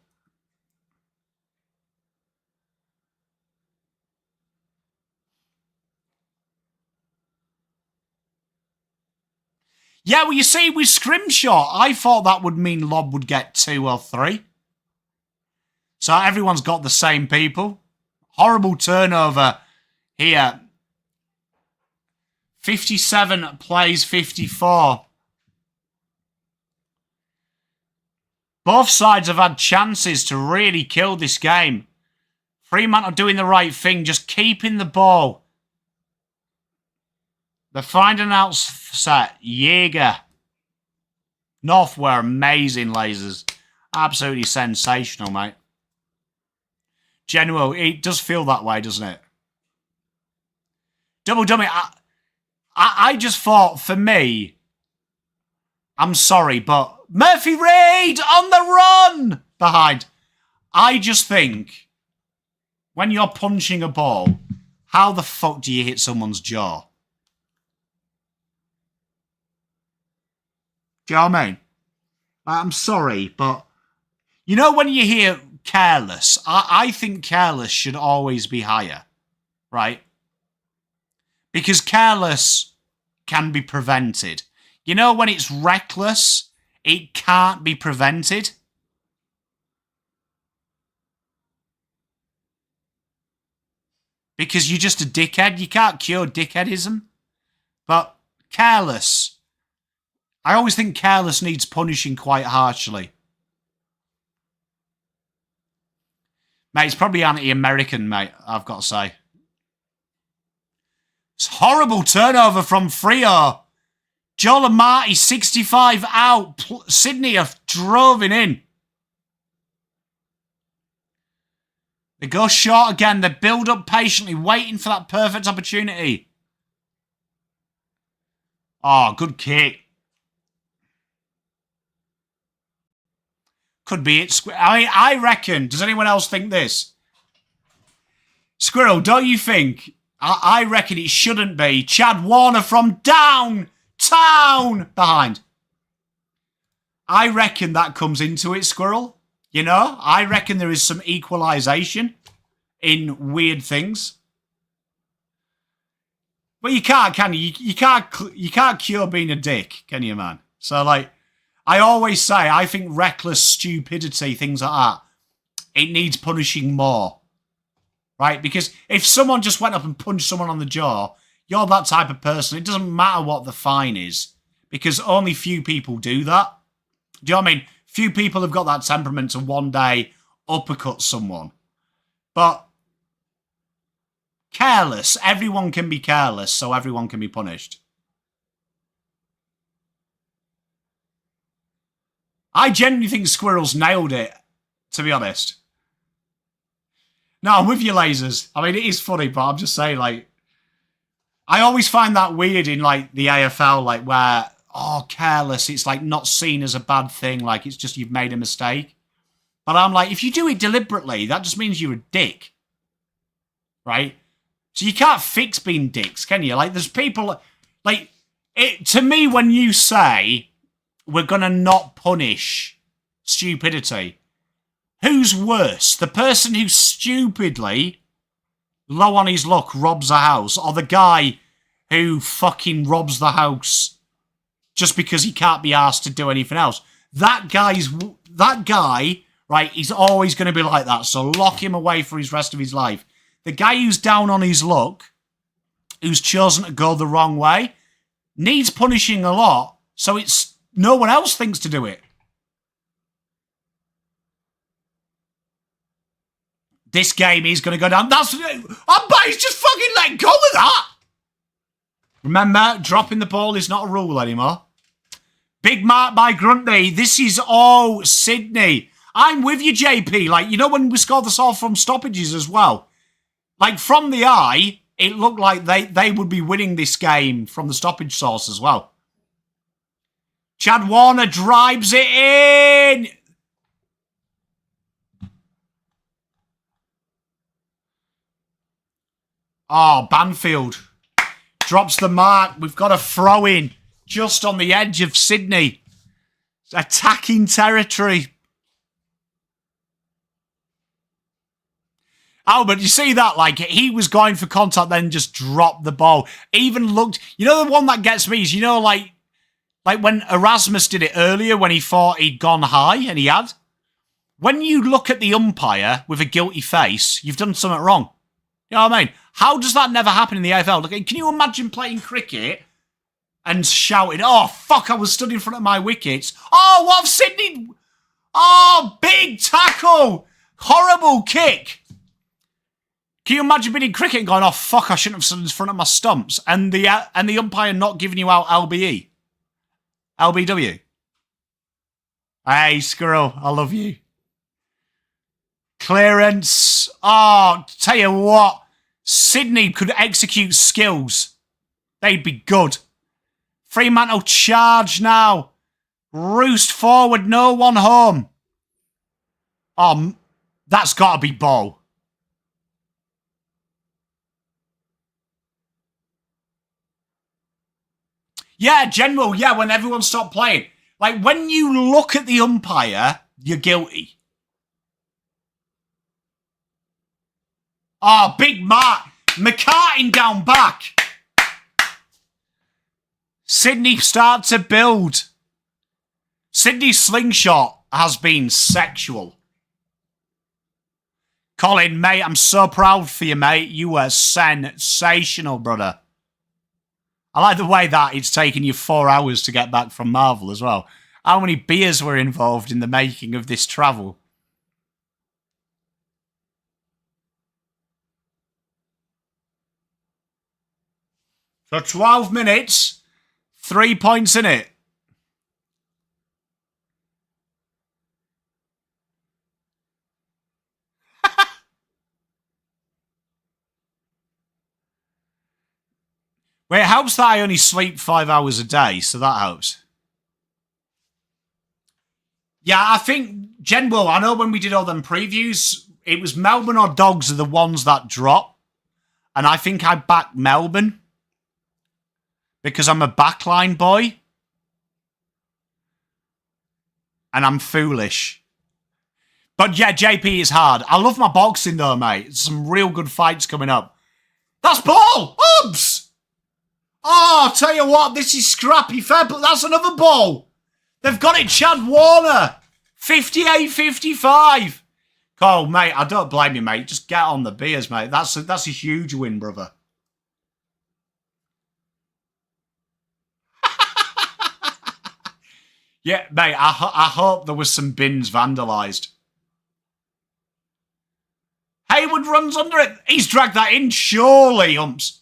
[SPEAKER 1] Yeah, well, you see, with Scrimshaw, I thought that would mean Lobb would get 2 or 3. So everyone's got the same people. Horrible turnover here. 57 plays 54. Both sides have had chances to really kill this game. Fremantle doing the right thing, just keeping the ball. They're finding an outset. Jaeger. North were amazing lasers. Absolutely sensational, mate. General, it does feel that way, doesn't it? Double dummy. I just thought, for me, I'm sorry, but Murphy Reid on the run behind. I just think, when you're punching a ball, how the fuck do you hit someone's jaw? Do you know what I mean? I'm sorry, but you know when you hear careless, I think careless should always be higher, right? Because careless can be prevented. You know when it's reckless, it can't be prevented. because you're just a dickhead. You can't cure dickheadism. But careless. I always think careless needs punishing quite harshly. Mate, it's probably anti-American, mate, I've got to say. It's horrible turnover from Freo. Joel and Marty, 65 out. Sydney have drove in. They go short again. They build up patiently, waiting for that perfect opportunity. Oh, good kick. Could be it. I reckon. Does anyone else think this? Squirrel, don't you think? I reckon it shouldn't be. Chad Warner from downtown behind. I reckon that comes into it, Squirrel. You know, I reckon there is some equalisation in weird things. But you can't, can you? You can't cure being a dick, can you, man? So, like, I always say, I think reckless stupidity, things like that, it needs punishing more. Right? Because if someone just went up and punched someone on the jaw, you're that type of person. It doesn't matter what the fine is. Because only few people do that. Do you know what I mean? Few people have got that temperament to one day uppercut someone. But careless. Everyone can be careless, so everyone can be punished. I genuinely think Squirrels nailed it, to be honest. No, I'm with you, lasers. I mean, it is funny, but I'm just saying, like, I always find that weird in, like, the AFL, like, where, oh, careless, it's, like, not seen as a bad thing, like, it's just you've made a mistake. But I'm like, if you do it deliberately, that just means you're a dick. Right? So you can't fix being dicks, can you? Like, there's people, like, to me, when you say, we're going to not punish stupidity, who's worse? The person who stupidly, low on his luck, robs a house, or the guy who fucking robs the house just because he can't be asked to do anything else? That guy, right, he's always going to be like that, so lock him away for his rest of his life. The guy who's down on his luck, who's chosen to go the wrong way, needs punishing a lot, so it's no one else thinks to do it. This game is going to go down. I bet he's just fucking let go of that. Remember, dropping the ball is not a rule anymore. Big mark by Grundy. This is all Sydney. I'm with you, JP. Like, you know when we scored this all from stoppages as well? Like, from the eye, it looked like they would be winning this game from the stoppage source as well. Chad Warner drives it in. Oh, Banfield drops the mark. We've got a throw in just on the edge of Sydney. Attacking territory. Albert, you see that? Like, he was going for contact, then just dropped the ball. Even looked... You know the one that gets me is, you know, like when Erasmus did it earlier when he thought he'd gone high, and he had. When you look at the umpire with a guilty face, you've done something wrong. You know what I mean? How does that never happen in the AFL? Look, can you imagine playing cricket and shouting, oh, fuck, I was stood in front of my wickets. Oh, what have Sydney... Oh, big tackle. Horrible kick. Can you imagine being in cricket and going, oh, fuck, I shouldn't have stood in front of my stumps, and the umpire not giving you out LBE? LBW? Hey, Squirrel, I love you. Clearance. Oh, tell you what, Sydney could execute skills. They'd be good. Fremantle charge now. Roost forward, no one home. Oh, that's got to be ball. Yeah, general, yeah, when everyone stopped playing. Like, when you look at the umpire, you're guilty. Oh, big mark. McCartin down back. Sydney start to build. Sydney's slingshot has been sexual. Colin, mate, I'm so proud for you, mate. You were sensational, brother. I like the way that it's taken you 4 hours to get back from Marvel as well. How many beers were involved in the making of this travel? So 12 minutes, 3 points in it. Well, it helps that I only sleep 5 hours a day, so that helps. Yeah, I think, General, I know when we did all them previews, it was Melbourne or Dogs are the ones that drop. And I think I backed Melbourne because I'm a backline boy. And I'm foolish. But yeah, JP is hard. I love my boxing though, mate. Some real good fights coming up. That's ball! Oops! Oh, I'll tell you what, this is scrappy fair, but that's another ball. They've got it, Chad Warner. 58-55. Cole, mate, I don't blame you, mate. Just get on the beers, mate. That's a huge win, brother. Yeah, mate, I hope there was some bins vandalised. Hayward runs under it. He's dragged that in, surely, Humps.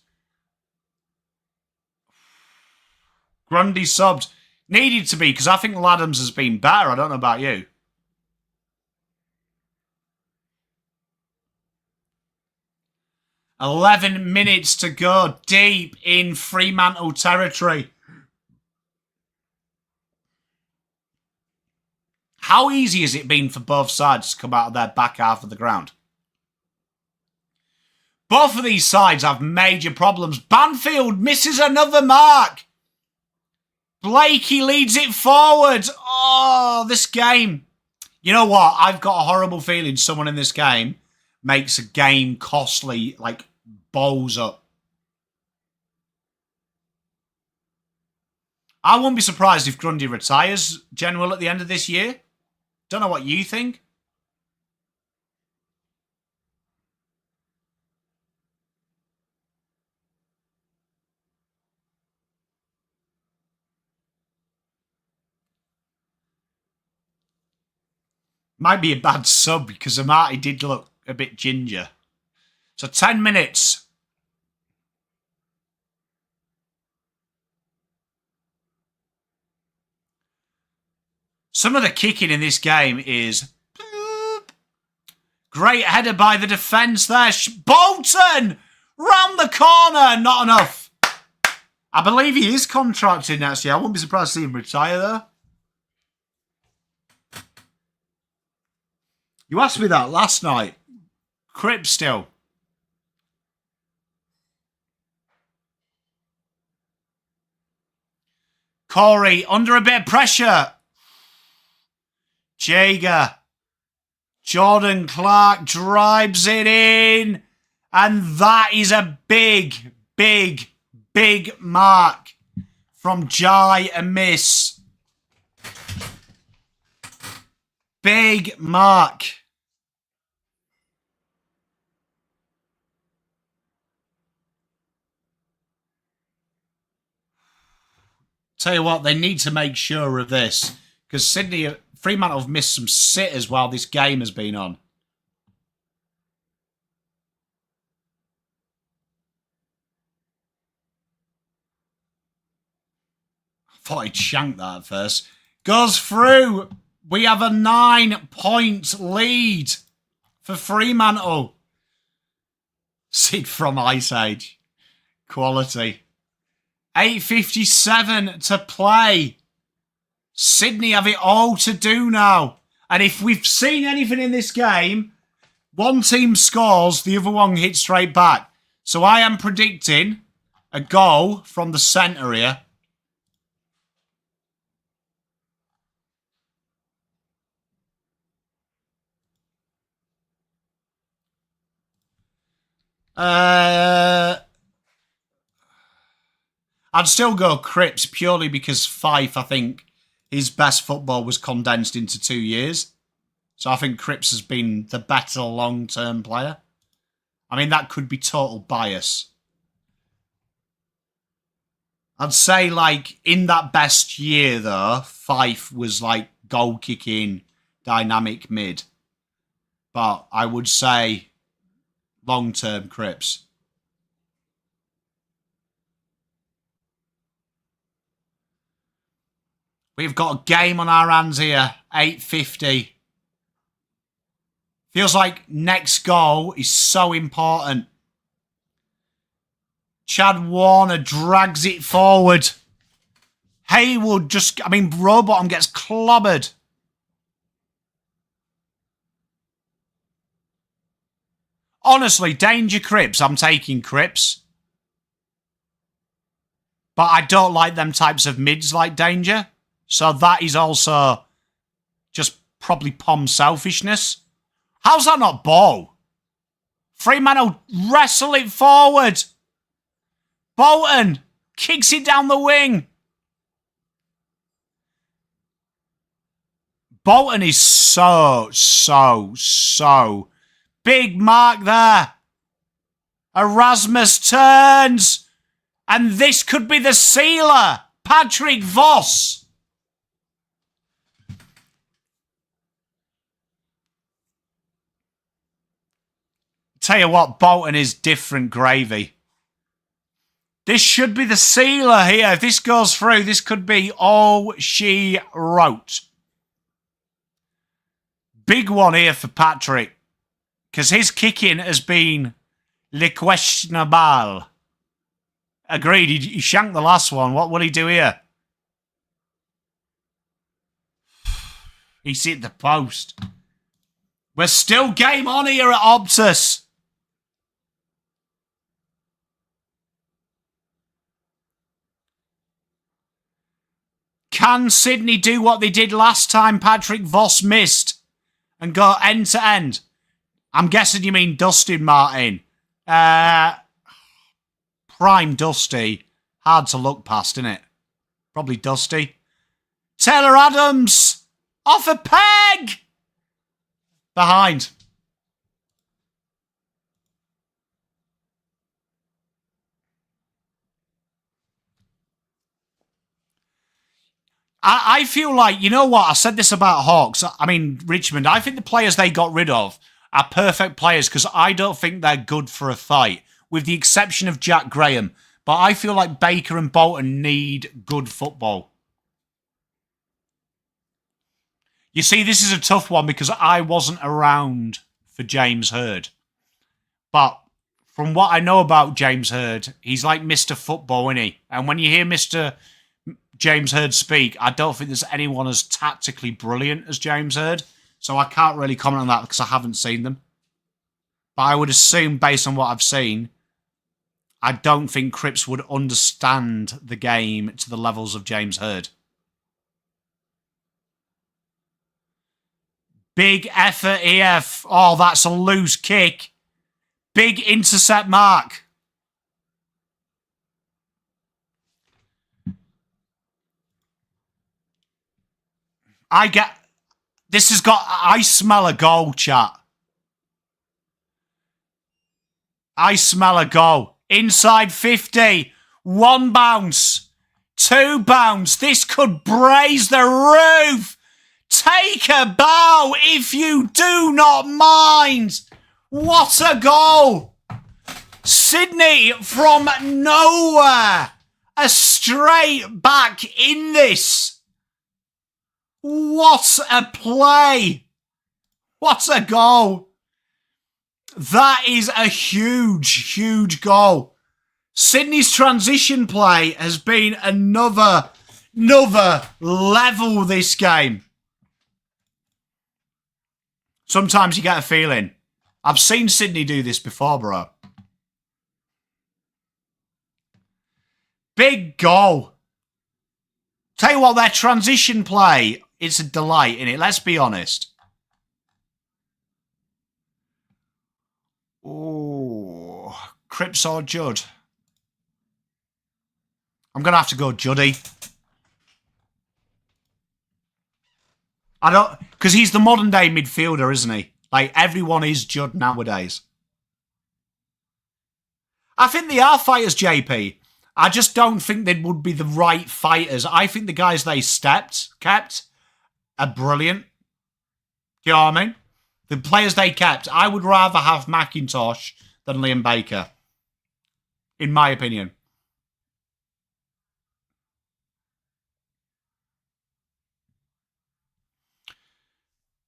[SPEAKER 1] Grundy subbed. Needed to be, because I think Laddams has been better. I don't know about you. "11 minutes to go, deep in Fremantle territory. How easy has it been for both sides to come out of their back half of the ground? Both of these sides have major problems. Banfield misses another mark. Blakey leads it forward. Oh, this game. You know what? I've got a horrible feeling someone in this game makes a game costly, like, balls up. I won't be surprised if Grundy retires, General, at the end of this year. Don't know what you think. Might be a bad sub because Amati did look a bit ginger. So 10 minutes. Some of the kicking in this game is... Great header by the defence there. Bolton! Round the corner. Not enough. I believe he is contracted next year. I wouldn't be surprised to see him retire though. You asked me that last night. Crip still. Corey under a bit of pressure. Jager. Jordan Clark drives it in. And that is a big, big, big mark from Jai Amiss. Big mark. Tell you what, they need to make sure of this. Because Fremantle have missed some sitters while this game has been on. I thought he'd shanked that at first. Goes through. We have a 9-point lead for Fremantle. Sid from Ice Age. Quality. 8:57 to play. Sydney have it all to do now. And if we've seen anything in this game, one team scores, the other one hits straight back. So I am predicting a goal from the centre here. I'd still go Cripps purely because Fife, I think, his best football was condensed into 2 years. So I think Cripps has been the better long-term player. I mean, that could be total bias. I'd say, like, in that best year, though, Fife was, like, goal-kicking, dynamic mid. But I would say long-term Cripps. We've got a game on our hands here, 8:50. Feels like next goal is so important. Chad Warner drags it forward. Haywood Rowbottom gets clobbered. Honestly, danger Cripps. I'm taking Cripps. But I don't like them types of mids like danger. So that is also just probably Pom selfishness. How's that not ball? Fremantle wrestle it forward. Bolton kicks it down the wing. Bolton is so big mark there. Erasmus turns. And this could be the sealer. Patrick Voss. Tell you what, Bolton is different gravy. This should be the sealer here. If this goes through, this could be all she wrote. Big one here for Patrick. Because his kicking has been le questionable. Agreed, he shanked the last one. What will he do here? He's hit the post. We're still game on here at Optus. Can Sydney do what they did last time Patrick Voss missed and go end to end? I'm guessing you mean Dustin Martin. Prime Dusty. Hard to look past, isn't it? Probably Dusty. Taylor Adams. Off a peg. Behind. I feel like, you know what? I said this about Hawks. I mean, Richmond. I think the players they got rid of are perfect players because I don't think they're good for a fight, with the exception of Jack Graham. But I feel like Baker and Bolton need good football. You see, this is a tough one because I wasn't around for James Hird. But from what I know about James Hird, he's like Mr. Football, isn't he? And when you hear Mr. James Hird speak, I don't think there's anyone as tactically brilliant as James Hird. So I can't really comment on that because I haven't seen them. But I would assume, based on what I've seen, I don't think Cripps would understand the game to the levels of James Hird. Big effort here. Oh, that's a loose kick. Big intercept mark. I smell a goal, chat. I smell a goal. Inside 50. 1 bounce. 2 bounce. This could braze the roof. Take a bow if you do not mind. What a goal. Sydney from nowhere. A straight back in this. What a play. What a goal. That is a huge goal. Sydney's transition play has been another level this game. Sometimes you get a feeling. I've seen Sydney do this before, bro. Big goal. Tell you what, their transition play, it's a delight, innit? Let's be honest. Oh, Cripps or Judd? I'm going to have to go Juddy. Because he's the modern day midfielder, isn't he? Like, everyone is Judd nowadays. I think they are fighters, JP. I just don't think they would be the right fighters. I think the guys they kept are brilliant. Do you know what I mean? The players they kept, I would rather have McIntosh than Liam Baker. In my opinion.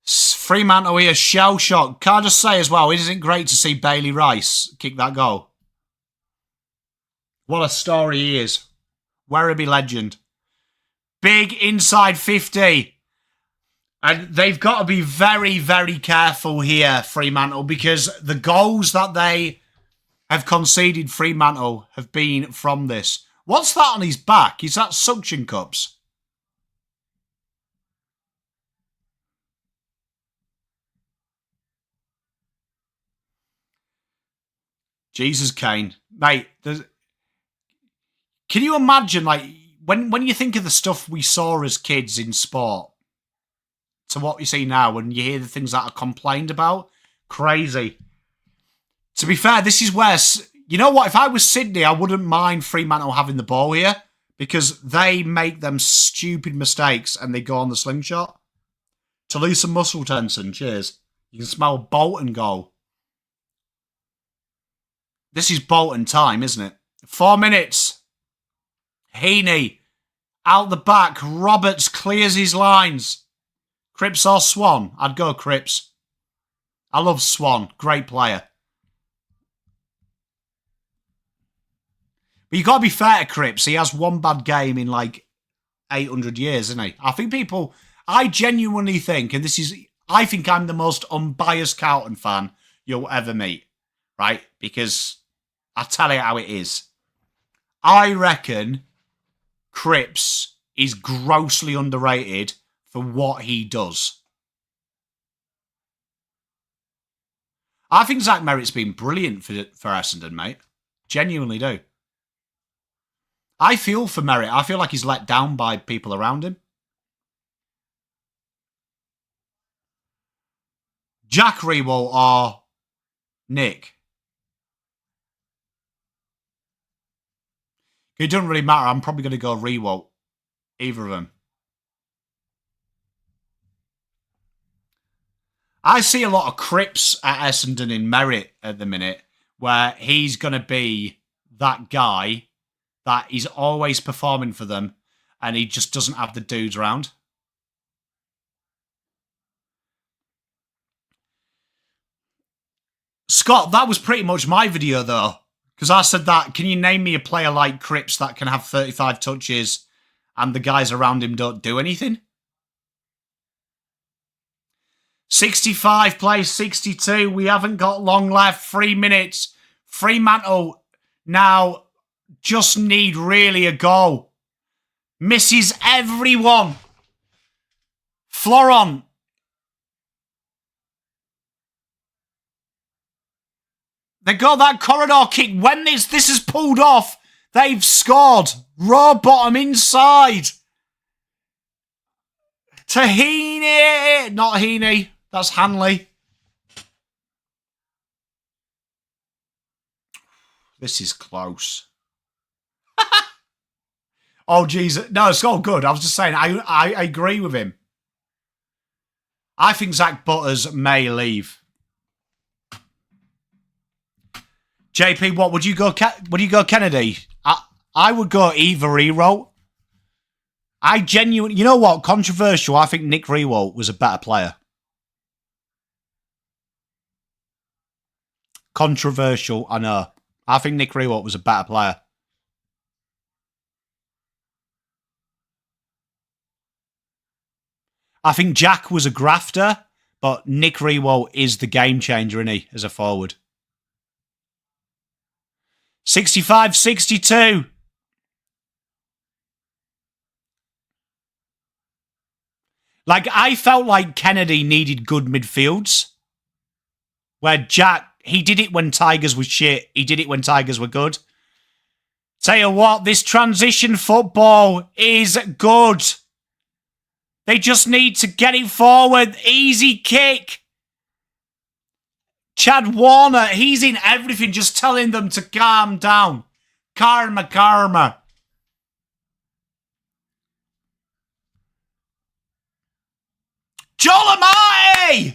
[SPEAKER 1] Fremantle here, shell shock. Can I just say as well, isn't it great to see Bailey Rice kick that goal? What a story he is. Werribee legend. Big inside 50. And they've got to be very, very careful here, Fremantle, because the goals that they have conceded, Fremantle, have been from this. What's that on his back? Is that suction cups? Jesus, Kane. Mate, can you imagine, like, when you think of the stuff we saw as kids in sport to what you see now, when you hear the things that are complained about? Crazy. To be fair, this is where, you know what, if I was Sydney, I wouldn't mind Fremantle having the ball here because they make them stupid mistakes and they go on the slingshot. To lose some muscle tension, cheers. You can smell Bolton goal. This is Bolton time, isn't it? 4 minutes. Heaney out the back. Roberts clears his lines. Cripps or Swan? I'd go Cripps. I love Swan. Great player. But you've got to be fair to Cripps. He has one bad game in like 800 years, isn't he? I think I genuinely think, and I think I'm the most unbiased Carlton fan you'll ever meet, right? Because I'll tell you how it is. I reckon Cripps is grossly underrated for what he does. I think Zach Merritt's been brilliant for Essendon, mate. Genuinely do. I feel for Merritt. I feel like he's let down by people around him. Jack Rewalt or Nick? It doesn't really matter. I'm probably going to go Rewalt. Either of them. I see a lot of Cripps at Essendon in Merritt at the minute, where he's going to be that guy that is always performing for them, and he just doesn't have the dudes around. Scott, that was pretty much my video, though. Because I said that, can you name me a player like Cripps that can have 35 touches and the guys around him don't do anything? 65 plays 62. We haven't got long left. 3 minutes. Fremantle now just need really a goal. Misses everyone. Florent. They got that corridor kick. When this is pulled off, they've scored. Raw bottom inside. To Heaney. Not Heaney. That's Hanley. This is close. Oh, Jesus. No, it's all good. I was just saying, I agree with him. I think Zach Butters may leave. JP, what would you go? Would you go Kennedy? I would go either Rewalt. I genuinely, you know what? Controversial. I think Nick Rewalt was a better player. Controversial, I know. I think Nick Rewalt was a better player. I think Jack was a grafter, but Nick Rewalt is the game changer, isn't he, as a forward? 65-62. Like, I felt like Kennedy needed good midfields. Where Jack, he did it when Tigers was shit. He did it when Tigers were good. Tell you what, this transition football is good. They just need to get it forward. Easy kick. Chad Warner, he's in everything, just telling them to calm down. Karma, karma. Joel Marty!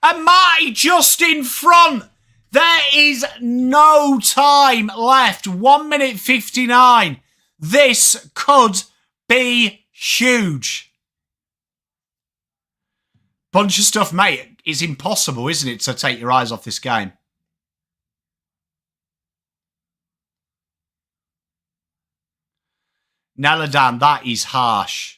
[SPEAKER 1] And Marty just in front. There is no time left. 1 minute 59. This could be huge. Bunch of stuff, mate. It's impossible, isn't it, to take your eyes off this game? Neladan, that is harsh.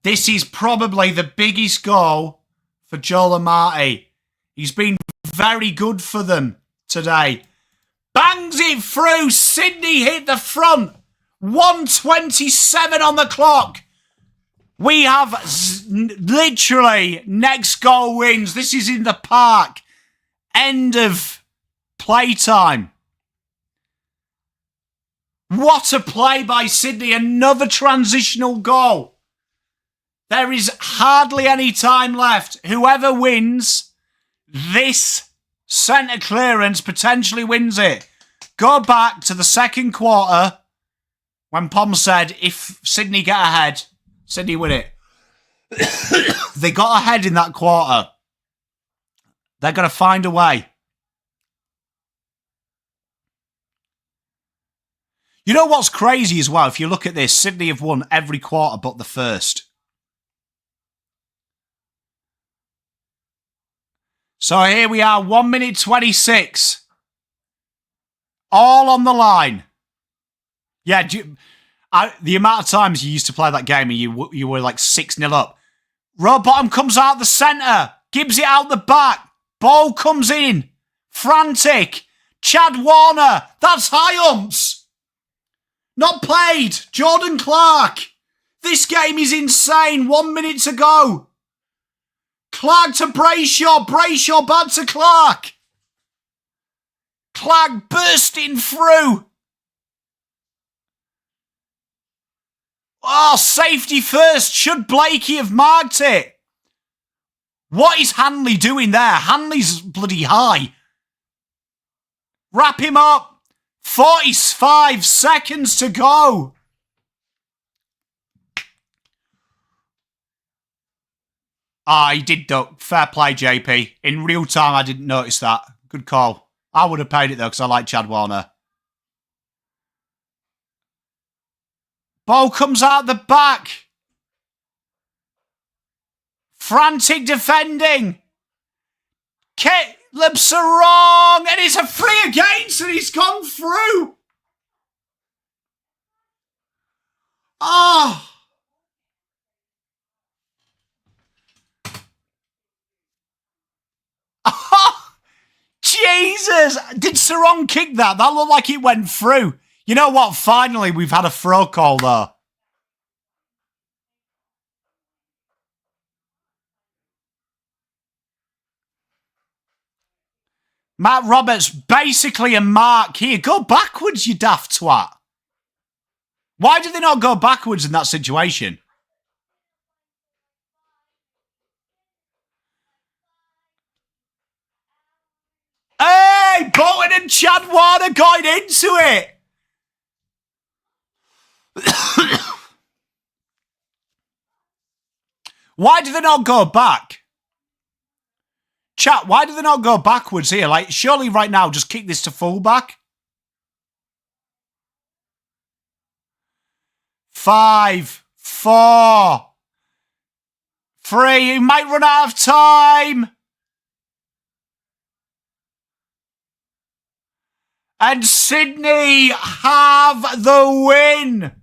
[SPEAKER 1] This is probably the biggest goal for Joel Marty. He's been very good for them today. Bangs it through. Sydney hit the front. 1:27 on the clock. We have literally next goal wins. This is in the park. End of playtime. What a play by Sydney. Another transitional goal. There is hardly any time left. Whoever wins this centre clearance potentially wins it. Go back to the second quarter when Pom said if Sydney get ahead, Sydney win it. They got ahead in that quarter. They're going to find a way. You know what's crazy as well? If you look at this, Sydney have won every quarter but the first. So here we are, 1 minute 26. All on the line. Yeah, the amount of times you used to play that game and you were like 6-0 up. Rowbottom comes out the centre. Gibbs it out the back. Ball comes in. Frantic. Chad Warner. That's high umps. Not played. Jordan Clark. This game is insane. 1 minute to go. Clark to Brayshaw. Brayshaw back to Clark. Clark bursting through. Oh, safety first. Should Blakey have marked it? What is Hanley doing there? Hanley's bloody high. Wrap him up. 45 seconds to go. He did duck. Fair play, JP. In real time, I didn't notice that. Good call. I would have paid it, though, because I like Chad Warner. Ball comes out the back. Frantic defending. Caleb Sarong. And it's a free against, and he's gone through. Oh. Jesus! Did Sarong kick that? That looked like it went through. You know what? Finally, we've had a throw call, though. Matt Roberts, basically a mark here. Go backwards, you daft twat. Why did they not go backwards in that situation? Hey, Bolton and Chad Warner going into it. Why do they not go back? Chat, why do they not go backwards here? Like, surely right now, just kick this to fullback. 5, 4, 3. He might run out of time. And Sydney have the win.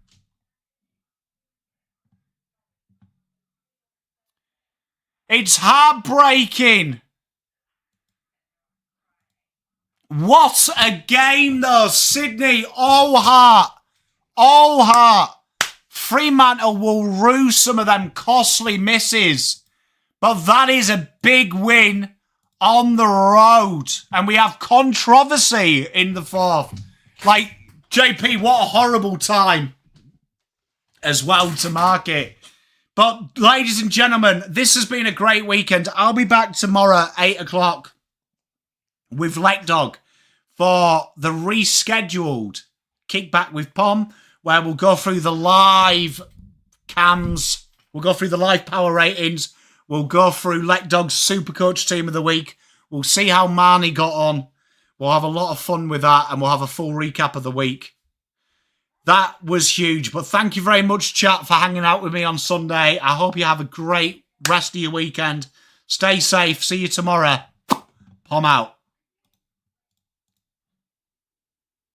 [SPEAKER 1] It's heartbreaking. What a game, though. Sydney, all heart. All heart. Fremantle will rue some of them costly misses. But that is a big win on the road. And we have controversy in the fourth. Like, JP, what a horrible time as well to mark it. But, ladies and gentlemen, this has been a great weekend. I'll be back tomorrow at 8 o'clock with Let Dog for the rescheduled Kickback with Pom, where we'll go through the live cams, we'll go through the live power ratings, we'll go through Let Dog's Supercoach Team of the Week, we'll see how Marnie got on, we'll have a lot of fun with that, and we'll have a full recap of the week. That was huge, but thank you very much, chat, for hanging out with me on Sunday. I hope you have a great rest of your weekend. Stay safe. See you tomorrow. Pom out.